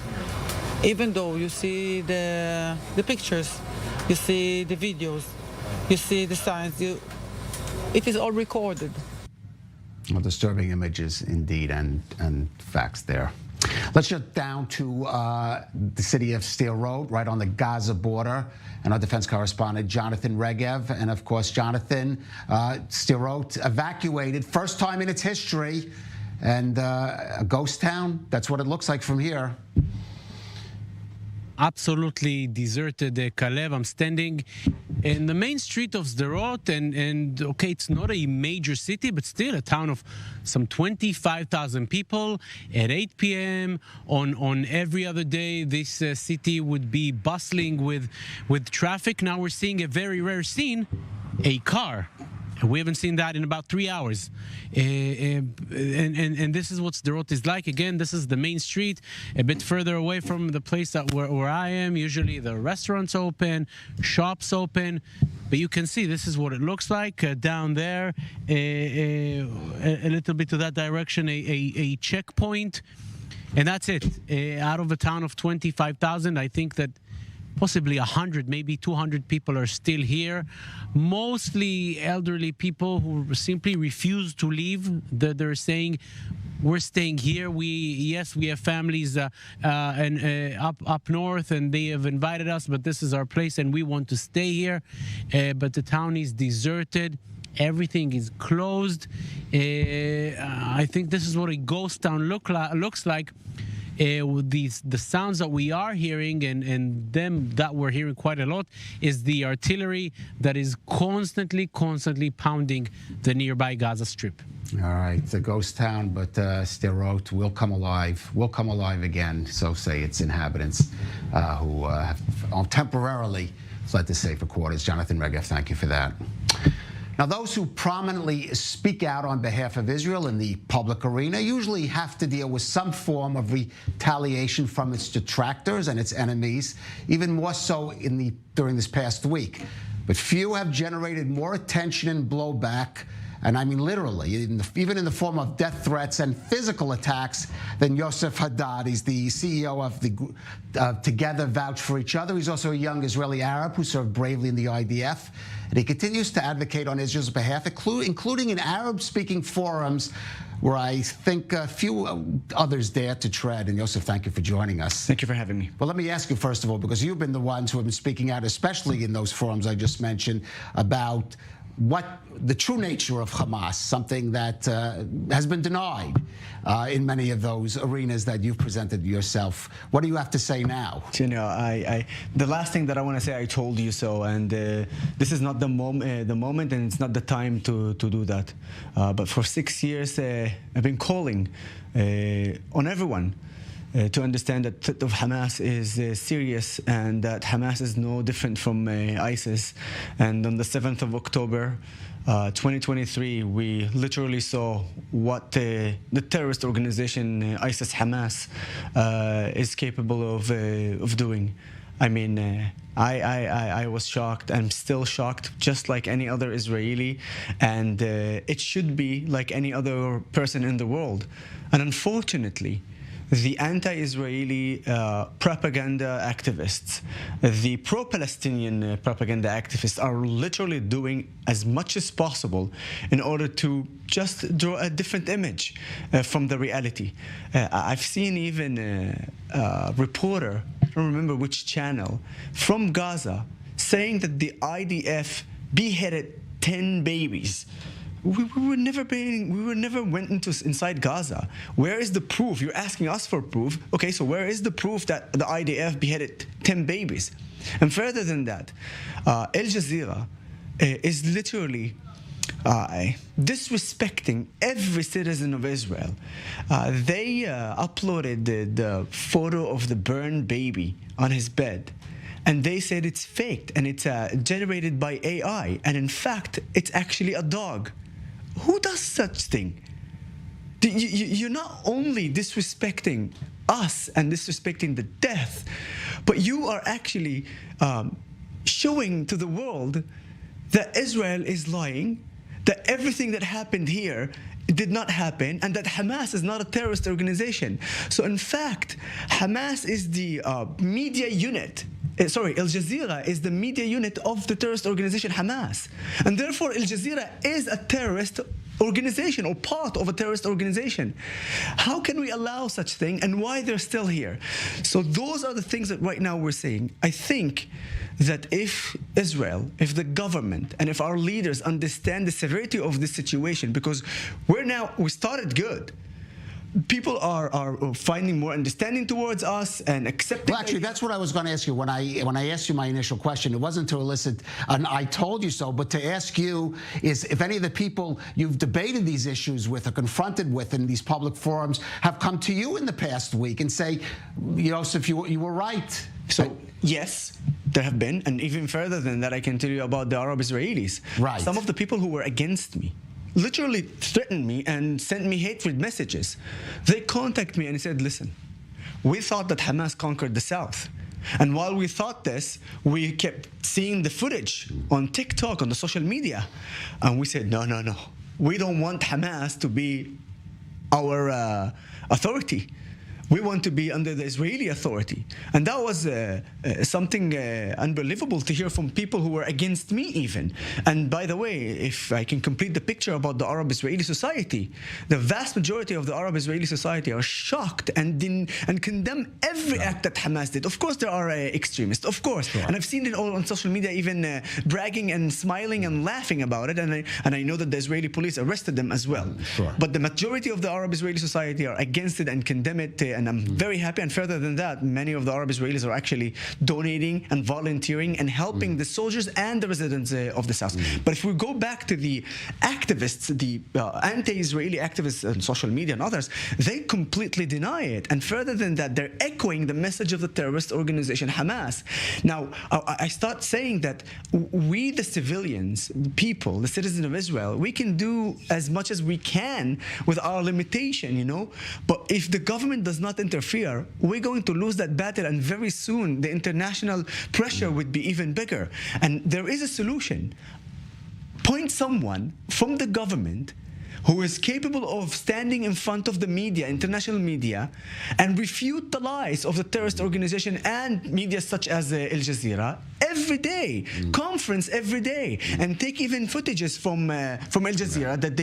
even though you see the pictures, you see the videos, you see the signs, it is all recorded. Well, disturbing images indeed, and facts there. Let's get down to the city of Steel Road, right on the Gaza border, and our defense correspondent, Jonathan Regev. And of course, Jonathan, Steel Road evacuated, first time in its history, and a ghost town. That's what it looks like from here. Absolutely deserted, Kalev. I'm standing in the main street of Sderot, and okay, it's not a major city, but still a town of some 25,000 people. At 8 p.m. on every other day, this city would be bustling with traffic. Now we're seeing a very rare scene, a car We haven't seen that in about 3 hours. And this is what Sderot is like. Again, this is the main street, a bit further away from the place that where I am. Usually the restaurants open, shops open. But you can see this is what it looks like down there. A little bit to that direction, a checkpoint. And that's it. Out of a town of 25,000, I think that possibly 100, maybe 200 people are still here. Mostly elderly people who simply refuse to leave. They're saying, we're staying here. Yes, we have families up north, and they have invited us, but this is our place, and we want to stay here. But the town is deserted. Everything is closed. I think this is what a ghost town looks like. With the sounds that we are hearing and them that we're hearing quite a lot is the artillery that is constantly pounding the nearby Gaza Strip. All right, the ghost town, but Sderot will come alive. Will come alive again, so say its inhabitants who have temporarily fled to safer quarters. Jonathan Regev, thank you for that. Now, those who prominently speak out on behalf of Israel in the public arena usually have to deal with some form of retaliation from its detractors and its enemies, even more so during this past week. But few have generated more attention and blowback, and I mean literally, even in the form of death threats and physical attacks, than Yosef Haddad. He's the CEO of the Together Vouch for Each Other. He's also a young Israeli Arab who served bravely in the IDF. And he continues to advocate on Israel's behalf, including in Arab-speaking forums where I think a few others dare to tread. And Yosef, thank you for joining us. Thank you for having me. Well, let me ask you, first of all, because you've been the ones who have been speaking out, especially in those forums I just mentioned, about what the true nature of Hamas, something that has been denied in many of those arenas that you've presented yourself. What do you have to say now? You know, the last thing that I want to say, I told you so, and this is not the moment, and it's not the time to do that. But for 6 years, I've been calling on everyone to understand that the threat of Hamas is serious, and that Hamas is no different from ISIS. And on the 7th of October, 2023, we literally saw what the terrorist organization ISIS-Hamas is capable of doing. I mean, I was shocked. I'm still shocked, just like any other Israeli, and it should be like any other person in the world. And unfortunately, the anti-Israeli propaganda activists, the pro-Palestinian propaganda activists are literally doing as much as possible in order to just draw a different image from the reality. I've seen even a reporter, I don't remember which channel, from Gaza saying that the IDF beheaded 10 babies. We were never went inside Gaza. Where is the proof? You're asking us for proof. Okay, so where is the proof that the IDF beheaded 10 babies? And further than that, Al Jazeera is literally disrespecting every citizen of Israel. They uploaded the photo of the burned baby on his bed. And they said it's faked and it's generated by AI. And in fact, it's actually a dog. Who does such thing? You're not only disrespecting us and disrespecting the death, but you are actually showing to the world that Israel is lying, that everything that happened here did not happen, and that Hamas is not a terrorist organization. So in fact, Hamas is the media unit. Al Jazeera is the media unit of the terrorist organization Hamas. And therefore, Al Jazeera is a terrorist organization or part of a terrorist organization. How can we allow such thing, and why they're still here? So those are the things that right now we're saying. I think that if Israel, if the government, and if our leaders understand the severity of this situation, because we started good. People are finding more understanding towards us and accepting. Well, actually, that's what I was going to ask you when I asked you my initial question. It wasn't to elicit an "I told you so," but to ask you is if any of the people you've debated these issues with or confronted with in these public forums have come to you in the past week and say, Yosef, you were right. So, yes, there have been, and even further than that, I can tell you about the Arab Israelis. Right. Some of the people who were against me literally threatened me and sent me hateful messages. They contacted me and said, listen, we thought that Hamas conquered the south. And while we thought this, we kept seeing the footage on TikTok, on the social media. And we said, no, no, no. We don't want Hamas to be our authority. We want to be under the Israeli authority. And that was something unbelievable to hear from people who were against me even. And by the way, if I can complete the picture about the Arab-Israeli society, the vast majority of the Arab-Israeli society are shocked and condemn every act that Hamas did. Of course, there are extremists, of course. Sure. And I've seen it all on social media, even bragging and smiling and laughing about it. And I know that the Israeli police arrested them as well. Sure. But the majority of the Arab-Israeli society are against it and condemn it. And I'm very happy. And further than that, many of the Arab Israelis are actually donating and volunteering and helping the soldiers and the residents of the south. But if we go back to the activists, the anti-Israeli activists on social media and others, they completely deny it. And further than that, they're echoing the message of the terrorist organization Hamas. Now, I start saying that we, the civilians, the people, the citizens of Israel, we can do as much as we can with our limitation, you know. But if the government does not interfere, we're going to lose that battle, and very soon the international pressure would be even bigger. And there is a solution. Point someone from the government who is capable of standing in front of the media, international media, and refute the lies of the terrorist organization and media such as Al Jazeera every day, conference every day, and take even footages from Al Jazeera that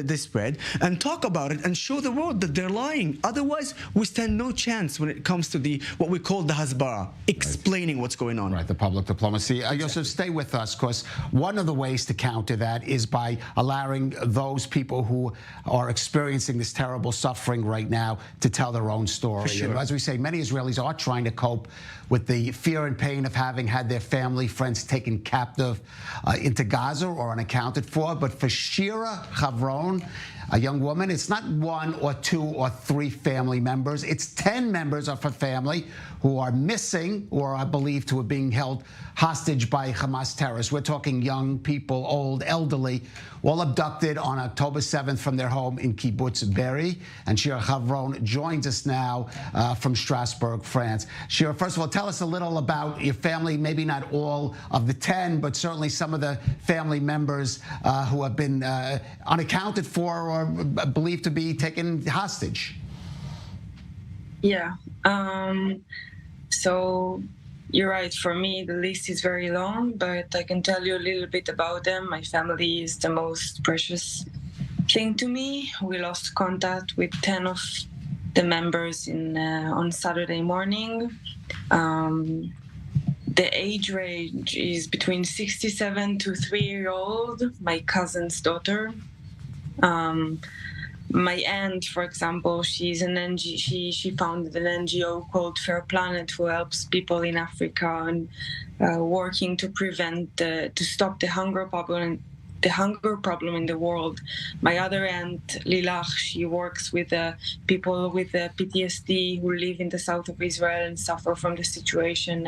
they spread and talk about it and show the world that they're lying. Otherwise, we stand no chance when it comes to what we call the Hasbara, explaining what's going on. Right, the public diplomacy. Yosef, stay with us, because one of the ways to counter that is by allowing those people who are experiencing this terrible suffering right now to tell their own story. Sure. And as we say, many Israelis are trying to cope with the fear and pain of having had their family, friends taken captive into Gaza or unaccounted for. But for Shira Chavron, a young woman, it's not one or two or three family members. It's 10 members of her family who are missing or are believed to have been held hostage by Hamas terrorists. We're talking young people, old, elderly, all abducted on October 7th from their home in Kibbutz Be'eri. And Shira Chavron joins us now from Strasbourg, France. Shira, first of all, tell us a little about your family, maybe not all of the 10, but certainly some of the family members who have been unaccounted for or believed to be taken hostage. Yeah. So you're right. For me, the list is very long, but I can tell you a little bit about them. My family is the most precious thing to me. We lost contact with 10 of the members on Saturday morning. The age range is between 67 to 3-year-old, my cousin's daughter. My aunt, for example, she's an she founded an NGO called Fair Planet, who helps people in Africa and working to to stop the hunger problem in the world. My other aunt, Lilach, she works with people with PTSD who live in the south of Israel and suffer from the situation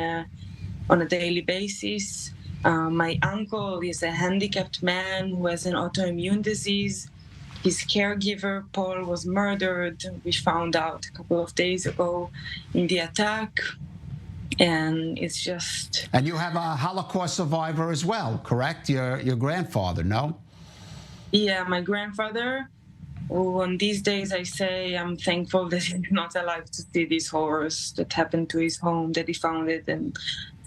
on a daily basis. My uncle is a handicapped man who has an autoimmune disease. His caregiver, Paul, was murdered. We found out a couple of days ago in the attack. And it's just... And you have a Holocaust survivor as well, correct? Your grandfather, no? Yeah, my grandfather, who on these days I say I'm thankful that he's not alive to see these horrors that happened to his home, that he found it, and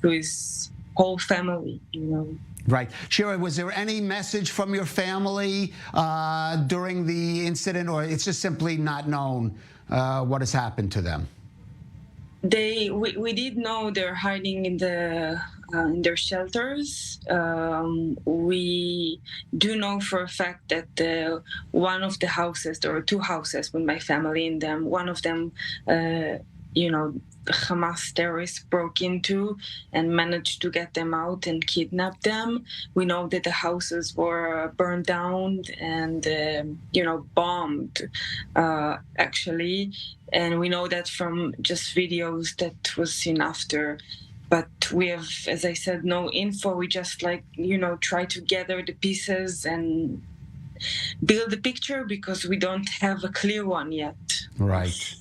to his whole family, you know. Right. Shira, was there any message from your family during the incident, or it's just simply not known what has happened to them? We did know they're hiding in their shelters. We do know for a fact that one of the houses, there were two houses with my family in them. One of them Hamas terrorists broke into and managed to get them out and kidnap them. We know that the houses were burned down and, bombed, actually. And we know that from just videos that was seen after. But we have, as I said, no info. We just try to gather the pieces and build a picture because we don't have a clear one yet. Right.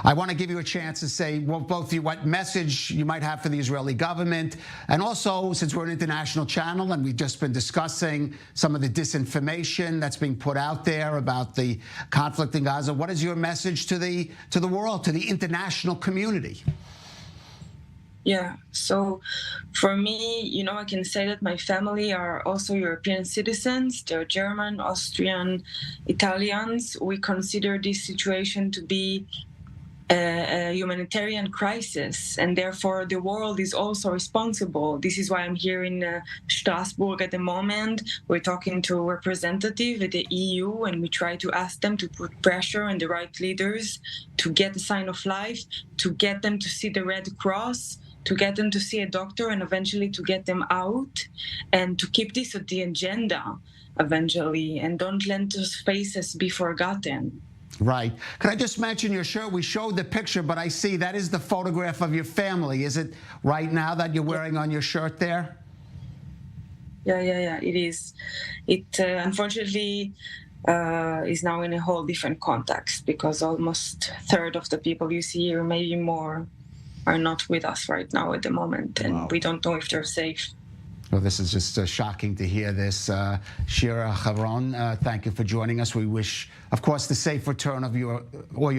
I want to give you a chance to say, both of you, what message you might have for the Israeli government, and also, since we're an international channel and we've just been discussing some of the disinformation that's being put out there about the conflict in Gaza, what is your message to the world, to the international community? Yeah, so for me, I can say that my family are also European citizens. They're German, Austrian, Italians. We consider this situation to be a humanitarian crisis, and therefore the world is also responsible. This is why I'm here in Strasbourg at the moment. We're talking to a representative at the EU, and we try to ask them to put pressure on the right leaders to get a sign of life, to get them to see the Red Cross, to get them to see a doctor, and eventually to get them out, and to keep this at the agenda eventually, and don't let those faces be forgotten. Right. Can I just mention your shirt? We showed the picture, but I see that is the photograph of your family. Is it right now that you're wearing on your shirt there? Yeah, it is. It unfortunately is now in a whole different context, because almost a third of the people you see here, maybe more, are not with us right now at the moment, and we don't know if they're safe. Well, this is just shocking to hear this. Shira Haron, thank you for joining us. We wish, of course, the safe return of your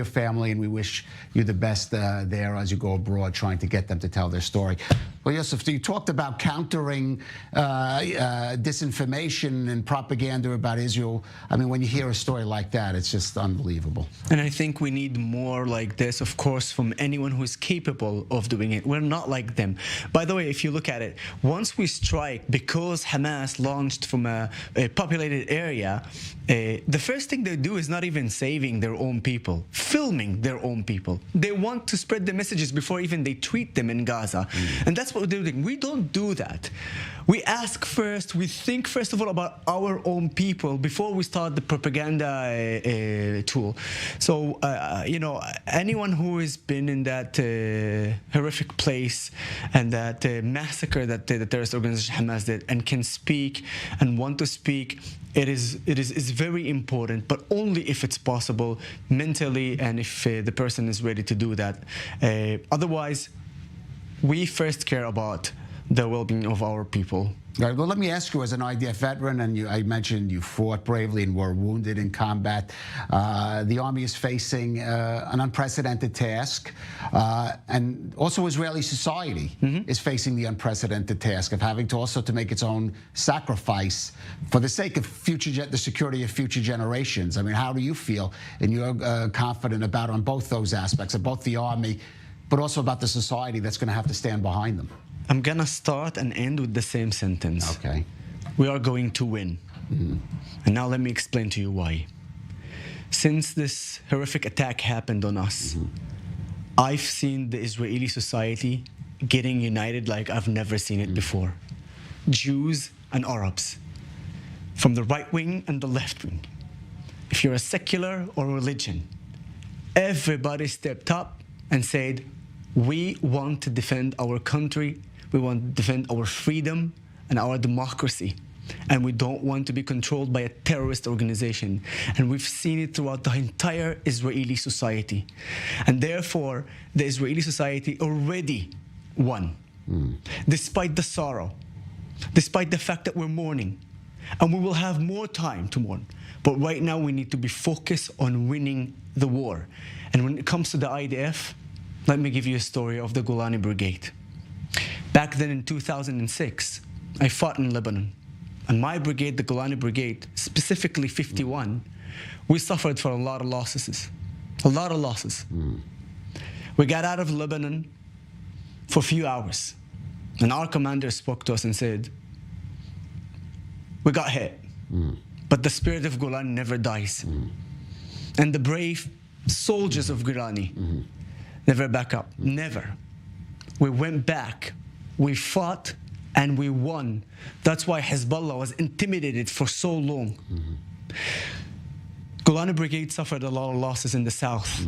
family, and we wish you the best there as you go abroad, trying to get them to tell their story. Well, Yosef, you talked about countering disinformation and propaganda about Israel. I mean, when you hear a story like that, it's just unbelievable. And I think we need more like this, of course, from anyone who is capable of doing it. We're not like them. By the way, if you look at it, once we strike, because Hamas launched from a populated area, the first thing they do is not even saving their own people, filming their own people. They want to spread the messages before even they tweet them in Gaza. And that's what they're doing. We don't do that. We ask first, we think first of all about our own people before we start the propaganda tool. So, anyone who has been in that horrific place and that massacre that the terrorist organization Hamas did, and can speak and want to speak, it is very important, but only if it's possible mentally and if the person is ready to do that. Otherwise, we first care about the well-being of our people. All right, well, let me ask you, as an IDF veteran, and I mentioned you fought bravely and were wounded in combat, the Army is facing an unprecedented task, and also Israeli society is facing the unprecedented task of having to also to make its own sacrifice for the sake of the security of future generations. I mean, how do you feel, and you're confident about on both those aspects, of both the Army, but also about the society that's going to have to stand behind them? I'm going to start and end with the same sentence. Okay. We are going to win. And now let me explain to you why. Since this horrific attack happened on us, I've seen the Israeli society getting united like I've never seen it before. Jews and Arabs, from the right wing and the left wing. If you're a secular or religion, everybody stepped up and said, we want to defend our country, we want to defend our freedom and our democracy, and we don't want to be controlled by a terrorist organization. And we've seen it throughout the entire Israeli society. And therefore, the Israeli society already won, despite the sorrow, despite the fact that we're mourning. And we will have more time to mourn. But right now, we need to be focused on winning the war. And when it comes to the IDF, let me give you a story of the Golani Brigade. Back then in 2006, I fought in Lebanon. And my brigade, the Golani Brigade, specifically 51, we suffered for a lot of losses. A lot of losses. We got out of Lebanon for a few hours. And our commander spoke to us and said, we got hit, but the spirit of Golani never dies. And the brave soldiers of Golani, Never back up. Never. We went back. We fought and we won. That's why Hezbollah was intimidated for so long. Golani Brigade suffered a lot of losses in the south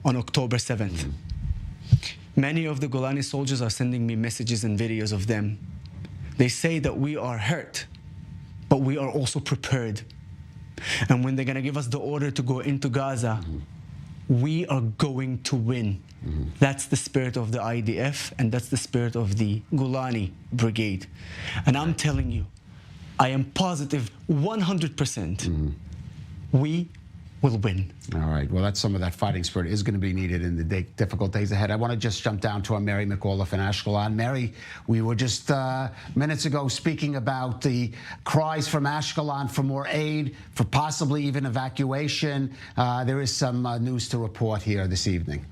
on October 7th. Many of the Golani soldiers are sending me messages and videos of them. They say that we are hurt, but we are also prepared. And when they're going to give us the order to go into Gaza, we are going to win. That's the spirit of the IDF, and that's the spirit of the Golani Brigade. And I'm telling you, I am positive 100% we will win. All right. Well, that's some of that fighting spirit is going to be needed in the difficult days ahead. I want to just jump down to our Mary McAuliffe in Ashkelon. Mary, we were just minutes ago speaking about the cries from Ashkelon for more aid, for possibly even evacuation. There is some news to report here this evening.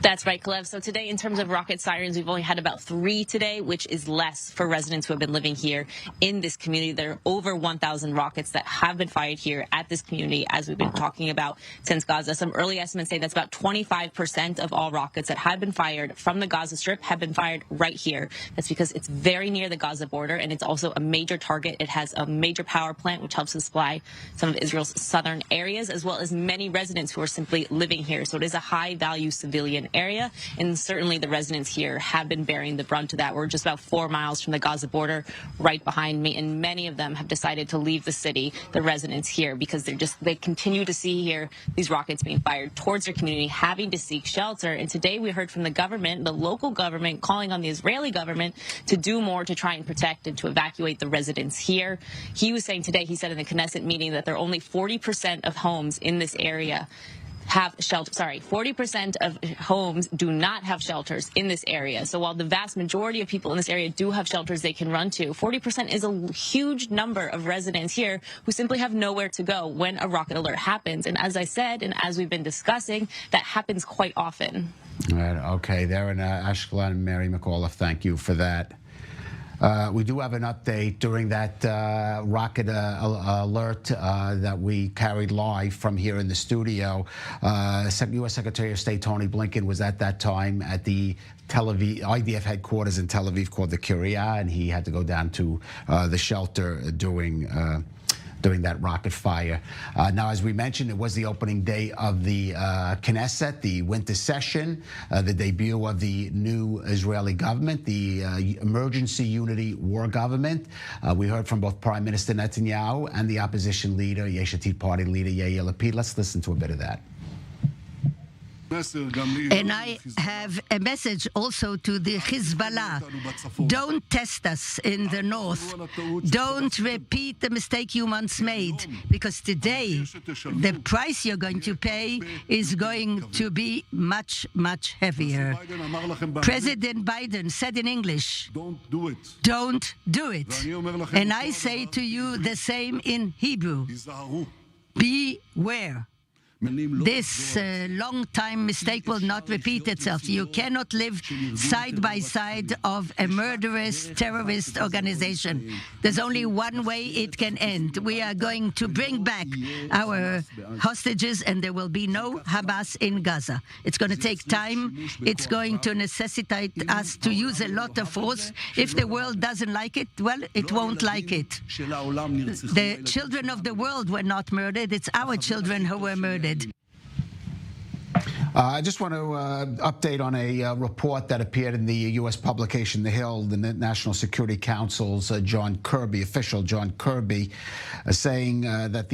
That's right, Kalev. So today, in terms of rocket sirens, we've only had about 3 today, which is less for residents who have been living here in this community. There are over 1,000 rockets that have been fired here at this community, as we've been talking about since Gaza. Some early estimates say that's about 25% of all rockets that have been fired from the Gaza Strip have been fired right here. That's because it's very near the Gaza border, and it's also a major target. It has a major power plant, which helps to supply some of Israel's southern areas, as well as many residents who are simply living here. So it is a high-value civilian area, and certainly the residents here have been bearing the brunt of that. We're just about 4 miles from the Gaza border, right behind me, and many of them have decided to leave the city, the residents here, because they continue to see here these rockets being fired towards their community, having to seek shelter. And today we heard from the government, the local government, calling on the Israeli government to do more to try and protect and to evacuate the residents here. He was saying today, he said in the Knesset meeting, that there are only 40% of homes in this area have shelter. 40% of homes do not have shelters in this area. So while the vast majority of people in this area do have shelters they can run to, 40% is a huge number of residents here who simply have nowhere to go when a rocket alert happens. And as I said, and as we've been discussing, that happens quite often. All right. Okay. There in Ashkelon, Mary McAuliffe, thank you for that. We do have an update during that rocket alert that we carried live from here in the studio. U.S. Secretary of State Tony Blinken was at that time at the Tel Aviv IDF headquarters in Tel Aviv called the Kiryat, and he had to go down to the shelter during that rocket fire. Now, as we mentioned, it was the opening day of the Knesset, the winter session, the debut of the new Israeli government, the Emergency Unity War Government. We heard from both Prime Minister Netanyahu and the opposition leader, Yesh Atid Party leader, Yair Lapid. Let's listen to a bit of that. And I have a message also to the Hezbollah. Don't test us in the north. Don't repeat the mistake you once made, because today the price you're going to pay is going to be much, much heavier. President Biden said in English, don't do it. Don't do it. And I say to you the same in Hebrew. Beware. This long-time mistake will not repeat itself. You cannot live side by side of a murderous terrorist organization. There's only one way it can end. We are going to bring back our hostages, and there will be no Hamas in Gaza. It's going to take time. It's going to necessitate us to use a lot of force. If the world doesn't like it, well, it won't like it. The children of the world were not murdered. It's our children who were murdered. I just want to update on a report that appeared in the U.S. publication The Hill, the National Security Council's John Kirby, official John Kirby, saying that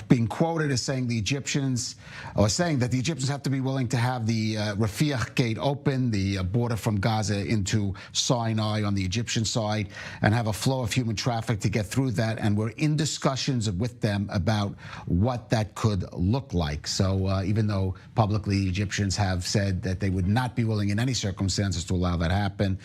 being quoted as saying the Egyptians have to be willing to have the Rafah gate open, the border from Gaza into Sinai on the Egyptian side, and have a flow of human traffic to get through that. And we're in discussions with them about what that could look like. So even though publicly the Egyptians have said that they would not be willing in any circumstances to allow that happen,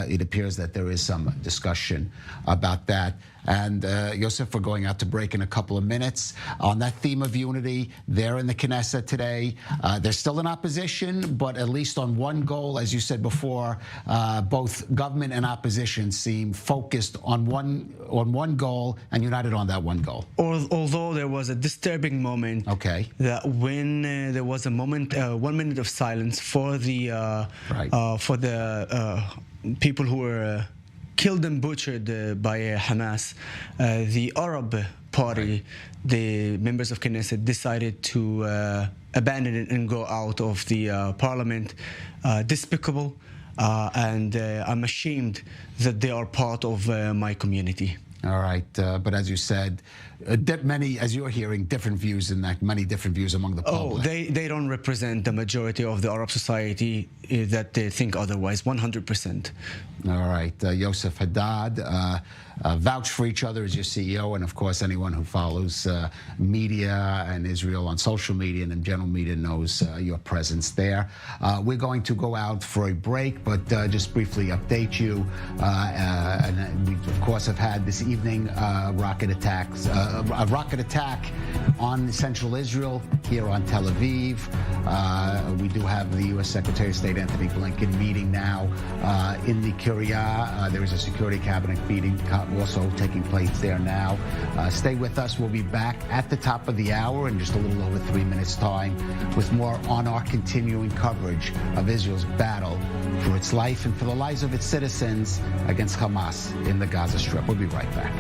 it appears that there is some discussion about that. And Yosef, we're going out to break in a couple of minutes. On that theme of unity, they're in the Knesset today. They're still in opposition, but at least on one goal, as you said before, both government and opposition seem focused on one goal and united on that one goal. Although there was a disturbing moment, that when there was a moment, 1 minute of silence for the people who were killed and butchered by Hamas, the Arab Party, the members of Knesset, decided to abandon it and go out of the parliament. Despicable, and I'm ashamed that they are part of my community. All right, but as you said, many, as you're hearing, different views in that, many different views among the public. Oh, they don't represent the majority of the Arab society that they think otherwise, 100%. All right, Yosef Haddad, vouch for each other as your CEO, and of course anyone who follows media and Israel on social media and in general media knows your presence there. We're going to go out for a break, but just briefly update you. And we, of course, have had this evening a rocket attack on central Israel here on Tel Aviv. We do have the U.S. Secretary of State Anthony Blinken meeting now in the Kiryat. There is a security cabinet meeting also taking place there now. Stay with us. We'll be back at the top of the hour in just a little over 3 minutes' time with more on our continuing coverage of Israel's battle for its life and for the lives of its citizens against Hamas in the Gaza Strip. We'll be right back.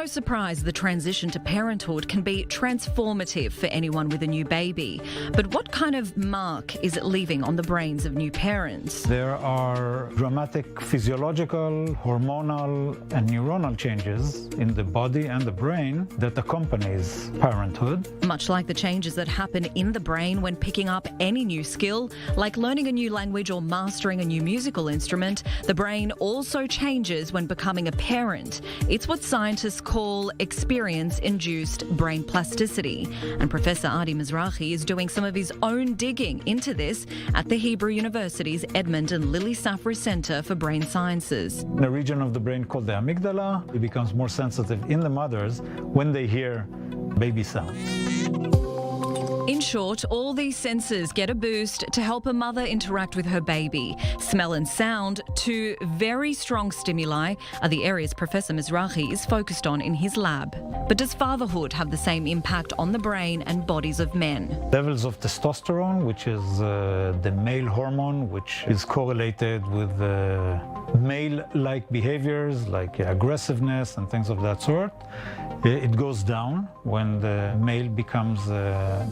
Surprise, the transition to parenthood can be transformative for anyone with a new baby. But what kind of mark is it leaving on the brains of new parents? There are dramatic physiological, hormonal, and neuronal changes in the body and the brain that accompanies parenthood. Much like the changes that happen in the brain when picking up any new skill, like learning a new language or mastering a new musical instrument, the brain also changes when becoming a parent. It's what scientists call experience-induced brain plasticity. And Professor Adi Mizrahi is doing some of his own digging into this at the Hebrew University's Edmund and Lily Safra Center for Brain Sciences. The region of the brain called the amygdala, it becomes more sensitive in the mothers when they hear baby sounds. In short, all these senses get a boost to help a mother interact with her baby. Smell and sound, two very strong stimuli, are the areas Professor Mizrahi is focused on in his lab. But does fatherhood have the same impact on the brain and bodies of men? Levels of testosterone, which is the male hormone, which is correlated with male-like behaviors like aggressiveness and things of that sort. It goes down when the male becomes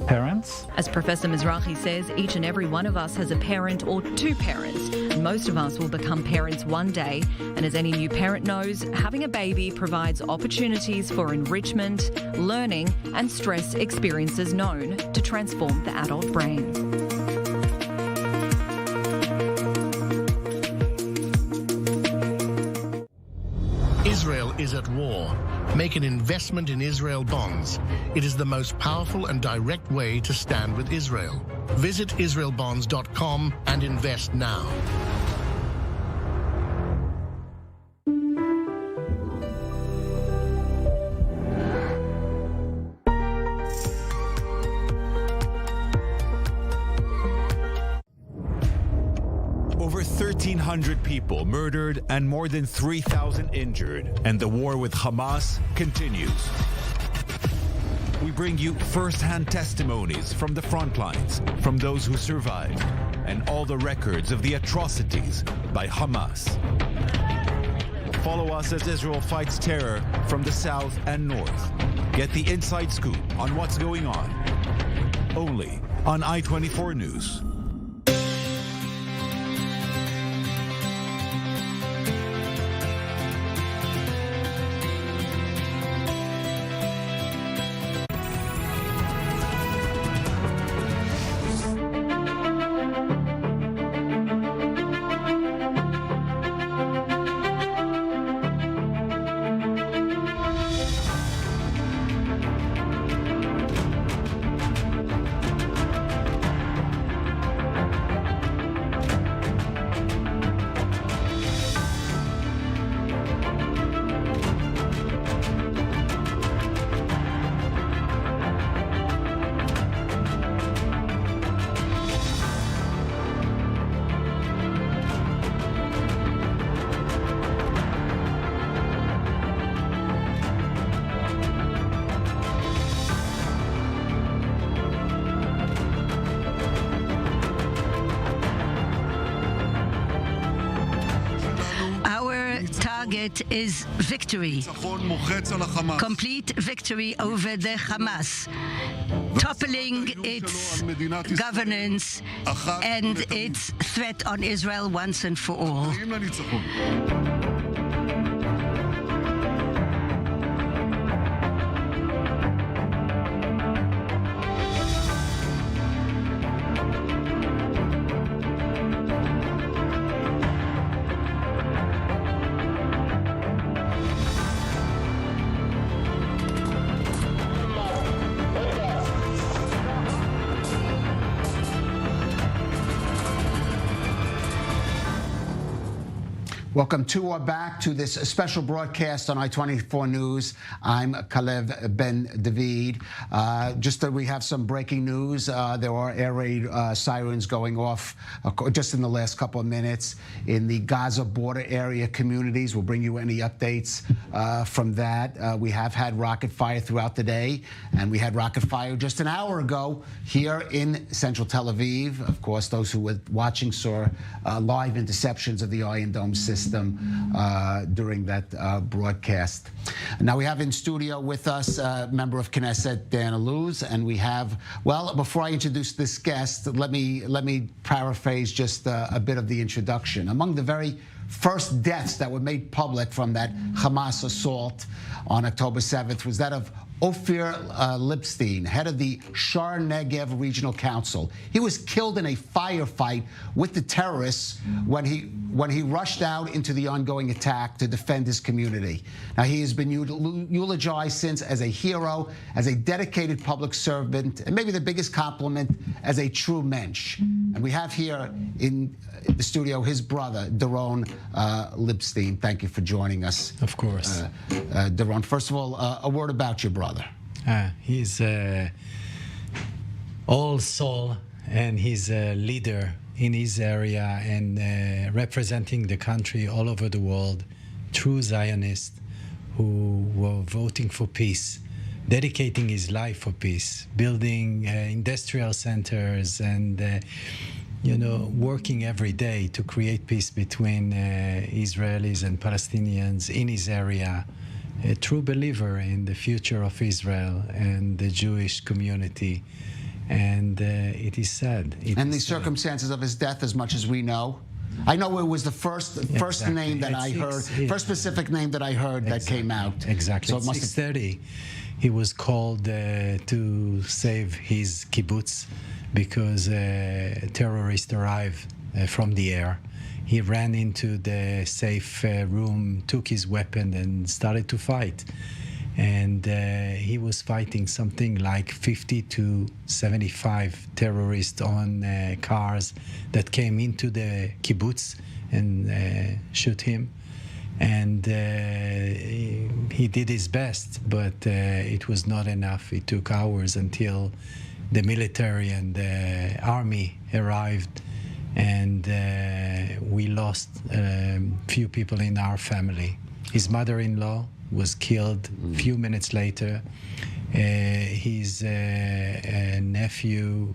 parents. As Professor Mizrahi says, each and every one of us has a parent or two parents. And most of us will become parents one day. And as any new parent knows, having a baby provides opportunities for enrichment, learning, and stress experiences known to transform the adult brain. Israel is at war. Make an investment in Israel bonds. It is the most powerful and direct way to stand with Israel. Visit israelbonds.com and invest now. Over 1,300 people murdered and more than 3,000 injured, and the war with Hamas continues. We bring you first-hand testimonies from the front lines, from those who survived, and all the records of the atrocities by Hamas. Follow us as Israel fights terror from the south and north. Get the inside scoop on what's going on. Only on I-24 News. target is victory, complete victory over the Hamas, toppling its governance and its threat on Israel once and for all. Welcome to or back to this special broadcast on I-24 News. I'm Kalev Ben-David. Just that we have some breaking news. There are air raid sirens going off just in the last couple of minutes in the Gaza border area communities. We'll bring you any updates from that. We have had rocket fire throughout the day, and we had rocket fire just an hour ago here in central Tel Aviv. Of course, those who were watching saw live interceptions of the Iron Dome system during that broadcast. Now we have in studio with us member of Knesset Dana Luz, and we have, well, before I introduce this guest, let me paraphrase just a bit of the introduction. Among the very first deaths that were made public from that Hamas assault on October 7th was that of Ophir Lipstein, head of the Shar Negev Regional Council. He was killed in a firefight with the terrorists when he rushed out into the ongoing attack to defend his community. Now, he has been eulogized since as a hero, as a dedicated public servant, and maybe the biggest compliment, as a true mensch. And we have here in the studio his brother, Doron Lipstein. Thank you for joining us. Of course. Doron, first of all, a word about your brother. He's all soul, and he's a leader in his area and representing the country all over the world. True Zionist who were voting for peace, dedicating his life for peace, building industrial centers and working every day to create peace between Israelis and Palestinians in his area. A true believer in the future of Israel and the Jewish community. And it is sad. And the circumstances of his death, as much as we know? I know it was the first name that I heard, first specific name that I heard that came out. Exactly. So at 6:30, he was called to save his kibbutz because terrorists arrived from the air. He ran into the safe room, took his weapon, and started to fight. And he was fighting something like 50 to 75 terrorists on cars that came into the kibbutz and shoot him. And he did his best, but it was not enough. It took hours until the military and the army arrived. And we lost few people in our family. His mother-in-law was killed a few minutes later. His nephew,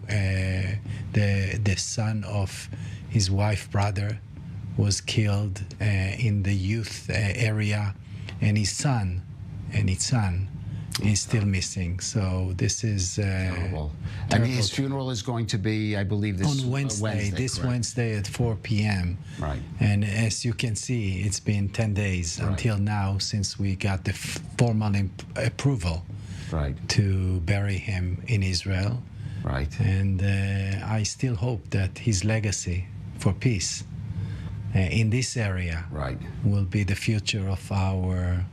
the son of his wife's brother, was killed in the youth area, and his son is still missing. So this is terrible. And his funeral is going to be, I believe, this on Wednesday. This correct? Wednesday at 4 p.m. Right. And as you can see, it's been 10 days until now since we got the formal approval to bury him in Israel. Right. And I still hope that his legacy for peace in this area will be the future of our.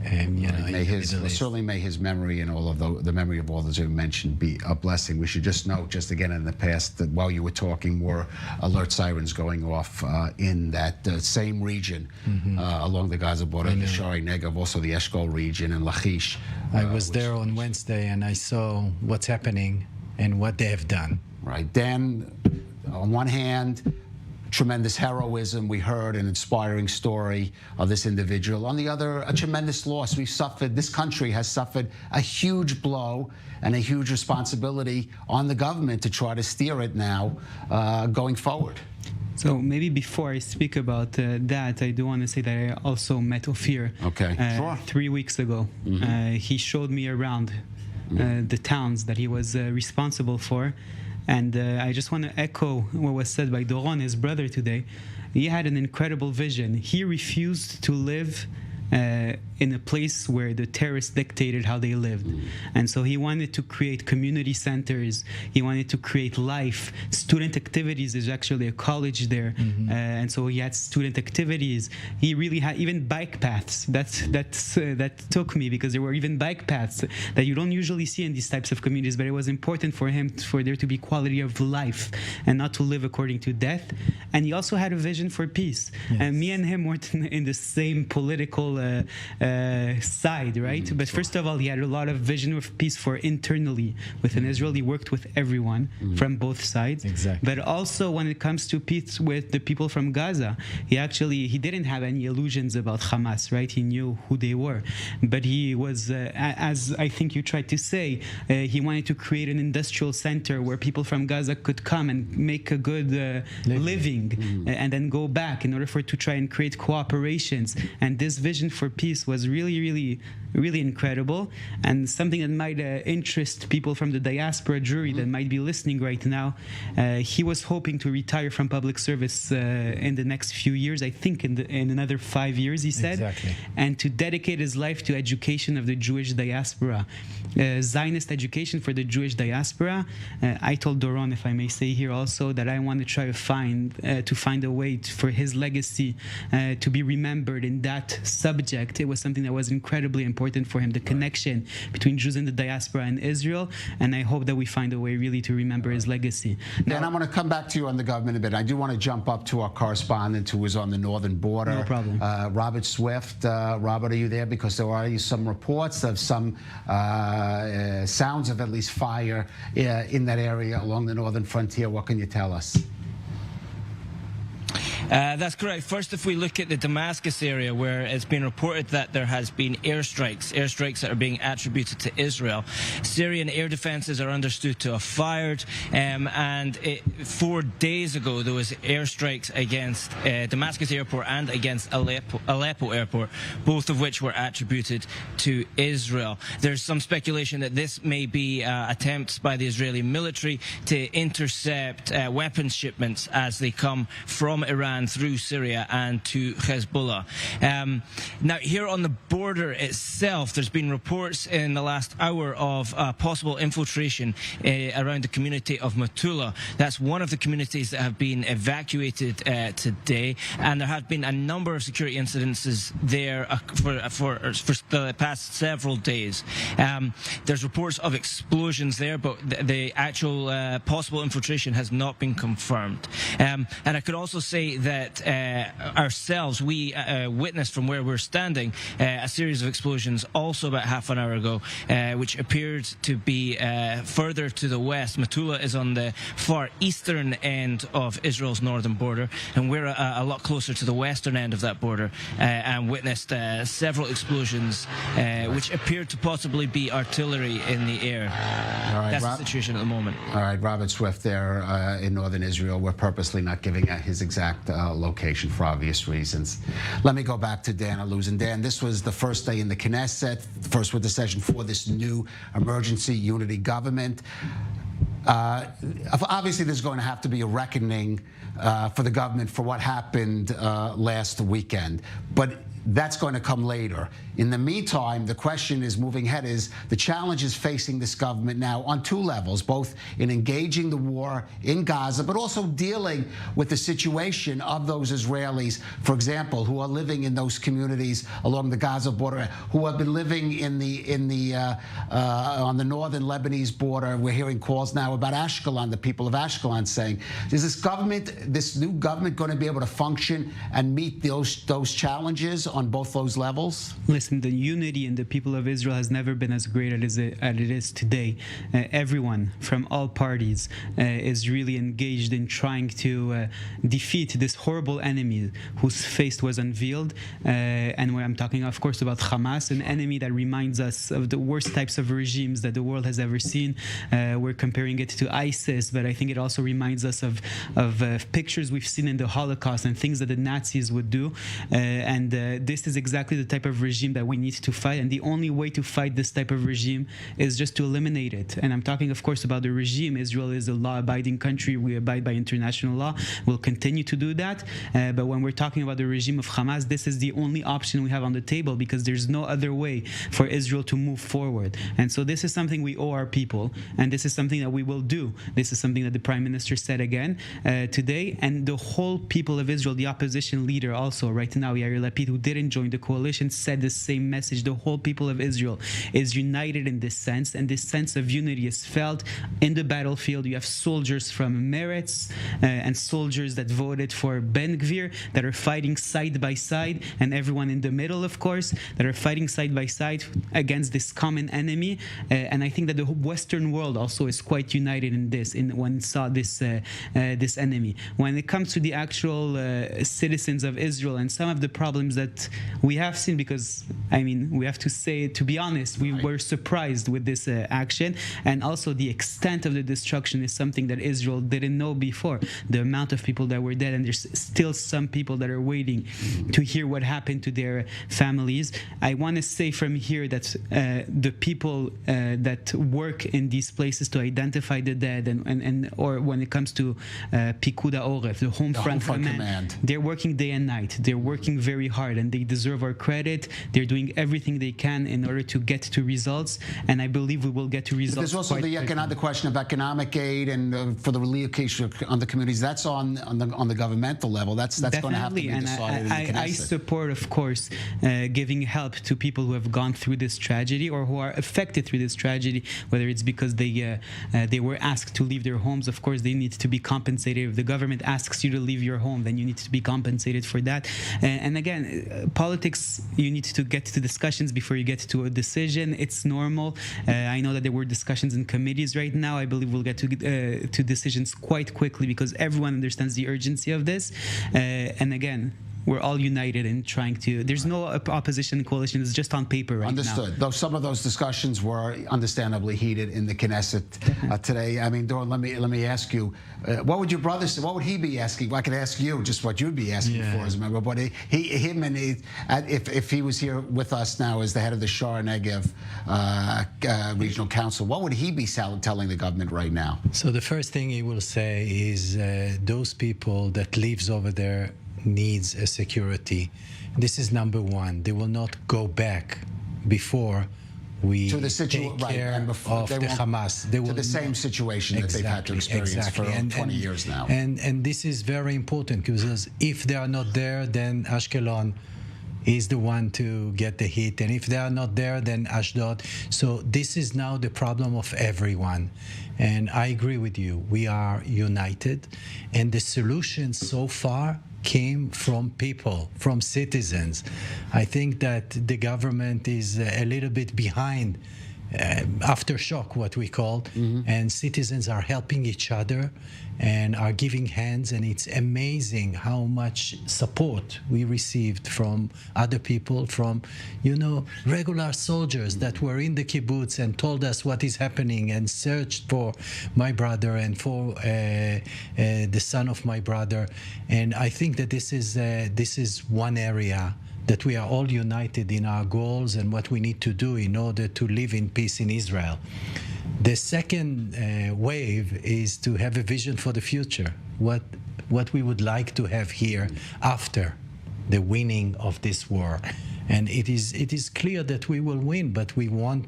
Certainly may his memory and all of the memory of all those you mentioned be a blessing. We should just note, just again in the past, that while you were talking, more alert sirens going off in that same region along the Gaza border, the Shari Negev, also the Eshkol region and Lachish. I was there on Wednesday and I saw what's happening and what they have done. Right. Dan, on one hand, tremendous heroism. We heard an inspiring story of this individual. On the other, a tremendous loss. This country has suffered a huge blow and a huge responsibility on the government to try to steer it now going forward. So maybe before I speak about that, I do want to say that I also met Ophir Sure. 3 weeks ago. He showed me around the towns that he was responsible for. And I just want to echo what was said by Doron, his brother, today. He had an incredible vision. He refused to live in a place where the terrorists dictated how they lived. And so he wanted to create community centers. He wanted to create life. Student activities, there's actually a college there. And so he had student activities. He really had even bike paths. That took me, because there were even bike paths that you don't usually see in these types of communities, but it was important for him for there to be quality of life and not to live according to death. And he also had a vision for peace. And me and him weren't in the same political side, right? But first of all, he had a lot of vision of peace for internally within Israel. He worked with everyone from both sides. But also when it comes to peace with the people from Gaza, he didn't have any illusions about Hamas, right? He knew who they were. But he was, as I think you tried to say, he wanted to create an industrial center where people from Gaza could come and make a good living and then go back in order to try and create cooperations. And this vision for peace was really, really, really incredible, and something that might interest people from the diaspora jury that might be listening right now. He was hoping to retire from public service in the next few years, I think in another 5 years, he said, and to dedicate his life to education of the Jewish diaspora, Zionist education for the Jewish diaspora. I told Doron, if I may say here also, that I want to try to find a way for his legacy to be remembered in that subject. It was something that was incredibly important for him, the connection between Jews in the diaspora and Israel, and I hope that we find a way really to remember his legacy. Dan, I'm going to come back to you on the government a bit. I do want to jump up to our correspondent who is on the northern border. No problem. Robert Swift. Robert, are you there? Because there are some reports of some sounds of at least fire in that area along the northern frontier. What can you tell us? That's correct. First, if we look at the Damascus area, where it's been reported that there has been airstrikes that are being attributed to Israel. Syrian air defenses are understood to have fired, and 4 days ago there was airstrikes against Damascus airport and against Aleppo airport, both of which were attributed to Israel. There's some speculation that this may be attempts by the Israeli military to intercept weapons shipments as they come from Iran through Syria and to Hezbollah. Now, here on the border itself, there's been reports in the last hour of possible infiltration around the community of Metula. That's one of the communities that have been evacuated today, and there have been a number of security incidences there for the past several days. There's reports of explosions there, but the actual possible infiltration has not been confirmed. And I could also say that ourselves, we witnessed from where we're standing a series of explosions also about half an hour ago, which appeared to be further to the west. Metula is on the far eastern end of Israel's northern border, and we're a lot closer to the western end of that border, and witnessed several explosions which appeared to possibly be artillery in the air. All right, that's the situation at the moment. All right, Robert Swift there in northern Israel. We're purposely not giving out his exact location for obvious reasons. Let me go back to Dan Aluzin. Dan, this was the first day in the Knesset, first with the session for this new emergency unity government. Obviously, there's going to have to be a reckoning for the government for what happened last weekend, but that's going to come later. In the meantime, the question is moving ahead is the challenges facing this government now on two levels, both in engaging the war in Gaza, but also dealing with the situation of those Israelis, for example, who are living in those communities along the Gaza border, who have been living on the northern Lebanese border. We're hearing calls now about Ashkelon, the people of Ashkelon saying, is this new government going to be able to function and meet those challenges on both those levels? Listen, the unity in the people of Israel has never been as great as it is today. Everyone from all parties is really engaged in trying to defeat this horrible enemy whose face was unveiled. And where I'm talking, of course, about Hamas, an enemy that reminds us of the worst types of regimes that the world has ever seen. We're comparing it to ISIS, but I think it also reminds us of pictures we've seen in the Holocaust and things that the Nazis would do. And this is exactly the type of regime that we need to fight. And the only way to fight this type of regime is just to eliminate it. And I'm talking, of course, about the regime. Israel is a law-abiding country. We abide by international law. We'll continue to do that. But when we're talking about the regime of Hamas, this is the only option we have on the table, because there's no other way for Israel to move forward. And so this is something we owe our people. And this is something that we will do. This is something that the Prime Minister said again today. And the whole people of Israel, the opposition leader also right now, Yair Lapid, who didn't join the coalition, said the same message. The whole people of Israel is united in this sense, and this sense of unity is felt in the battlefield. You have soldiers from Meretz and soldiers that voted for Ben Gvir that are fighting side by side, and everyone in the middle, of course, that are fighting side by side against this common enemy. And I think that the Western world also is quite united in this, when it saw this enemy. When it comes to the actual citizens of Israel and some of the problems that we have seen, because I mean, we have to say, to be honest, we were surprised with this action, and also the extent of the destruction is something that Israel didn't know before. The amount of people that were dead, and there's still some people that are waiting to hear what happened to their families. I want to say from here that the people that work in these places to identify the dead, or when it comes to Pikuda Oref, the Home Front Command, they're working day and night. They're working very hard, and they deserve our credit. They're doing everything they can in order to get to results, and I believe we will get to results. There's also the question of economic aid and for the relocation on the communities. That's on the governmental level. That's going to have to be decided in the Knesset. I support, of course, giving help to people who have gone through this tragedy or who are affected through this tragedy, whether it's because they were asked to leave their homes. Of course, they need to be compensated. If the government asks you to leave your home, then you need to be compensated for that. And again, politics, you need to get to discussions before you get to a decision. It's normal. I know that there were discussions in committees right now. I believe we'll get to decisions quite quickly, because everyone understands the urgency of this. And again, we're all united in trying to. There's no opposition coalition. It's just on paper right now. Understood. Though some of those discussions were understandably heated in the Knesset today. I mean, Doron, let me ask you, what would your brother say? What would he be asking? Well, I could ask you just what you'd be asking for as a member. But if he was here with us now as the head of the Shar Negev Regional Council, what would he be telling the government right now? So the first thing he will say is those people that lives over there needs a security. This is number one. They will not go back before we take care of the Hamas. They will to the same situation that they've had to experience for 20 years now. And this is very important, because if they are not there, then Ashkelon is the one to get the hit, and if they are not there, then Ashdod. So this is now the problem of everyone, and I agree with you. We are united, and the solution so far came from people, from citizens. I think that the government is a little bit behind aftershock, what we call, and citizens are helping each other and are giving hands, and it's amazing how much support we received from other people, from regular soldiers that were in the kibbutz and told us what is happening and searched for my brother and for the son of my brother. And I think that this is one area that we are all united in our goals and what we need to do in order to live in peace in Israel. The second wave is to have a vision for the future, what we would like to have here after the winning of this war. And it is clear that we will win, but we want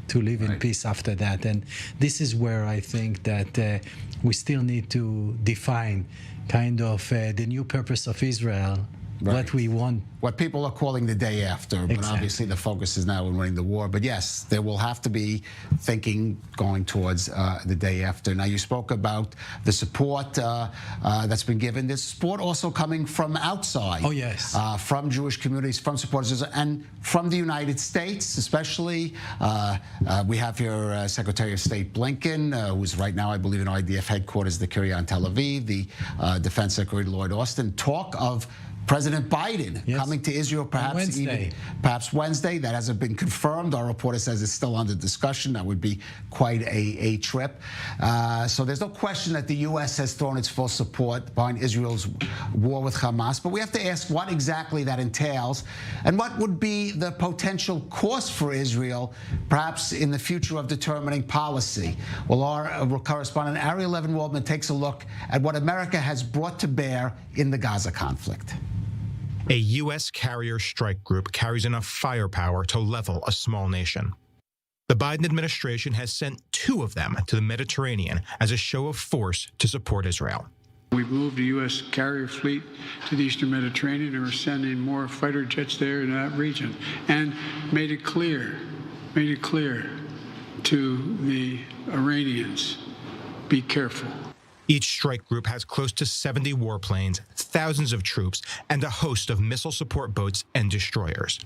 to live in peace after that. And this is where I think that we still need to define kind of the new purpose of Israel what we want. What people are calling the day after, but Exactly. obviously the focus is now on winning the war. But yes, there will have to be thinking going towards the day after. Now, you spoke about the support that's been given. There's support also coming from outside. Oh, yes. From Jewish communities, from supporters, and from the United States, especially. We have here Secretary of State Blinken, who's right now, I believe, in IDF headquarters, the Kiryat Tel Aviv, the Defense Secretary Lloyd Austin. Talk of President Biden coming to Israel perhaps Wednesday. That hasn't been confirmed. Our reporter says it's still under discussion. That would be quite a trip. So there's no question that the U.S. has thrown its full support behind Israel's war with Hamas. But we have to ask what exactly that entails and what would be the potential cost for Israel, perhaps in the future of determining policy. Well, our correspondent Ariel Levin-Waldman takes a look at what America has brought to bear in the Gaza conflict. A U.S. carrier strike group carries enough firepower to level a small nation. The Biden administration has sent 2 of them to the Mediterranean as a show of force to support Israel. We've moved the U.S. carrier fleet to the Eastern Mediterranean, and we're sending more fighter jets there in that region, and made it clear to the Iranians, be careful. Each strike group has close to 70 warplanes, thousands of troops, and a host of missile support boats and destroyers.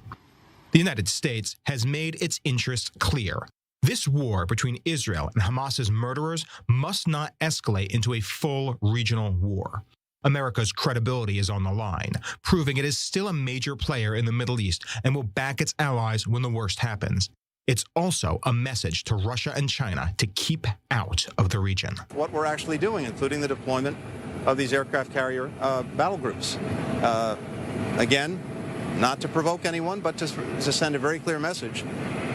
The United States has made its interests clear. This war between Israel and Hamas's murderers must not escalate into a full regional war. America's credibility is on the line, proving it is still a major player in the Middle East and will back its allies when the worst happens. It's also a message to Russia and China to keep out of the region. What we're actually doing, including the deployment of these aircraft carrier battle groups. Again, not to provoke anyone, but to send a very clear message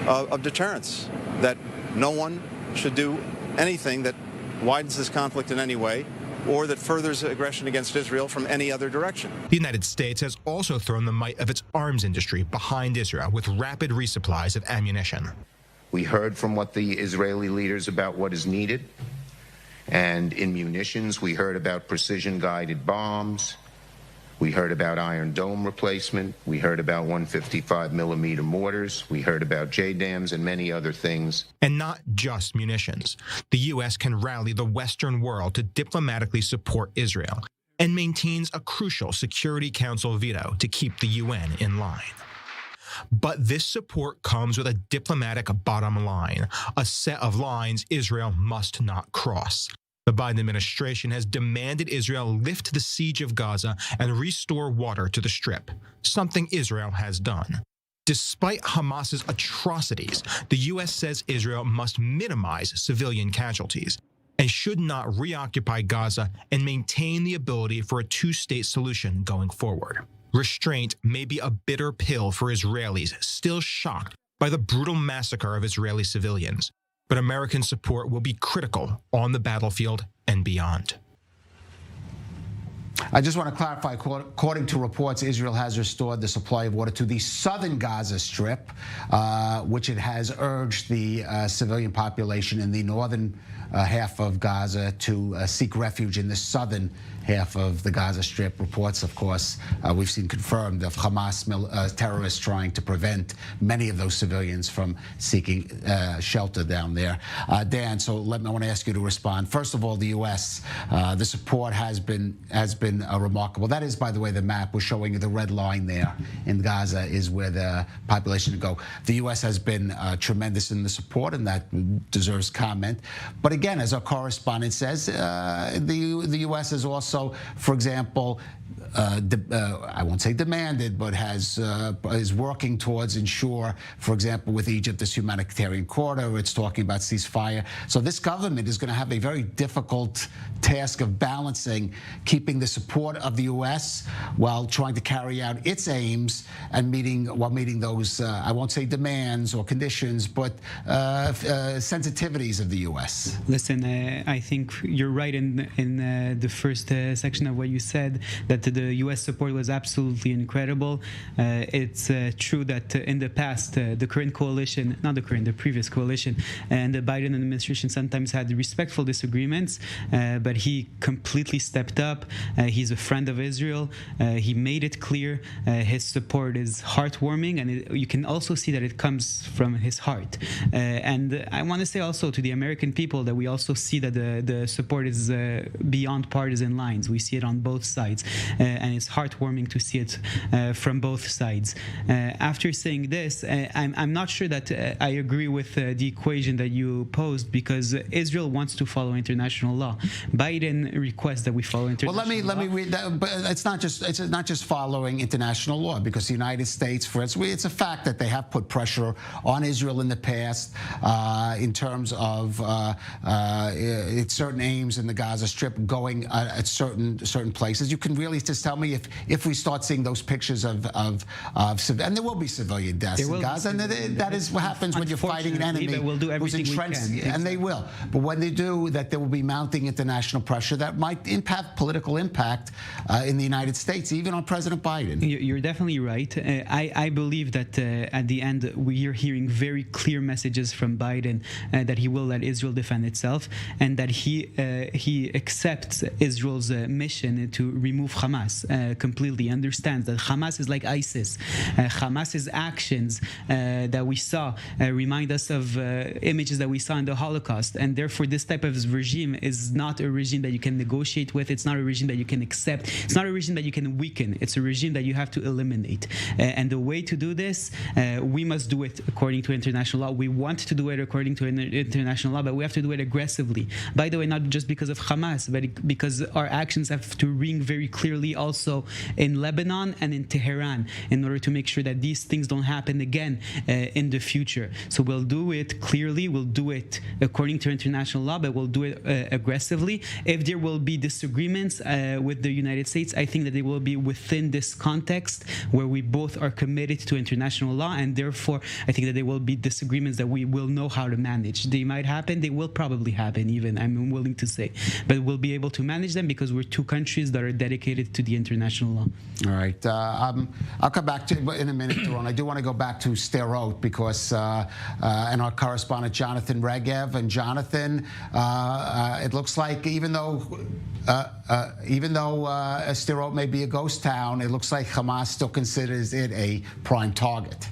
of deterrence, that no one should do anything that widens this conflict in any way, or that furthers aggression against Israel from any other direction. The United States has also thrown the might of its arms industry behind Israel with rapid resupplies of ammunition. We heard from what the Israeli leaders about what is needed. And in munitions, we heard about precision-guided bombs. We heard about Iron Dome replacement. We heard about 155-millimeter mortars. We heard about JDAMs and many other things. And not just munitions. The U.S. can rally the Western world to diplomatically support Israel and maintains a crucial Security Council veto to keep the UN in line. But this support comes with a diplomatic bottom line, a set of lines Israel must not cross. The Biden administration has demanded Israel lift the siege of Gaza and restore water to the Strip, something Israel has done. Despite Hamas's atrocities, the U.S. says Israel must minimize civilian casualties and should not reoccupy Gaza and maintain the ability for a two-state solution going forward. Restraint may be a bitter pill for Israelis still shocked by the brutal massacre of Israeli civilians. But American support will be critical on the battlefield and beyond. I just want to clarify, according to reports, Israel has restored the supply of water to the southern Gaza Strip, which it has urged the civilian population in the northern half of Gaza to seek refuge in the southern half of the Gaza Strip. Reports, of course, we've seen confirmed of Hamas terrorists trying to prevent many of those civilians from seeking shelter down there. Dan, so I want to ask you to respond. First of all, the U.S., the support has been remarkable. That is, by the way, the map was showing you the red line there in Gaza is where the population would go. The U.S. has been tremendous in the support, and that deserves comment. But again, as our correspondent says, the U.S. has also, for example, I won't say demanded, but is working towards ensure, for example, with Egypt, this humanitarian corridor. It's talking about ceasefire. So this government is going to have a very difficult task of balancing keeping the support of the U.S. while trying to carry out its aims and meeting those, I won't say demands or conditions, but sensitivities of the U.S. Listen, I think you're right in the first section of what you said, that the the U.S. support was absolutely incredible. It's true that in the past, the previous coalition and the Biden administration sometimes had respectful disagreements, but he completely stepped up. He's a friend of Israel. He made it clear. His support is heartwarming, and you can also see that it comes from his heart. And I want to say also to the American people that we also see that the support is beyond partisan lines. We see it on both sides, and it's heartwarming to see it from both sides. After saying this, I'm not sure that I agree with the equation that you posed, because Israel wants to follow international law. Biden requests that we follow international law. Well, let me read that. But it's not just following international law, because the United States, for instance, it's a fact that they have put pressure on Israel in the past in terms of certain aims in the Gaza Strip going at certain places. You can really just tell me if we start seeing those pictures of and there will be civilian deaths in Gaza, and that is what happens when you're fighting an enemy who's entrenched, and they will. But when they do, that there will be mounting international pressure that might have political impact in the United States, even on President Biden. You're definitely right. I believe that at the end we are hearing very clear messages from Biden that he will let Israel defend itself, and that he accepts Israel's mission to remove Hamas completely. Understands that Hamas is like ISIS. Hamas's actions that we saw remind us of images that we saw in the Holocaust, and therefore this type of regime is not a regime that you can negotiate with. It's not a regime that you can accept. It's not a regime that you can weaken. It's a regime that you have to eliminate. And the way to do this, we must do it according to international law. We want to do it according to international law, but we have to do it aggressively. By the way, not just because of Hamas, but because our actions have to ring very clearly also in Lebanon and in Tehran, in order to make sure that these things don't happen again in the future. So we'll do it clearly, we'll do it according to international law, but we'll do it aggressively. If there will be disagreements with the United States, I think that they will be within this context where we both are committed to international law, and therefore I think that there will be disagreements that we will know how to manage. They might happen, they will probably happen even, I'm willing to say, but we'll be able to manage them because we're two countries that are dedicated to the international law. All right. I'll come back to in a minute, Doron. I do want to go back to Sderot because and our correspondent Jonathan Regev. And Jonathan, it looks like even though Sderot may be a ghost town, it looks like Hamas still considers it a prime target.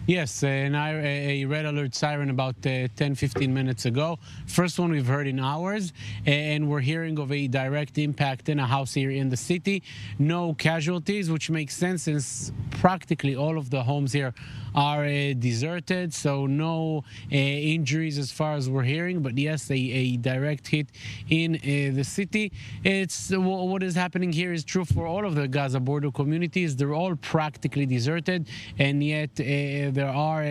Yes, and a red alert siren about 10-15 minutes ago. First one we've heard in hours, and we're hearing of a direct impact in a house here in the city. No casualties, which makes sense since practically all of the homes here are deserted, so no injuries as far as we're hearing, but yes, a direct hit in the city. It's what is happening here is true for all of the Gaza border communities. They're all practically deserted, and yet there are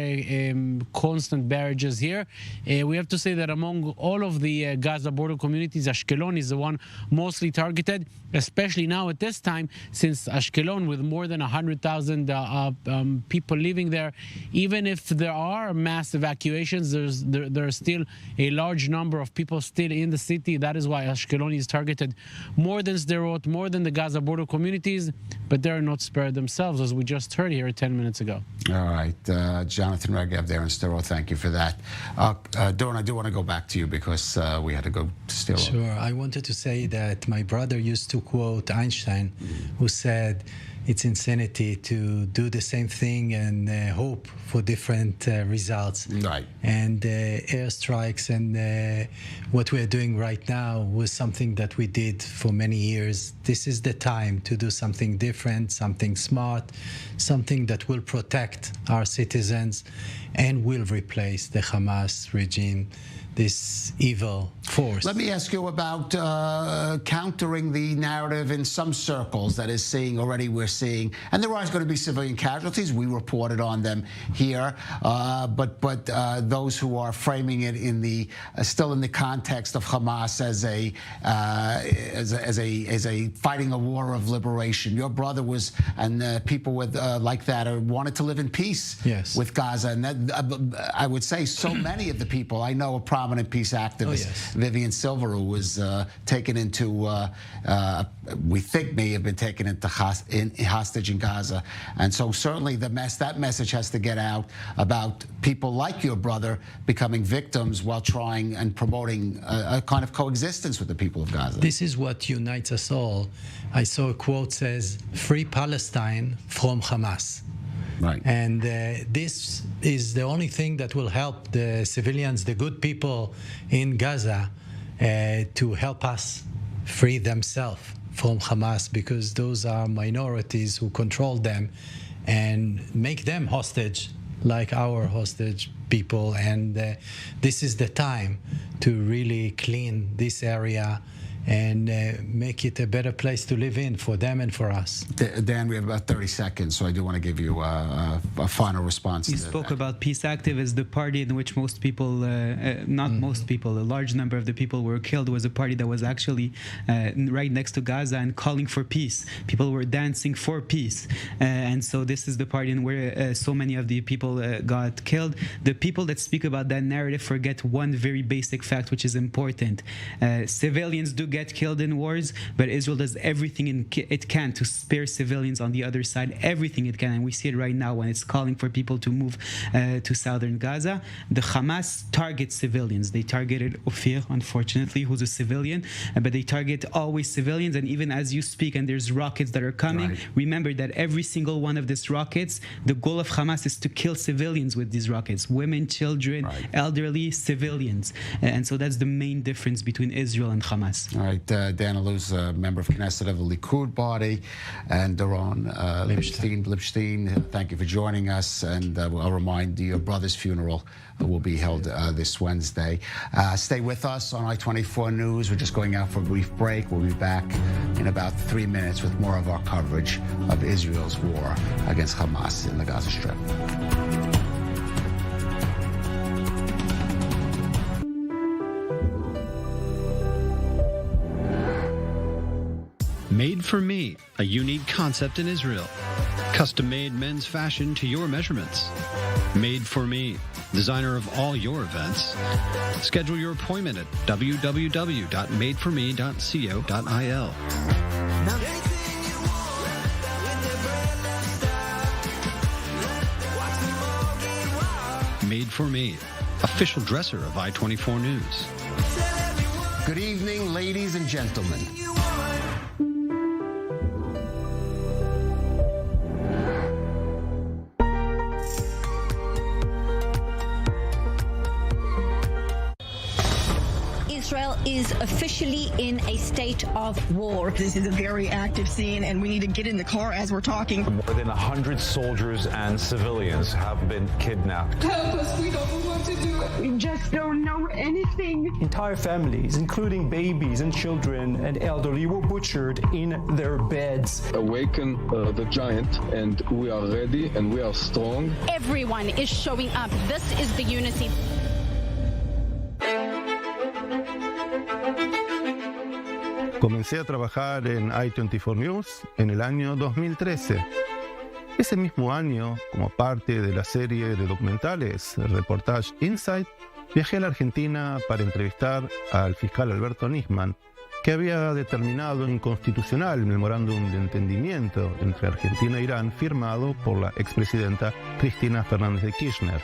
constant barrages here. We have to say that among all of the Gaza border communities, Ashkelon is the one mostly targeted, especially now at this time, since Ashkelon, with more than 100,000 people living there, even if there are mass evacuations, there are still a large number of people still in the city. That is why Ashkelon is targeted more than Sderot, more than the Gaza border communities, but they are not spared themselves, as we just heard here 10 minutes ago. All right. Jonathan Regev there in Sderot, thank you for that. Doron, I do want to go back to you because we had to go to Sderot. Sure. I wanted to say that my brother used to quote Einstein, who said, it's insanity to do the same thing and hope for different results. Right. And airstrikes and what we are doing right now was something that we did for many years. This is the time to do something different, something smart, something that will protect our citizens and will replace the Hamas regime, this evil force. Let me ask you about countering the narrative in some circles that is seeing already we're seeing, and there are going to be civilian casualties. We reported on them here, but those who are framing it in the still in the context of Hamas as a fighting a war of liberation. Your brother was, and people with like that wanted to live in peace with Gaza, and that, I would say so many of the people I know are prominent peace activist, Vivian Silver, who was taken into, we think may have been taken into hostage in Gaza. And so certainly that message has to get out about people like your brother becoming victims while trying and promoting a kind of coexistence with the people of Gaza. This is what unites us all. I saw a quote says, "Free Palestine from Hamas." Right. And this is the only thing that will help the civilians, the good people in Gaza, to help us free themselves from Hamas, because those are minorities who control them and make them hostage like our hostage people. And this is the time to really clean this area and make it a better place to live in for them and for us. Dan, we have about 30 seconds, so I do want to give you a final response. You spoke about Peace Active as the party in which most people, most people, a large number of the people were killed, was a party that was actually right next to Gaza and calling for peace. People were dancing for peace. And so this is the party in where so many of the people got killed. The people that speak about that narrative forget one very basic fact, which is important. Civilians do get killed in wars, but Israel does everything it can to spare civilians on the other side, everything it can, and we see it right now when it's calling for people to move to southern Gaza. The Hamas targets civilians. They targeted Ophir, unfortunately, who's a civilian, but they target always civilians, and even as you speak and there's rockets that are coming, remember that every single one of these rockets, the goal of Hamas is to kill civilians with these rockets, women, children, elderly, civilians, and so that's the main difference between Israel and Hamas. All right, Dan Allou's a member of Knesset of the Likud party, and Doron Lipstein, thank you for joining us, and I'll remind you, your brother's funeral will be held this Wednesday. Stay with us on I-24 News. We're just going out for a brief break. We'll be back in about 3 minutes with more of our coverage of Israel's war against Hamas in the Gaza Strip. Made for Me, a unique concept in Israel. Custom-made men's fashion to your measurements. Made for Me, designer of all your events. Schedule your appointment at www.madeforme.co.il. Made for Me, official dresser of I-24 News. Good evening, ladies and gentlemen. Israel is officially in a state of war. This is a very active scene, and we need to get in the car as we're talking. More than 100 soldiers and civilians have been kidnapped. Help us, we don't know what to do. We just don't know anything. Entire families, including babies and children and elderly, were butchered in their beds. Awaken the giant, and we are ready and we are strong. Everyone is showing up. This is the unity. Comencé a trabajar en I-24 News en el año 2013. Ese mismo año, como parte de la serie de documentales Reportage Insight, viajé a la Argentina para entrevistar al fiscal Alberto Nisman, que había determinado inconstitucional el memorándum de entendimiento entre Argentina e Irán firmado por la expresidenta Cristina Fernández de Kirchner.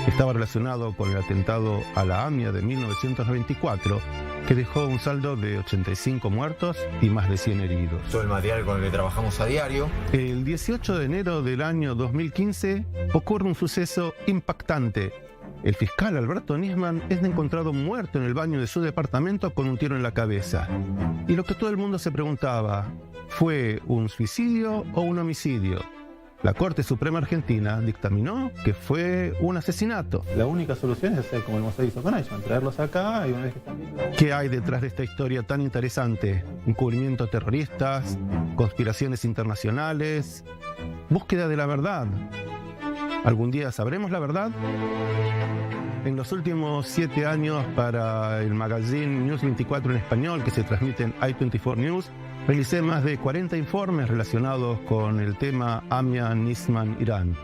Estaba relacionado con el atentado a la AMIA de 1994, que dejó un saldo de 85 muertos y más de 100 heridos. Todo el material con el que trabajamos a diario. El 18 de enero del año 2015 ocurre un suceso impactante. El fiscal Alberto Nisman es encontrado muerto en el baño de su departamento con un tiro en la cabeza. Y lo que todo el mundo se preguntaba, ¿fue un suicidio o un homicidio? La Corte Suprema Argentina dictaminó que fue un asesinato. La única solución es hacer como el Mossack hizo con ellos, traerlos acá y una vez que están bien... ¿Qué hay detrás de esta historia tan interesante? Encubrimientos terroristas, conspiraciones internacionales, búsqueda de la verdad. ¿Algún día sabremos la verdad? En los últimos 7 años, para el magazine News 24 en español, que se transmite en I-24 News, realicé más de 40 informes relacionados con el tema AMIA, Nisman, Irán.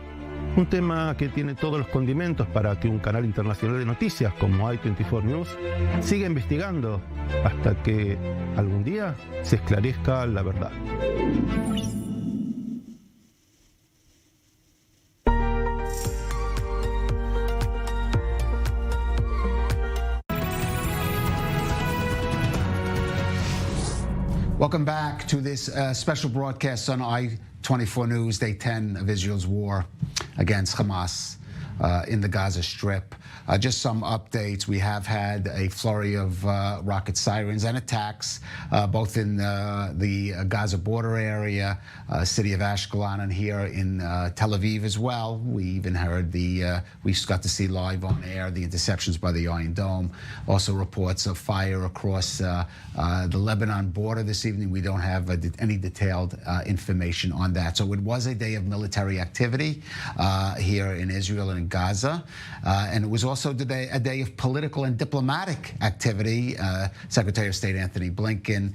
Un tema que tiene todos los condimentos para que un canal internacional de noticias como I-24 News siga investigando hasta que algún día se esclarezca la verdad. Welcome back to this special broadcast on I-24 News, Day 10 of Israel's war against Hamas in the Gaza Strip. Just some updates. We have had a flurry of rocket sirens and attacks, both in the Gaza border area, city of Ashkelon, and here in Tel Aviv as well. We even heard we got to see live on air the interceptions by the Iron Dome. Also reports of fire across the Lebanon border this evening. We don't have any detailed information on that. So it was a day of military activity here in Israel and in Gaza, and it was also a day of political and diplomatic activity. Secretary of State Anthony Blinken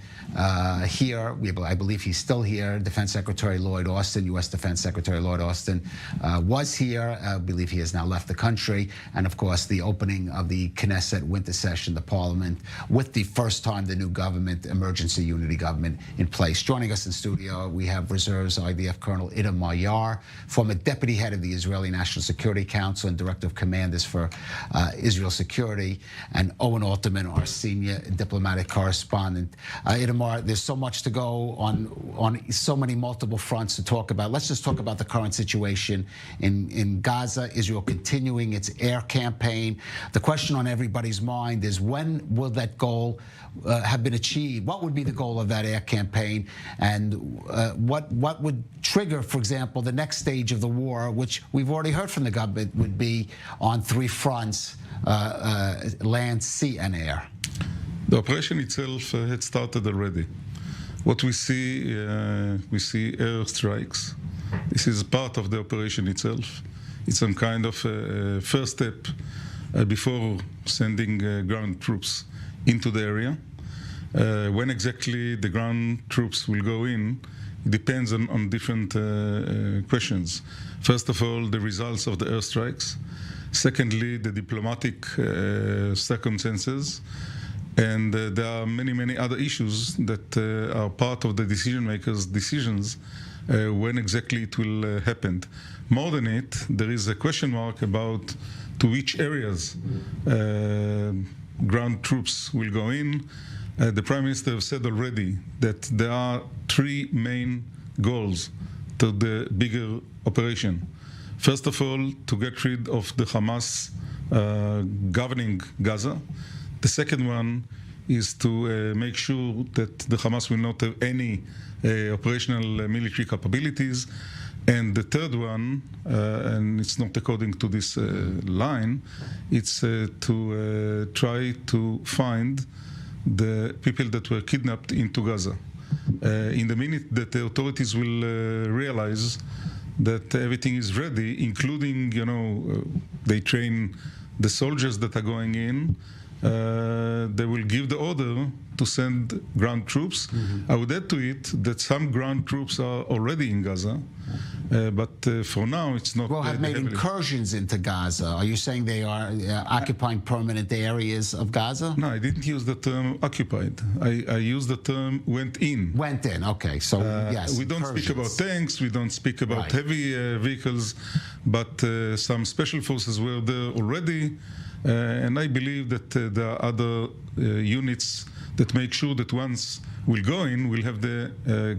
here, I believe he's still here. Defense Secretary Lloyd Austin, U.S. Defense Secretary Lloyd Austin was here. I believe he has now left the country. And of course, the opening of the Knesset winter session, the parliament, with the first time the new government, emergency unity government, in place. Joining us in studio, we have Reserves IDF Colonel Itamar Yar, former deputy head of the Israeli National Security Council and director of commanders for Israel security, and Owen Alterman, our senior diplomatic correspondent. Itamar, there's so much to go on so many multiple fronts to talk about. Let's just talk about the current situation in Gaza, Israel continuing its air campaign. The question on everybody's mind is, when will that goal have been achieved? What would be the goal of that air campaign? And what would trigger, for example, the next stage of the war, which we've already heard from the government would be on three fronts, land, sea, and air? The operation itself had started already. What we see air strikes. This is part of the operation itself. It's some kind of first step before sending ground troops into the area. When exactly the ground troops will go in, it depends on different questions. First of all, the results of the airstrikes. Secondly, the diplomatic circumstances. And there are many other issues that are part of the decision makers' decisions when exactly it will happen. More than it, there is a question mark about to which areas ground troops will go in. The Prime Minister said already that there are three main goals to the bigger operation. First of all, to get rid of the Hamas governing Gaza. The second one is to make sure that the Hamas will not have any operational military capabilities. And the third one, and it's not according to this line, it's to try to find the people that were kidnapped into Gaza. In the minute that the authorities will realize that everything is ready, including, they train the soldiers that are going in, they will give the order to send ground troops. Mm-hmm. I would add to it that some ground troops are already in Gaza, but for now it's not. Well, have made incursions into Gaza. Are you saying they are occupying permanent areas of Gaza? No, I didn't use the term occupied. I used the term went in. Went in, okay. So, yes. We don't speak about tanks, we don't speak about heavy vehicles, but some special forces were there already. And I believe that there are other units that make sure that once we'll go in, we'll have the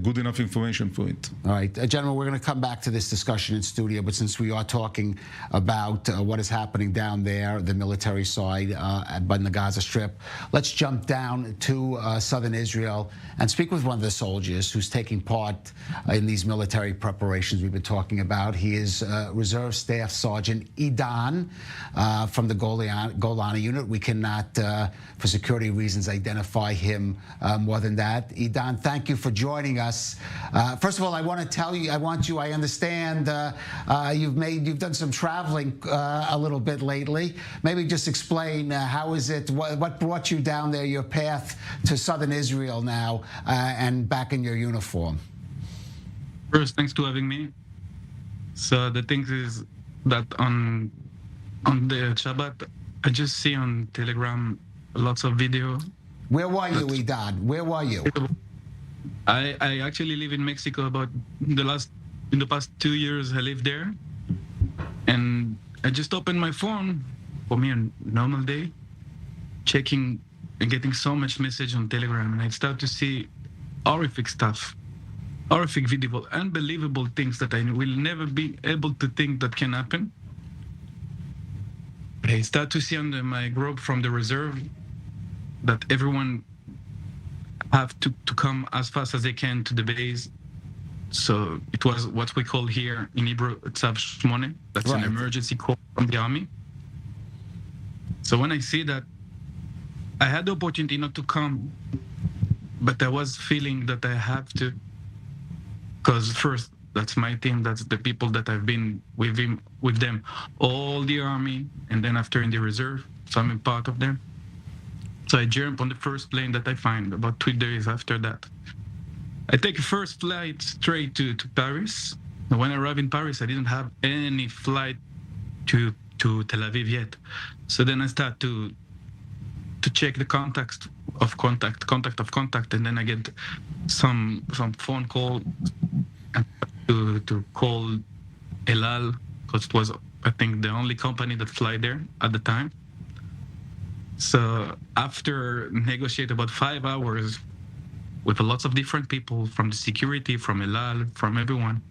good enough information for it. All right. Gentlemen, we're going to come back to this discussion in studio, but since we are talking about what is happening down there, the military side, in the Gaza Strip, let's jump down to southern Israel and speak with one of the soldiers who's taking part in these military preparations we've been talking about. He is Reserve Staff Sergeant Idan from the Golani unit. We cannot, for security reasons, identify him more than that. Idan, thank you for joining us. First of all, I want to tell you, I understand you've done some traveling a little bit lately. Maybe just explain how is it, what brought you down there, your path to southern Israel now, and back in your uniform. First, thanks to having me. So the thing is, that on the Shabbat, I just see on Telegram lots of video. Where were you, Idan? Where were you? I actually live in Mexico. In the past 2 years, I lived there, and I just opened my phone for me a normal day, checking and getting so much message on Telegram, and I start to see horrific stuff, horrific video, unbelievable things that I will never be able to think that can happen. I start to see on my group from the reserve that everyone have to come as fast as they can to the base. So it was what we call here in Hebrew Tzav Shmone. That's an emergency call from the army. So when I see that, I had the opportunity not to come, but I was feeling that I have to, because first, that's my team, that's the people that I've been with them, all the army, and then after in the reserve, so I'm a part of them. So I jump on the first plane that I find about 2 days after that. I take a first flight straight to Paris. And when I arrive in Paris, I didn't have any flight to Tel Aviv yet. So then I start to check the contact, and then I get some phone call to call El Al, because it was, I think, the only company that fly there at the time. So after negotiate about 5 hours with lots of different people from the security, from El Al, from everyone,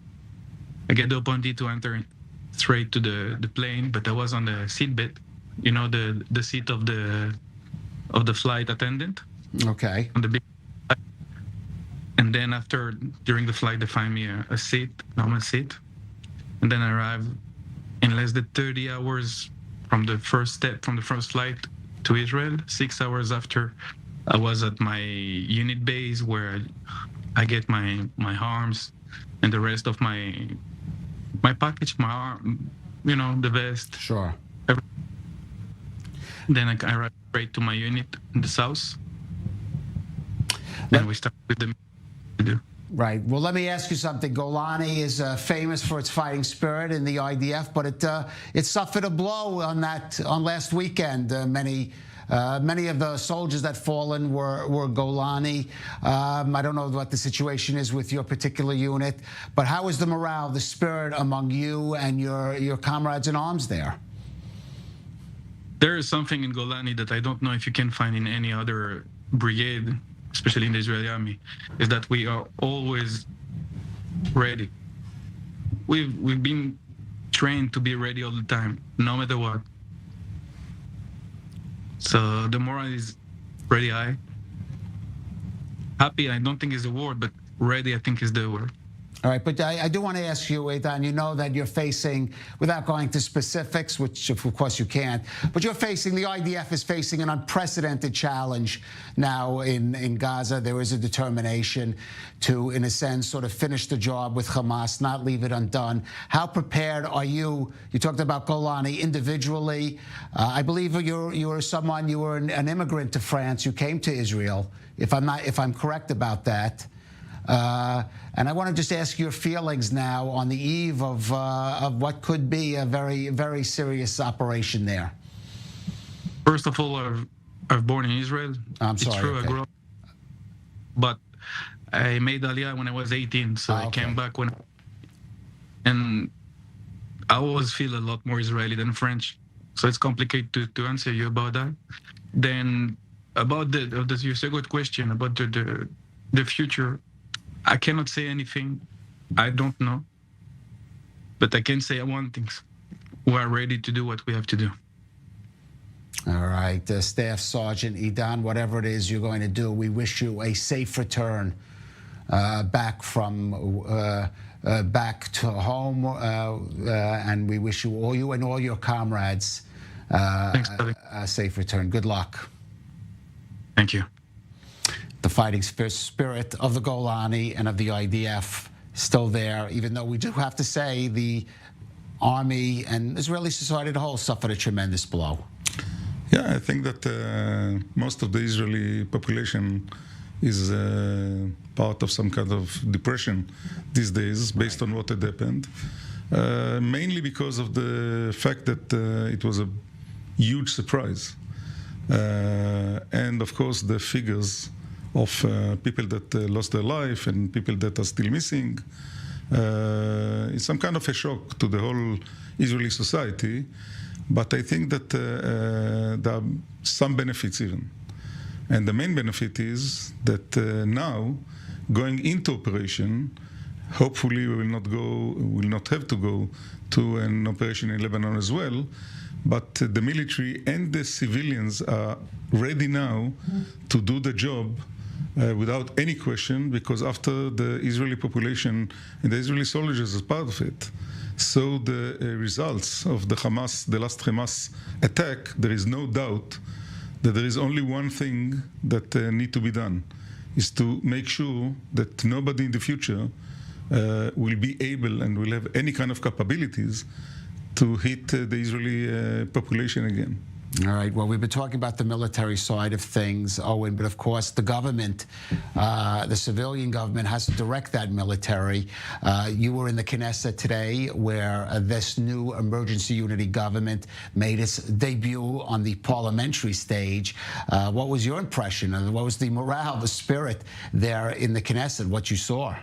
I get the opportunity to enter straight to the plane, but I was on the seat bed, the seat of the flight attendant. Okay. On the big, and then during the flight, they find me a seat, normal seat, and then I arrive in less than 30 hours from the first flight to Israel. 6 hours after, I was at my unit base where I get my arms and the rest of my package, my arm, the vest. Sure. Then I arrive straight to my unit in the south. Then we start with the do. Right. Well, let me ask you something. Golani is famous for its fighting spirit in the IDF, but it suffered a blow on last weekend. Many of the soldiers that fallen were Golani. I don't know what the situation is with your particular unit, but how is the morale, the spirit among you and your comrades in arms there? There is something in Golani that I don't know if you can find in any other brigade, especially in the Israeli army, is that we are always ready. We've been trained to be ready all the time, no matter what. So the morale is pretty high. Happy, I don't think is the word, but ready, I think, is the word. All right, but I do want to ask you, Eitan, you know that you're facing, without going to specifics, which of course you can't, but the IDF is facing an unprecedented challenge now in Gaza. There is a determination to, in a sense, sort of finish the job with Hamas, not leave it undone. How prepared are you? You talked about Golani individually. I believe you were an immigrant to France. You came to Israel, if I'm correct about that. And I want to just ask your feelings now on the eve of what could be a very, very serious operation there. First of all, I've born in Israel. I'm sorry. It's true, okay. I grew up. But I made Aliyah when I was 18, so I came back and I always feel a lot more Israeli than French. So it's complicated to answer you about that. Then about your second question about the future, I cannot say anything. I don't know. But I can say one thing. We are ready to do what we have to do. All right. Staff Sergeant Eitan, whatever it is you're going to do, we wish you a safe return back to home. And we wish you and all your comrades a safe return. Good luck. Thank you. The fighting spirit of the Golani and of the IDF still there, even though we do have to say the army and Israeli society as a whole suffered a tremendous blow. Yeah, I think that most of the Israeli population is part of some kind of depression these days based on what had happened. mainly because of the fact that it was a huge surprise. And of course, the figures of people that lost their life and people that are still missing, it's some kind of a shock to the whole Israeli society. But I think that there are some benefits even. And the main benefit is that now, going into operation, hopefully we will not have to go to an operation in Lebanon as well, but the military and the civilians are ready now to do the job without any question, because after the Israeli population and the Israeli soldiers as part of it saw the results of the last Hamas attack, there is no doubt that there is only one thing that need to be done, is to make sure that nobody in the future will be able and will have any kind of capabilities to hit the Israeli population again. All right. Well, we've been talking about the military side of things, Owen, but of course the government, the civilian government, has to direct that military. You were in the Knesset today, where this new emergency unity government made its debut on the parliamentary stage. What was your impression? And what was the morale, the spirit there in the Knesset, what you saw?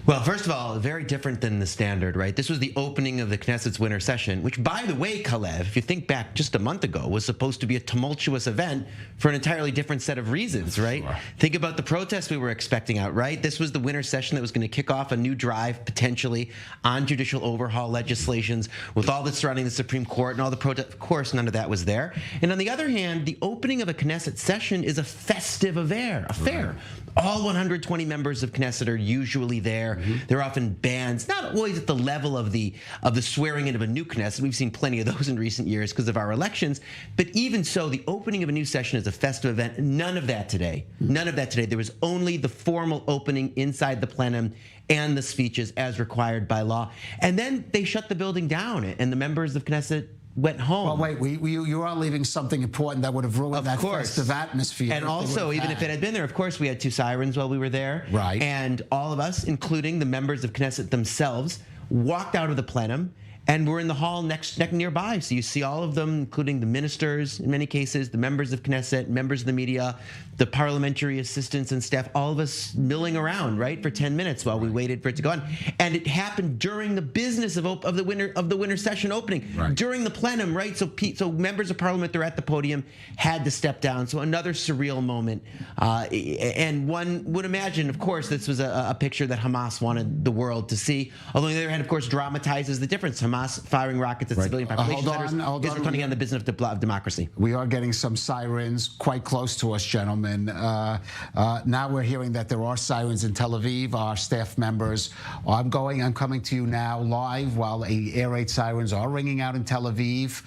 Well, first of all, very different than the standard, right? This was the opening of the Knesset's winter session, which, by the way, Kalev, if you think back just a month ago, was supposed to be a tumultuous event for an entirely different set of reasons, right? Sure. Think about the protests we were expecting out, right? This was the winter session that was going to kick off a new drive, potentially, on judicial overhaul legislations, with all that's surrounding the Supreme Court and all the protests. Of course, none of that was there. And on the other hand, the opening of a Knesset session is a festive affair. Right. All 120 members of Knesset are usually there. Mm-hmm. They're often bands, not always at the level of the swearing in of a new Knesset. We've seen plenty of those in recent years because of our elections. But even so, the opening of a new session is a festive event. None of that today. None of that today. There was only the formal opening inside the plenum and the speeches as required by law. And then they shut the building down, and the members of Knesset went home. Well, wait, you are leaving something important that would have ruined that festive atmosphere. And also, even if it had been there, of course, we had 2 sirens while we were there. Right. And all of us, including the members of Knesset themselves, walked out of the plenum and we're in the hall next nearby. So you see all of them, including the ministers, in many cases, the members of Knesset, members of the media, the parliamentary assistants and staff, all of us milling around, right, for 10 minutes while we waited for it to go on. And it happened during the business of the winter session opening, during the plenum, right? So members of parliament, they're at the podium, had to step down. So another surreal moment. And one would imagine, of course, this was a picture that Hamas wanted the world to see. Although on the other hand, of course, dramatizes the difference. Hamas firing rockets at civilian population centers isn't putting on the business of democracy. We are getting some sirens quite close to us, gentlemen. Now we're hearing that there are sirens in Tel Aviv. Our staff members, I'm coming to you now live while air raid sirens are ringing out in Tel Aviv.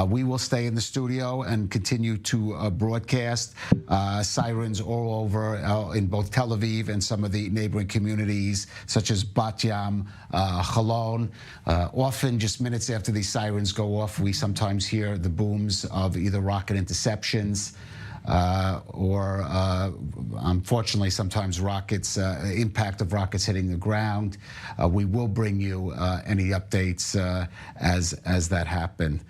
We will stay in the studio and continue to broadcast. Sirens all over in both Tel Aviv and some of the neighboring communities, such as Bat Yam, Cholon. Often, just minutes after these sirens go off, we sometimes hear the booms of either rocket interceptions or unfortunately sometimes impact of rockets hitting the ground. We will bring you any updates as that happen.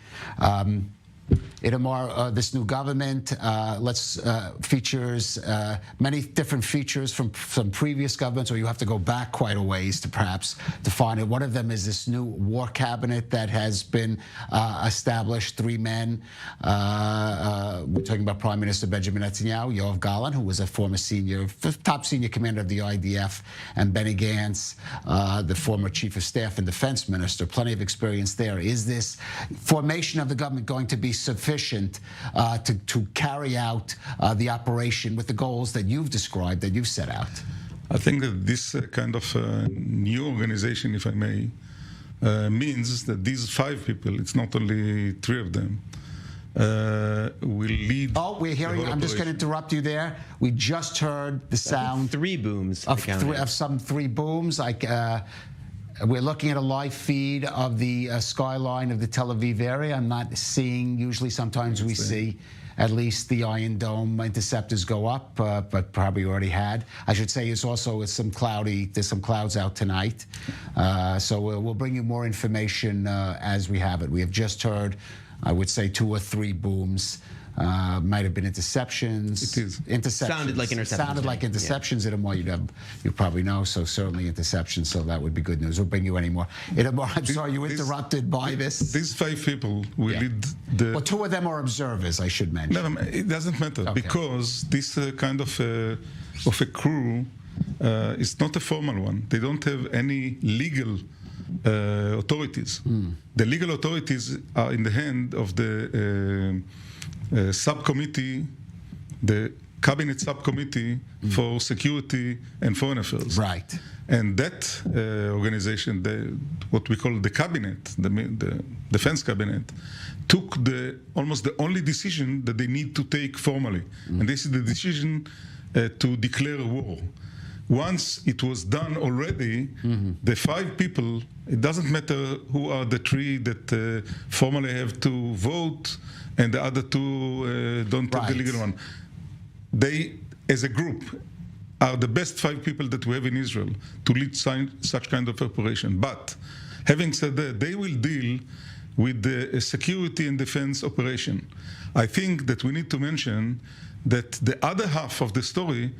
Itamar, this new government features many different features from previous governments, or you have to go back quite a ways to find it. One of them is this new war cabinet that has been established, 3 men. We're talking about Prime Minister Benjamin Netanyahu, Yoav Gallant, who was a former top senior commander of the IDF, and Benny Gantz, the former chief of staff and defense minister. Plenty of experience there. Is this formation of the government going to be sufficient to carry out the operation with the goals that you've described, that you've set out? I think that this kind of new organization, if I may, means that these 5 people, it's not only 3 of them, will lead. Oh, we're hearing. I'm just going to interrupt you there. We just heard the sound. 3 booms of some 3 booms. We're looking at a live feed of the skyline of the Tel Aviv area. I'm not seeing. Usually, sometimes we see at least the Iron Dome interceptors go up, but probably already had. I should say there's some clouds out tonight. So we'll bring you more information as we have it. We have just heard, I would say, 2 or 3 booms. Might have been interceptions. It is. Interceptions. Sounded like interceptions. Sounded like interceptions. Yeah. Itamar, you probably know, so certainly interceptions, so that would be good news. We'll bring you any more. Itamar, I'm sorry you interrupted by this. These 5 people will lead the... Well, 2 of them are observers, I should mention. No, it doesn't matter, because this kind of a crew is not a formal one. They don't have any legal authorities. The legal authorities are in the hand of the subcommittee, the cabinet subcommittee for security and foreign affairs. Right. And that organization, what we call the cabinet, the defense cabinet, took almost the only decision that they need to take formally. And this is the decision to declare a war. Once it was done already, the 5 people, it doesn't matter who are the 3 that formally have to vote and the other 2 don't take the legal one. They, as a group, are the best 5 people that we have in Israel to lead such kind of operation. But having said that, they will deal with the security and defense operation. I think that we need to mention that the other half of the story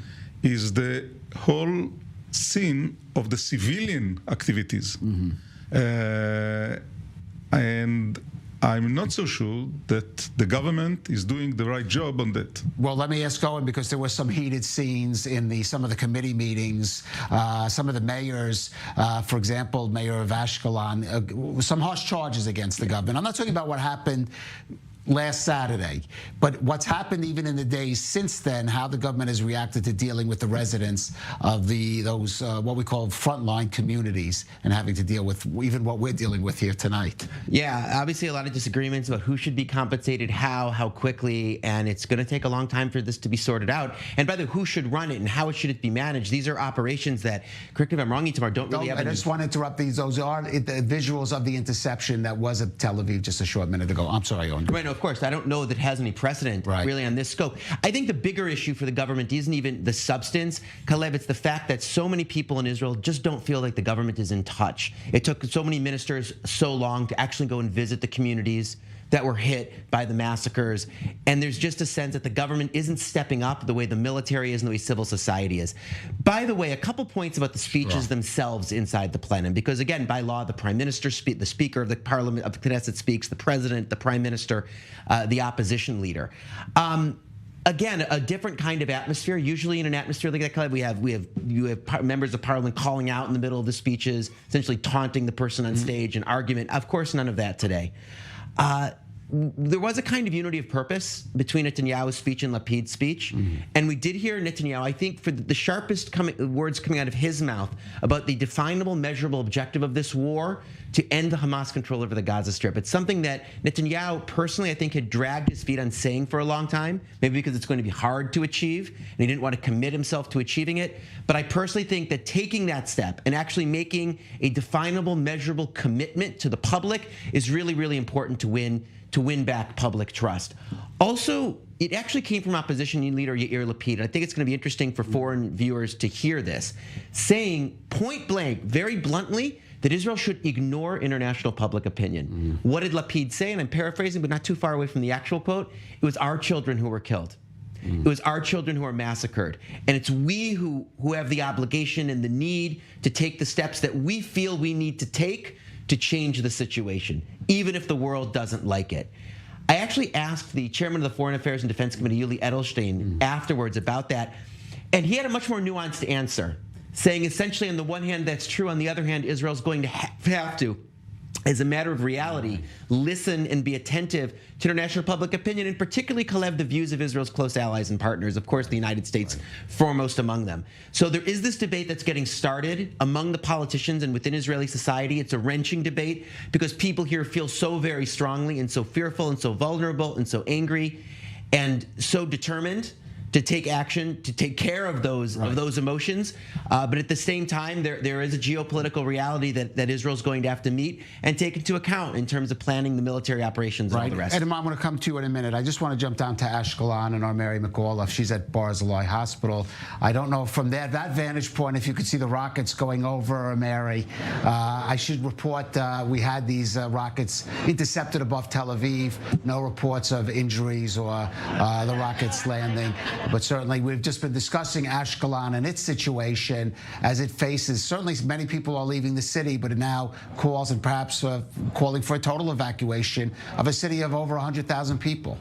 is the whole scene of the civilian activities. And I'm not so sure that the government is doing the right job on that. Well, let me ask Owen, because there were some heated scenes in some of the committee meetings. Some of the mayors, for example, Mayor of Ashkelon, some harsh charges against the government. I'm not talking about what happened last Saturday, but what's happened even in the days since then, how the government has reacted to dealing with the residents of those what we call frontline communities, and having to deal with even what we're dealing with here tonight. Yeah, obviously a lot of disagreements about who should be compensated, how quickly, and it's going to take a long time for this to be sorted out. And by the way, who should run it and how should it be managed? These are operations that, correct me if I'm wrong, Itamar, don't really have I just want to interrupt these. Those are the visuals of the interception that was at Tel Aviv just a short minute ago. I'm sorry, Owen. Right, no, of course. I don't know that it has any precedent really on this scope. I think the bigger issue for the government isn't even the substance, Kalev, it's the fact that so many people in Israel just don't feel like the government is in touch. It took so many ministers so long to actually go and visit the communities that were hit by the massacres. And there's just a sense that the government isn't stepping up the way the military is and the way civil society is. By the way, a couple points about the speeches themselves inside the plenum, because again, by law, the prime minister, the speaker of the parliament of the Knesset speaks, the president, the prime minister, the opposition leader. Again, a different kind of atmosphere. Usually in an atmosphere like that, you have members of parliament calling out in the middle of the speeches, essentially taunting the person on stage, an argument. Of course, none of that today. There was a kind of unity of purpose between Netanyahu's speech and Lapid's speech. And we did hear Netanyahu, I think, for the sharpest words coming out of his mouth about the definable, measurable objective of this war to end the Hamas control over the Gaza Strip. It's something that Netanyahu personally, I think, had dragged his feet on saying for a long time, maybe because it's going to be hard to achieve, and he didn't want to commit himself to achieving it. But I personally think that taking that step and actually making a definable, measurable commitment to the public is really, really important to win back public trust. Also, it actually came from opposition leader Yair Lapid. I think it's going to be interesting for foreign viewers to hear this, saying point blank, very bluntly, that Israel should ignore international public opinion. What did Lapid say? And I'm paraphrasing, but not too far away from the actual quote. It was our children who were killed. It was our children who are massacred. And it's we who have the obligation and the need to take the steps that we feel we need to take to change the situation, even if the world doesn't like it. I actually asked the chairman of the Foreign Affairs and Defense Committee, Yuli Edelstein, afterwards about that, and he had a much more nuanced answer, saying essentially on the one hand that's true, on the other hand Israel's going to have to, as a matter of reality, listen and be attentive to international public opinion, and particularly, Kalev, the views of Israel's close allies and partners, of course, the United States foremost among them. So there is this debate that's getting started among the politicians and within Israeli society. It's a wrenching debate because people here feel so very strongly and so fearful and so vulnerable and so angry and so determined to take action, to take care of those emotions. But at the same time, there is a geopolitical reality that Israel's going to have to meet and take into account in terms of planning the military operations and all the rest. And I'm going to come to you in a minute. I just want to jump down to Ashkelon and our Mary McAuliffe. She's at Barzillai Hospital. I don't know from that vantage point if you could see the rockets going over, Mary. I should report we had these rockets intercepted above Tel Aviv. No reports of injuries or the rockets landing. But certainly we've just been discussing Ashkelon and its situation as it faces, certainly many people are leaving the city, but it now calls and perhaps calling for a total evacuation of a city of over 100,000 people.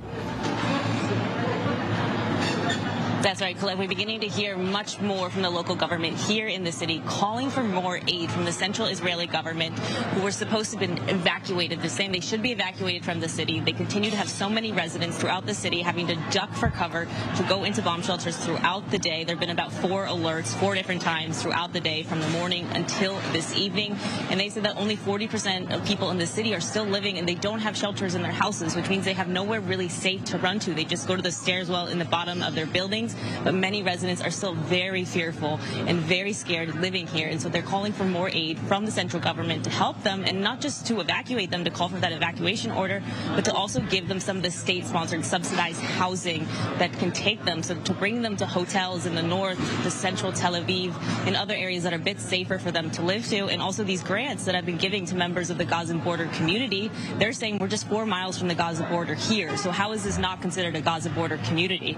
That's right, Colette. We're beginning to hear much more from the local government here in the city, calling for more aid from the central Israeli government, who were supposed to have been evacuated. They're saying they should be evacuated from the city. They continue to have so many residents throughout the city having to duck for cover to go into bomb shelters throughout the day. There have been about 4 alerts, 4 different times throughout the day from the morning until this evening. And they said that only 40% of people in the city are still living and they don't have shelters in their houses, which means they have nowhere really safe to run to. They just go to the stairwell in the bottom of their buildings. But many residents are still very fearful and very scared living here. And so they're calling for more aid from the central government to help them, and not just to evacuate them, to call for that evacuation order, but to also give them some of the state-sponsored subsidized housing that can take them. So to bring them to hotels in the north, the central Tel Aviv, and other areas that are a bit safer for them to live to. And also these grants that I've been giving to members of the Gaza border community. They're saying we're just 4 miles from the Gaza border here. So how is this not considered a Gaza border community?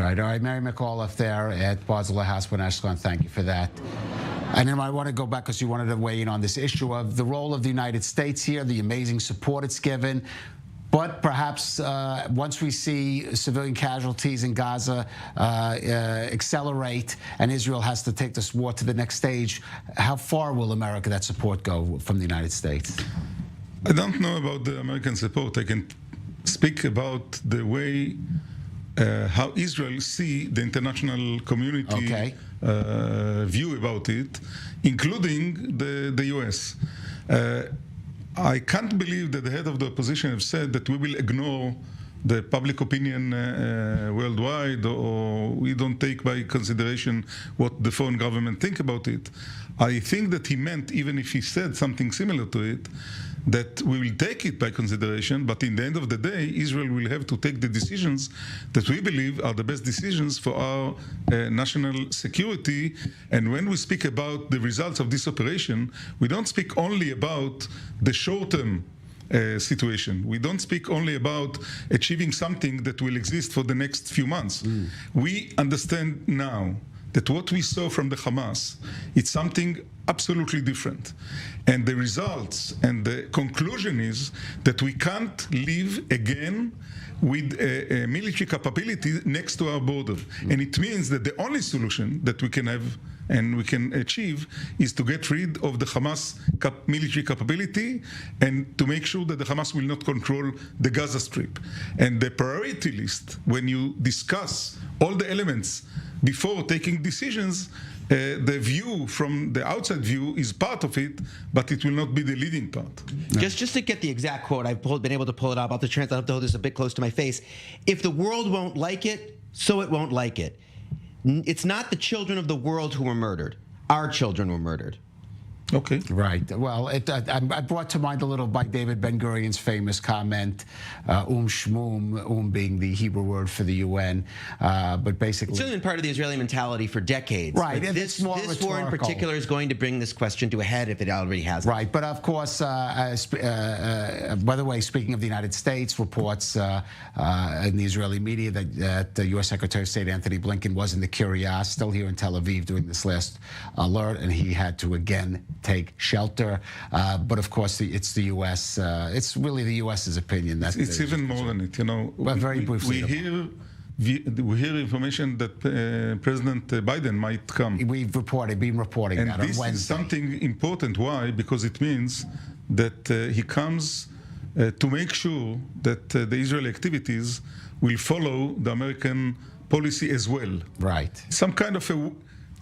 All right, Mary McAuliffe there at Barzillai Hospital in Ashkelon. Thank you for that. And then I want to go back because you wanted to weigh in on this issue of the role of the United States here, the amazing support it's given. But perhaps once we see civilian casualties in Gaza accelerate and Israel has to take this war to the next stage, how far will America, that support go from the United States? I don't know about the American support. I can speak about the way how Israel see the international community view about it, including the U.S. I can't believe that the head of the opposition have said that we will ignore the public opinion worldwide, or we don't take by consideration what the foreign government think about it. I think that he meant, even if he said something similar to it, that we will take it by consideration, but in the end of the day, Israel will have to take the decisions that we believe are the best decisions for our national security. And when we speak about the results of this operation, we don't speak only about the short-term situation. We don't speak only about achieving something that will exist for the next few months. We understand now that what we saw from the Hamas, it's something absolutely different. And the results and the conclusion is that we can't live again with a military capability next to our border. And it means that the only solution that we can have and we can achieve is to get rid of the Hamas military capability and to make sure that the Hamas will not control the Gaza Strip. And the priority list, when you discuss all the elements before taking decisions, the view from the outside view is part of it, but it will not be the leading part. Just to get the exact quote, I've been able to pull it up. I'll have to translate. I have to hold this a bit close to my face. If the world won't like it, so it won't like it. It's not the children of the world who were murdered. Our children were murdered. Okay. Right. Well, I brought to mind a little by David Ben-Gurion's famous comment, shmum, being the Hebrew word for the UN, but basically... It's been part of the Israeli mentality for decades. Right. This war in particular is going to bring this question to a head if it already hasn't. Right. But of course, by the way, speaking of the United States, reports in the Israeli media that the U.S. Secretary of State Anthony Blinken was in the Kiryat, still here in Tel Aviv during this last alert, and he had to again take shelter. But of course, it's the U.S. It's really the U.S.'s opinion. It's even more than it. You know, well, very briefly. We hear information that President Biden might come. We've been reporting and that on Wednesday. This is something important. Why? Because it means that he comes to make sure that the Israeli activities will follow the American policy as well. Right. Some kind of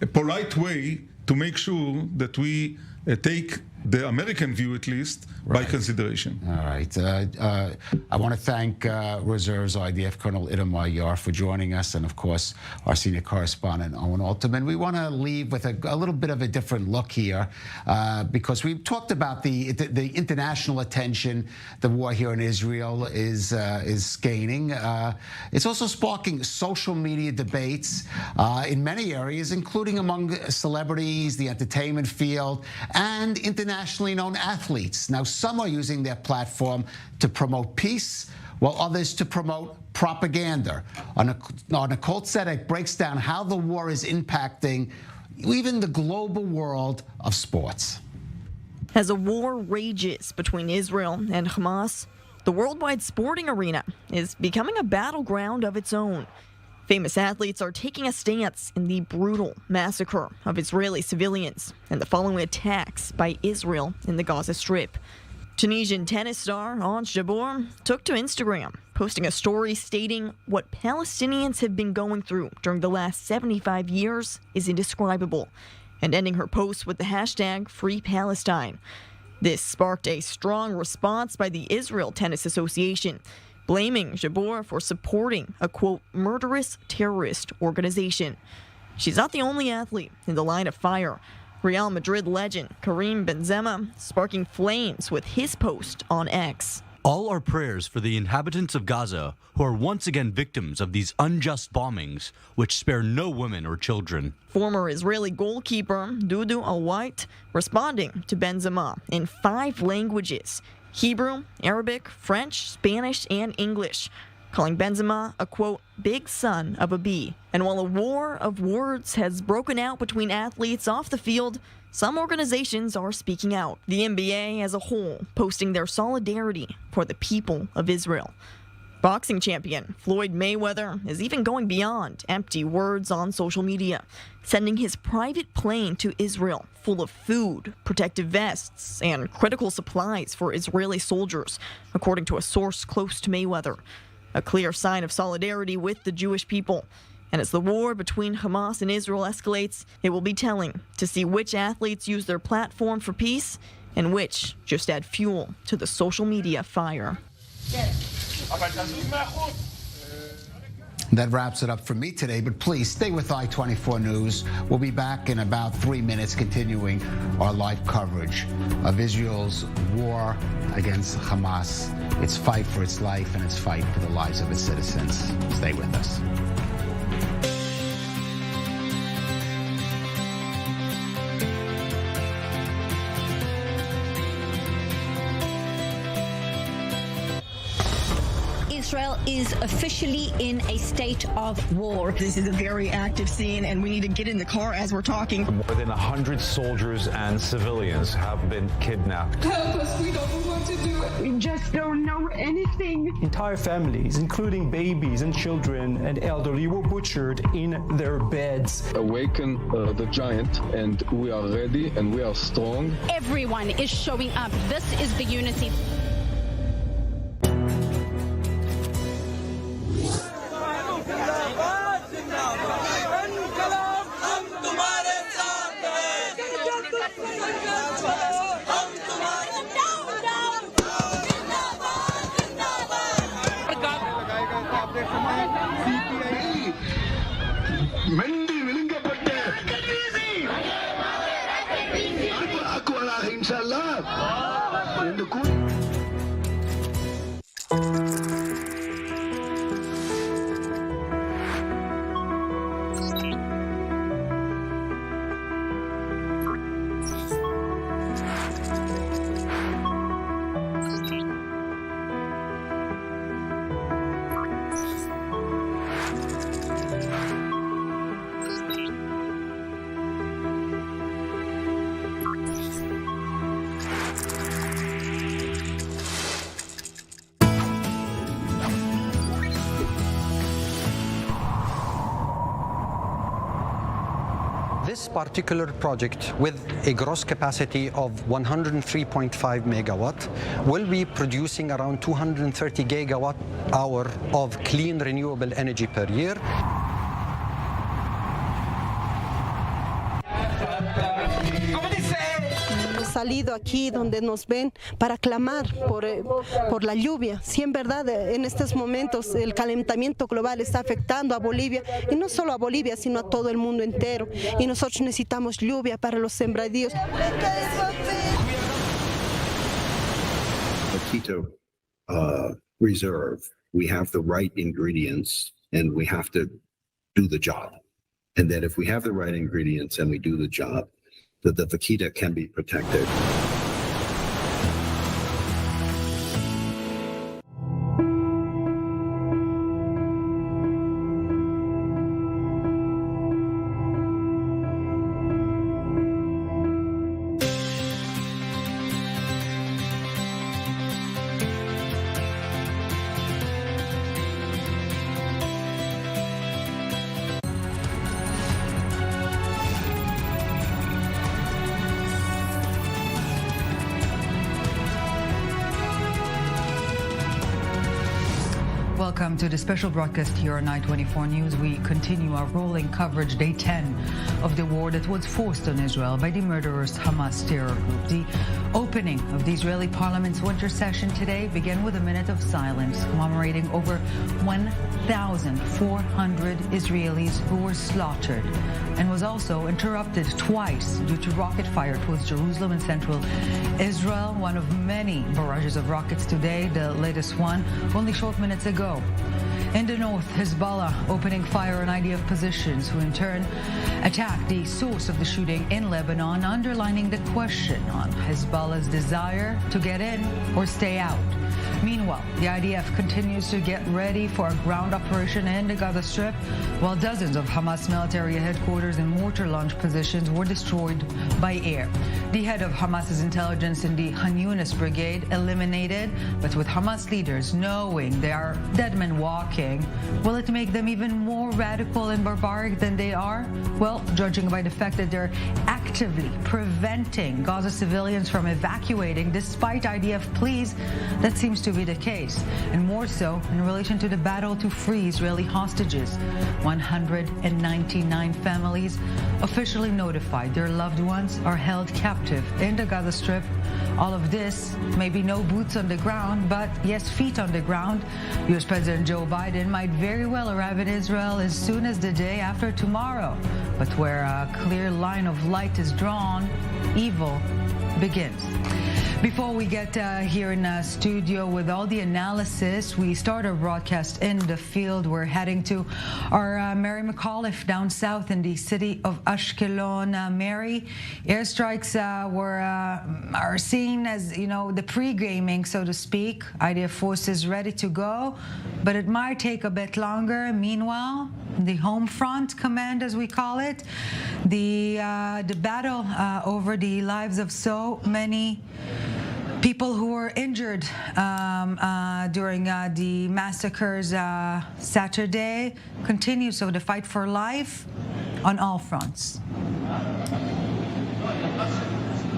a polite way to make sure that we take the American view, at least, by consideration. All right. I want to thank Reserves IDF Colonel Itamar Yar for joining us, and of course, our senior correspondent, Owen Alterman. We want to leave with a little bit of a different look here, because we've talked about the international attention the war here in Israel is gaining. It's also sparking social media debates in many areas, including among celebrities, the entertainment field, and internationally known athletes. Now, some are using their platform to promote peace, while others to promote propaganda. Nicole Tzedek breaks down how the war is impacting even the global world of sports. As a war rages between Israel and Hamas, the worldwide sporting arena is becoming a battleground of its own. Famous athletes are taking a stance in the brutal massacre of Israeli civilians and the following attacks by Israel in the Gaza Strip. Tunisian tennis star Ange Jabeur took to Instagram, posting a story stating what Palestinians have been going through during the last 75 years is indescribable, and ending her post with the hashtag Free Palestine. This sparked a strong response by the Israel Tennis Association, blaming Jabeur for supporting a, quote, murderous terrorist organization. She's not the only athlete in the line of fire. Real Madrid legend Karim Benzema sparking flames with his post on X. All our prayers for the inhabitants of Gaza, who are once again victims of these unjust bombings, which spare no women or children. Former Israeli goalkeeper Dudu Al-White responding to Benzema in 5 languages: Hebrew, Arabic, French, Spanish, and English, calling Benzema a, quote, big son of a bee. And while a war of words has broken out between athletes off the field, some organizations are speaking out. The NBA as a whole posting their solidarity for the people of Israel. Boxing champion Floyd Mayweather is even going beyond empty words on social media, sending his private plane to Israel full of food, protective vests, and critical supplies for Israeli soldiers, according to a source close to Mayweather. A clear sign of solidarity with the Jewish people. And as the war between Hamas and Israel escalates, it will be telling to see which athletes use their platform for peace and which just add fuel to the social media fire. That wraps it up for me today, but please stay with I-24 News. We'll be back in about 3 minutes continuing our live coverage of Israel's war against Hamas, its fight for its life and its fight for the lives of its citizens. Stay with us. Israel is officially in a state of war. This is a very active scene, and we need to get in the car as we're talking. More than 100 soldiers and civilians have been kidnapped. Help us, we don't know what to do. We just don't know anything. Entire families, including babies and children and elderly, were butchered in their beds. Awaken the giant, and we are ready and we are strong. Everyone is showing up. This is the unity. This particular project, with a gross capacity of 103.5 megawatt, will be producing around 230 gigawatt hour of clean renewable energy per year. salido aquí donde nos ven para clamar por la lluvia. Si en verdad en estos momentos el calentamiento global está afectando a Bolivia, y no solo a Bolivia, sino a todo el mundo entero. Y nosotros necesitamos lluvia para los sembradíos. Quito Reserve, we have the right ingredients and we have to do the job. And that if we have the right ingredients and we do the job, that the vaquita can be protected. Welcome to the special broadcast here on I-24 News. We continue our rolling coverage, day 10 of the war that was forced on Israel by the murderous Hamas terror group. The opening of the Israeli parliament's winter session today began with a minute of silence commemorating over 1,400 Israelis who were slaughtered, and was also interrupted twice due to rocket fire towards Jerusalem and central Israel. One of many barrages of rockets today, the latest one only short minutes ago. In the north, Hezbollah opening fire on IDF positions, who in turn attacked the source of the shooting in Lebanon, underlining the question on Hezbollah's desire to get in or stay out. Meanwhile, the IDF continues to get ready for a ground operation in the Gaza Strip, while dozens of Hamas military headquarters and mortar launch positions were destroyed by air. The head of Hamas's intelligence in the Han Yunis brigade eliminated, but with Hamas leaders knowing they are dead men walking, will it make them even more radical and barbaric than they are? Well, judging by the fact that they're actively preventing Gaza civilians from evacuating despite IDF pleas, that seems to be the case, and more so in relation to the battle to free Israeli hostages. 199 families officially notified their loved ones are held captive in the Gaza Strip. All of this, maybe no boots on the ground, but yes, feet on the ground. U.S. President Joe Biden might very well arrive in Israel as soon as the day after tomorrow. But where a clear line of light is drawn, evil begins. Before we get here in studio with all the analysis, we start our broadcast in the field. We're heading to our Mary McAuliffe down south in the city of Ashkelon. Mary, airstrikes are seen as, you know, the pre-gaming, so to speak. IDF forces ready to go, but it might take a bit longer. Meanwhile, the home front command, as we call it, the battle over the lives of so many people who were injured during the massacres Saturday continues. So the fight for life on all fronts.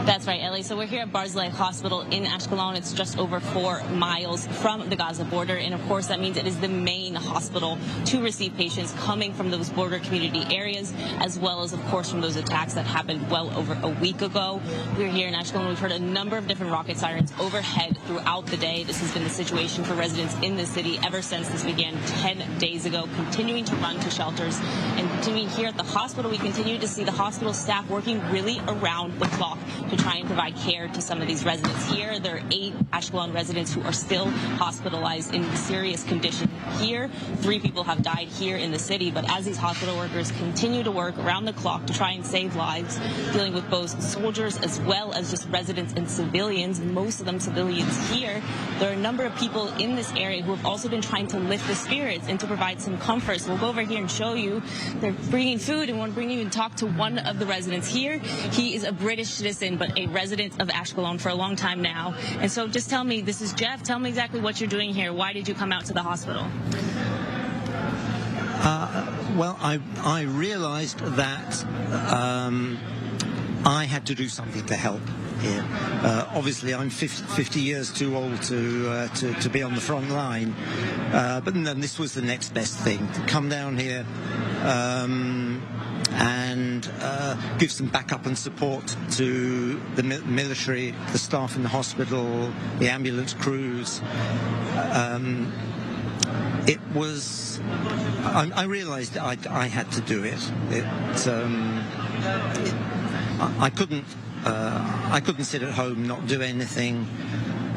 That's right, Ellie. So we're here at Barzilai Hospital in Ashkelon. It's just over 4 miles from the Gaza border. And of course, that means it is the main hospital to receive patients coming from those border community areas, as well as, of course, from those attacks that happened well over a week ago. We're here in Ashkelon. We've heard a number of different rocket sirens overhead throughout the day. This has been the situation for residents in the city ever since this began 10 days ago, continuing to run to shelters. And continuing here at the hospital, we continue to see the hospital staff working really around the clock to try and provide care to some of these residents here. There are 8 Ashkelon residents who are still hospitalized in serious condition here. 3 people have died here in the city, but as these hospital workers continue to work around the clock to try and save lives, dealing with both soldiers as well as just residents and civilians, most of them civilians here, there are a number of people in this area who have also been trying to lift the spirits and to provide some comfort. So we'll go over here and show you. They're bringing food, and we'll bring you and talk to one of the residents here. He is a British citizen, but a resident of Ashkelon for a long time now. And so just tell me, this is Jeff, tell me exactly what you're doing here. Why did you come out to the hospital? Well, I realized that I had to do something to help here. Obviously, I'm 50 years too old to be on the front line, but then this was the next best thing, to come down here and and give some backup and support to the military, the staff in the hospital, the ambulance crews. It was. I realised I had to do it. I couldn't sit at home, not do anything.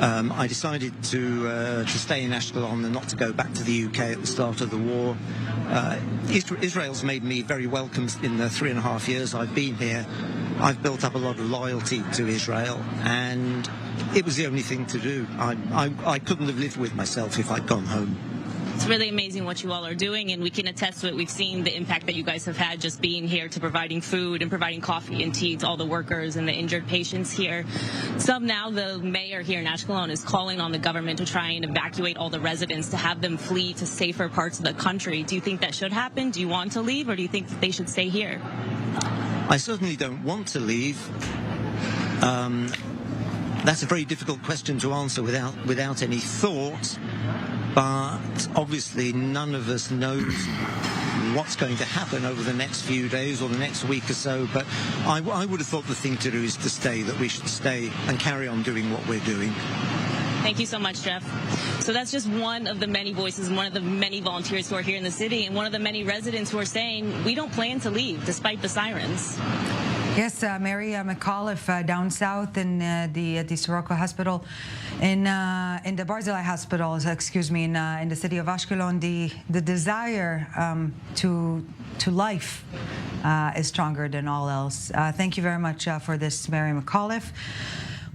I decided to stay in Ashkelon and not to go back to the UK at the start of the war. Israel's made me very welcome in the 3.5 years I've been here. I've built up a lot of loyalty to Israel, and it was the only thing to do. I couldn't have lived with myself if I'd gone home. It's really amazing what you all are doing, and we can attest to it. We've seen the impact that you guys have had just being here, to providing food and providing coffee and tea to all the workers and the injured patients here. Now the mayor here in Ashkelon is calling on the government to try and evacuate all the residents, to have them flee to safer parts of the country. Do you think that should happen? Do you want to leave, or do you think that they should stay here? I certainly don't want to leave. That's a very difficult question to answer without any thought. But obviously none of us knows what's going to happen over the next few days or the next week or so. But I would have thought the thing to do is to stay, that we should stay and carry on doing what we're doing. Thank you so much, Jeff. So that's just one of the many voices, one of the many volunteers who are here in the city, and one of the many residents who are saying we don't plan to leave despite the sirens. Yes, Mary McAuliffe down south in the Soroka Hospital, in the Barzilai Hospital, excuse me, in the city of Ashkelon, the desire to life is stronger than all else. Thank you very much for this, Mary McAuliffe.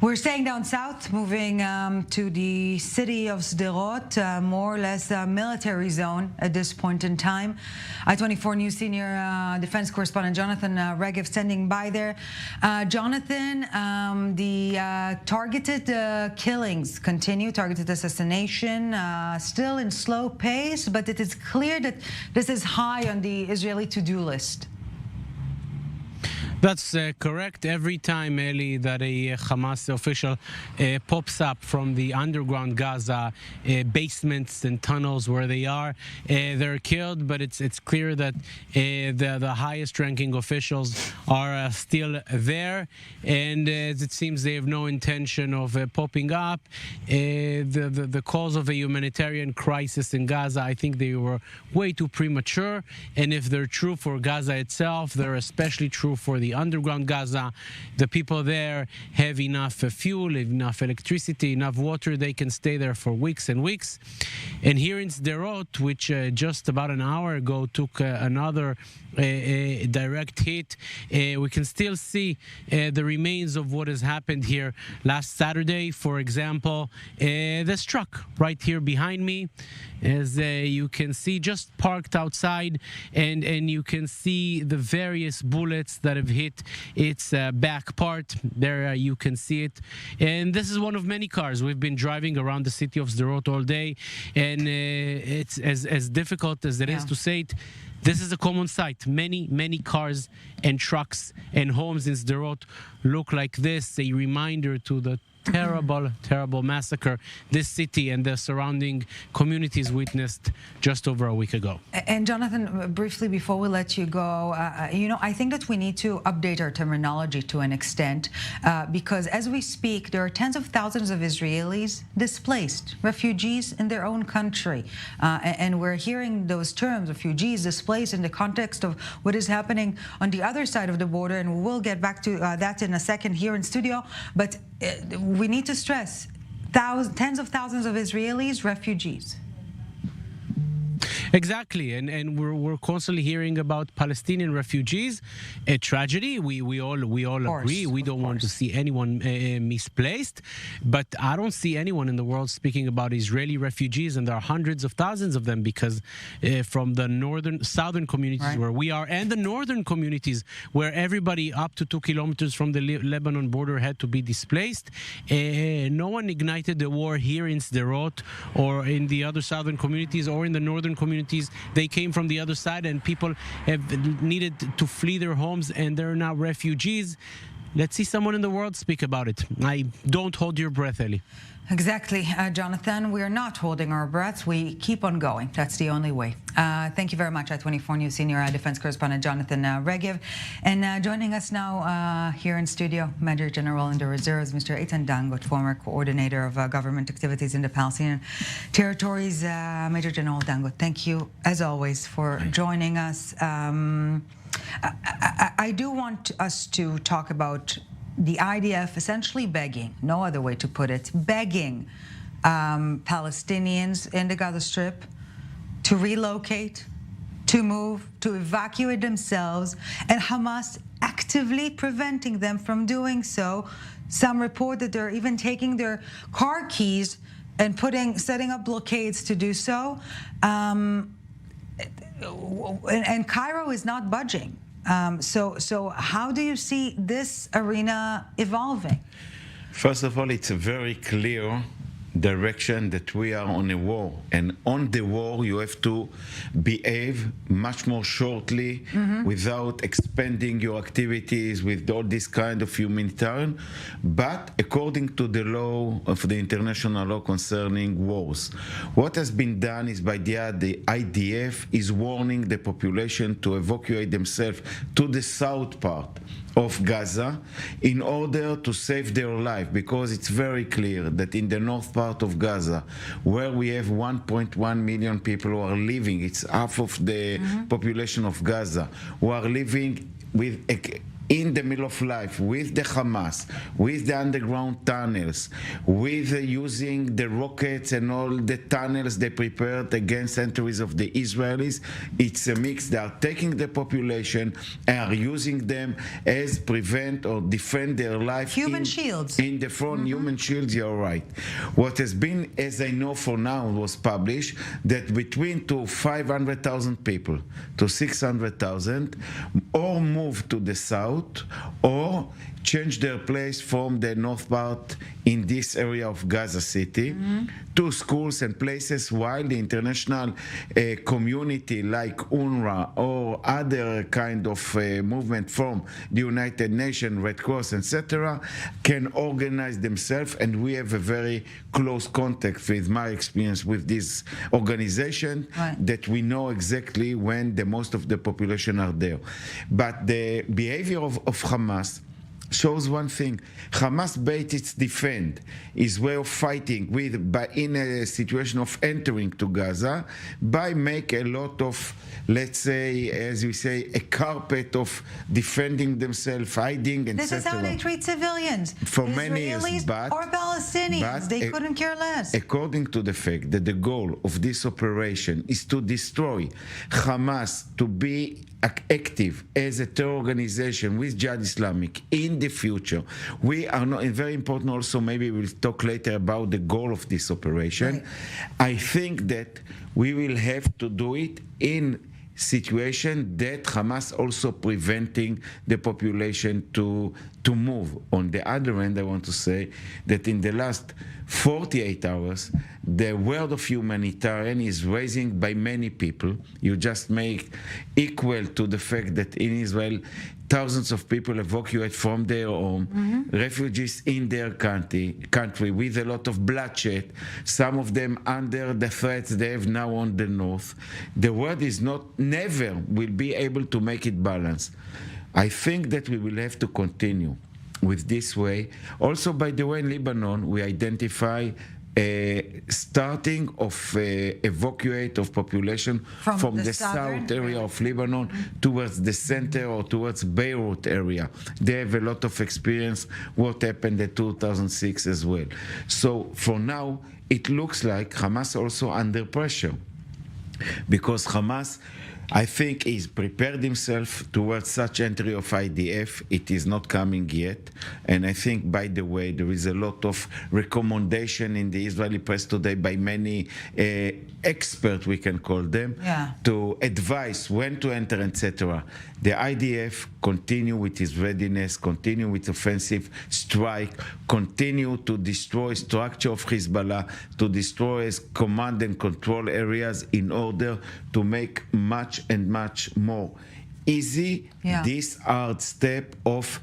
We're staying down south, moving to the city of Sderot, more or less a military zone at this point in time. I-24 News senior defense correspondent Jonathan Regev standing by there. Jonathan, the targeted killings continue, targeted assassination, still in slow pace, but it is clear that this is high on the Israeli to-do list. That's correct. Every time, Eli, that a Hamas official pops up from the underground Gaza basements and tunnels where they are, they're killed. But it's clear that the highest-ranking officials are still there, and it seems they have no intention of popping up. The cause of a humanitarian crisis in Gaza, I think they were way too premature. And if they're true for Gaza itself, they're especially true for the underground Gaza. The people there have enough fuel, enough electricity, enough water. They can stay there for weeks and weeks. And here in Sderot, which just about an hour ago took another direct hit, we can still see the remains of what has happened here last Saturday. For example, this truck right here behind me, as you can see, just parked outside, and you can see the various bullets that have hit its back part. There you can see it. And this is one of many cars. We've been driving around the city of Sderot all day, and it's as difficult as it is to say it. This is a common sight. Many cars and trucks and homes in Sderot look like this, a reminder to the terrible massacre this city and the surrounding communities witnessed just over a week ago. And Jonathan, briefly before we let you go, I think that we need to update our terminology to an extent, because as we speak, there are tens of thousands of Israelis displaced, refugees in their own country. And we're hearing those terms, refugees, displaced, in the context of what is happening on the other side of the border. And we'll get back to that in a second here in studio. But we need to stress, tens of thousands of Israelis, refugees. Exactly, and we're constantly hearing about Palestinian refugees, a tragedy. We all agree. We don't want to see anyone misplaced, but I don't see anyone in the world speaking about Israeli refugees, and there are hundreds of thousands of them, because from the southern communities where we are, and the northern communities where everybody up to 2 kilometers from the Lebanon border had to be displaced. No one ignited the war here in Sderot or in the other southern communities or in the northern communities. They came from the other side, and people have needed to flee their homes, and they're now refugees. let's see someone in the world speak about it. I don't hold your breath, Eli. Exactly, Jonathan. We are not holding our breaths. We keep on going. That's the only way. Thank you very much, 24 News Senior Defense Correspondent Jonathan Regev. And joining us now here in studio, Major General in the Reserves, Mr. Eitan Dangot, former coordinator of government activities in the Palestinian territories. Major General Dangot, thank you, as always, for joining us. I do want us to talk about the IDF essentially begging, no other way to put it, begging Palestinians in the Gaza Strip to relocate, to move, to evacuate themselves, and Hamas actively preventing them from doing so. Some report that they're even taking their car keys and setting up blockades to do so. And Cairo is not budging. So how do you see this arena evolving? First of all, it's a very clear direction that we are on a war, and on the war you have to behave much more shortly without expanding your activities with all this kind of humanitarian, but according to the law of the international law concerning wars. What has been done is by the IDF is warning the population to evacuate themselves to the south part of Gaza in order to save their life, because it's very clear that in the north part of Gaza, where we have 1.1 million people who are living, it's half of the population of Gaza, who are living with in the middle of life with the Hamas, with the underground tunnels, with using the rockets and all the tunnels they prepared against entries of the Israelis. It's a mix. They are taking the population and are using them as prevent or defend their life. Human shields. In the front, human shields, you're right. What has been, as I know for now, was published, that between 500,000 people to 600,000 or move to the south or change their place from the north part in this area of Gaza City to schools and places, while the international community like UNRWA or other kind of movement from the United Nations, Red Cross, etc., can organize themselves. And we have a very close contact with my experience with this organization, that we know exactly when the most of the population are there. But the behavior of Hamas shows one thing. Hamas bait its defend, his way of fighting in a situation of entering to Gaza, by make a lot of, let's say, as we say, a carpet of defending themselves, hiding, etc. This is how they treat civilians. For many years, or Palestinians. They couldn't care less. According to the fact that the goal of this operation is to destroy Hamas, to be active as a terror organization with Jihad Islamic in the future. We are not, and very important also, maybe we'll talk later about the goal of this operation. I think that we will have to do it in situation that Hamas also preventing the population to move. On the other hand, I want to say that in the last 48 hours, the word of humanitarian is raising by many people. You just make equal to the fact that in Israel, thousands of people evacuate from their home, refugees in their country with a lot of bloodshed, some of them under the threats they have now on the north. The world is never will be able to make it balance. I think that we will have to continue with this way. Also, by the way, in Lebanon, we identify starting of evacuate of population from the south area of Lebanon towards the center or towards Beirut area. They have a lot of experience what happened in 2006 as well. So for now, it looks like Hamas also under pressure, because Hamas, I think, he's prepared himself towards such entry of IDF. It is not coming yet. And I think, by the way, there is a lot of recommendation in the Israeli press today by many experts, we can call them, to advise when to enter, etc. The IDF continue with its readiness, continue with offensive strike, continue to destroy structure of Hezbollah, to destroy command and control areas in order to make much and much more easy this hard step of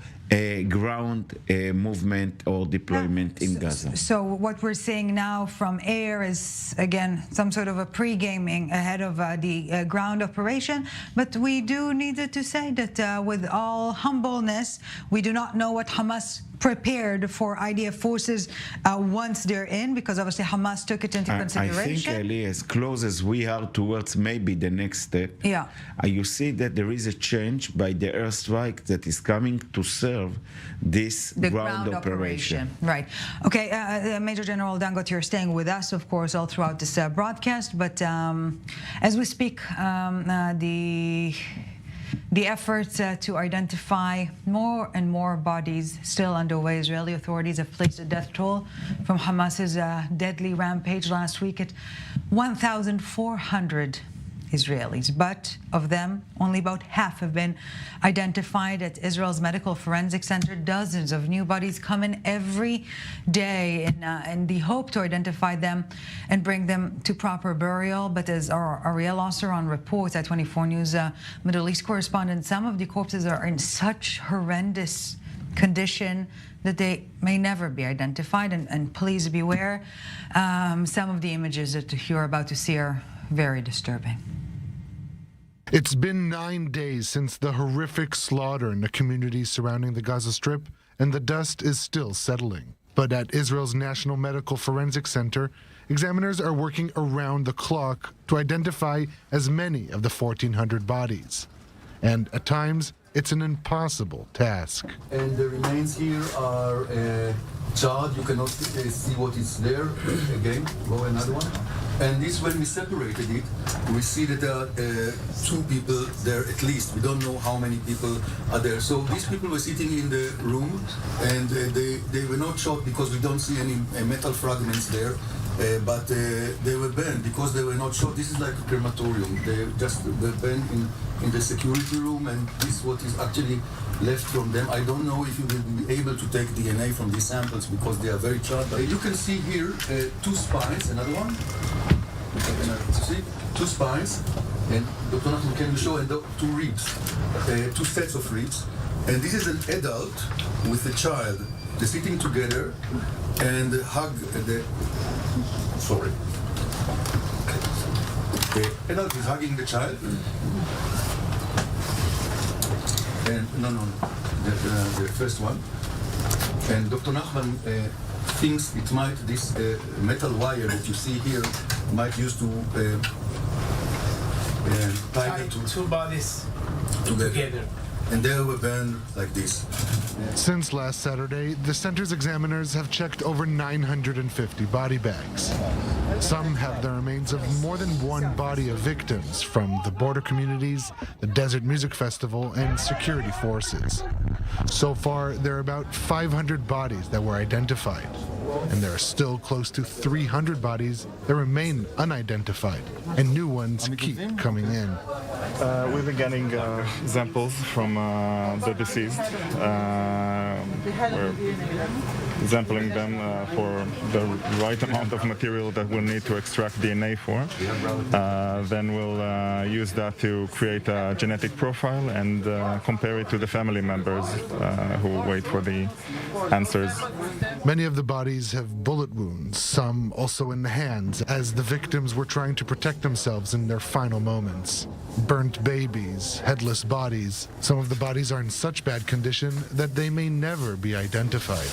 ground movement or deployment in Gaza. So what we're seeing now from air is, again, some sort of a pre-gaming ahead of the ground operation. But we do need to say that with all humbleness, we do not know what Hamas prepared for IDF forces once they're in, because obviously Hamas took it into consideration. I think, Eli, as close as we are towards maybe the next step, you see that there is a change by the airstrike that is coming to serve this ground operation. Right. Okay, Major General Dangot, you're staying with us, of course, all throughout this broadcast. But as we speak, the efforts to identify more and more bodies still underway. Israeli authorities have placed a death toll from Hamas's deadly rampage last week at 1,400 Israelis, but of them, only about half have been identified. At Israel's Medical Forensic Center, dozens of new bodies come in every day in the hope to identify them and bring them to proper burial. But as our Ariel Osseron reports at 24 News Middle East correspondent, some of the corpses are in such horrendous condition that they may never be identified. And please beware, some of the images that you're about to see are very disturbing. It's been 9 days since the horrific slaughter in the communities surrounding the Gaza Strip, and the dust is still settling. But at Israel's National Medical Forensic Center, examiners are working around the clock to identify as many of the 1,400 bodies. And at times, it's an impossible task. And the remains here are charred. You cannot see what is there. Again, go another one. And this, when we separated it, we see that there are 2 people there at least. We don't know how many people are there. So these people were sitting in the room, and they were not shot because we don't see any metal fragments there. But they were burned because they were not shot. This is like a crematorium. They just were burned in the security room, and this is what is actually left from them. I don't know if you will be able to take DNA from these samples because they are very charred. But you can see here 2 spines, another one. See, 2 spines, and Dr. Nachman, can you show, and 2 ribs, 2 sets of ribs. And this is an adult with a child. They're sitting together and hug the. Sorry. The adult is hugging the child. And no, the first one. And Dr. Nachman thinks it might, this metal wire that you see here, might use to tie the 2 bodies together. And they were burned like this. Since last Saturday, the center's examiners have checked over 950 body bags. Some have the remains of more than 1 body of victims from the border communities, the Desert Music Festival, and security forces. So far, there are about 500 bodies that were identified, and there are still close to 300 bodies that remain unidentified, and new ones keep coming in. We've been getting samples from the deceased. We're sampling them for the right amount of material that we'll need to extract DNA for. Then we'll use that to create a genetic profile and compare it to the family members who wait for the answers. Many of the bodies have bullet wounds, some also in the hands, as the victims were trying to protect themselves in their final moments. Burnt babies, headless bodies. Some of the bodies are in such bad condition that they may never be identified.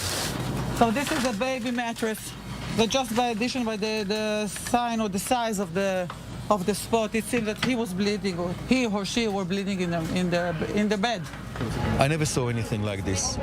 So this is a baby mattress. But just by addition, by the sign or the size of the spot, it seemed that he was bleeding, or he or she were bleeding in the bed. I never saw anything like this.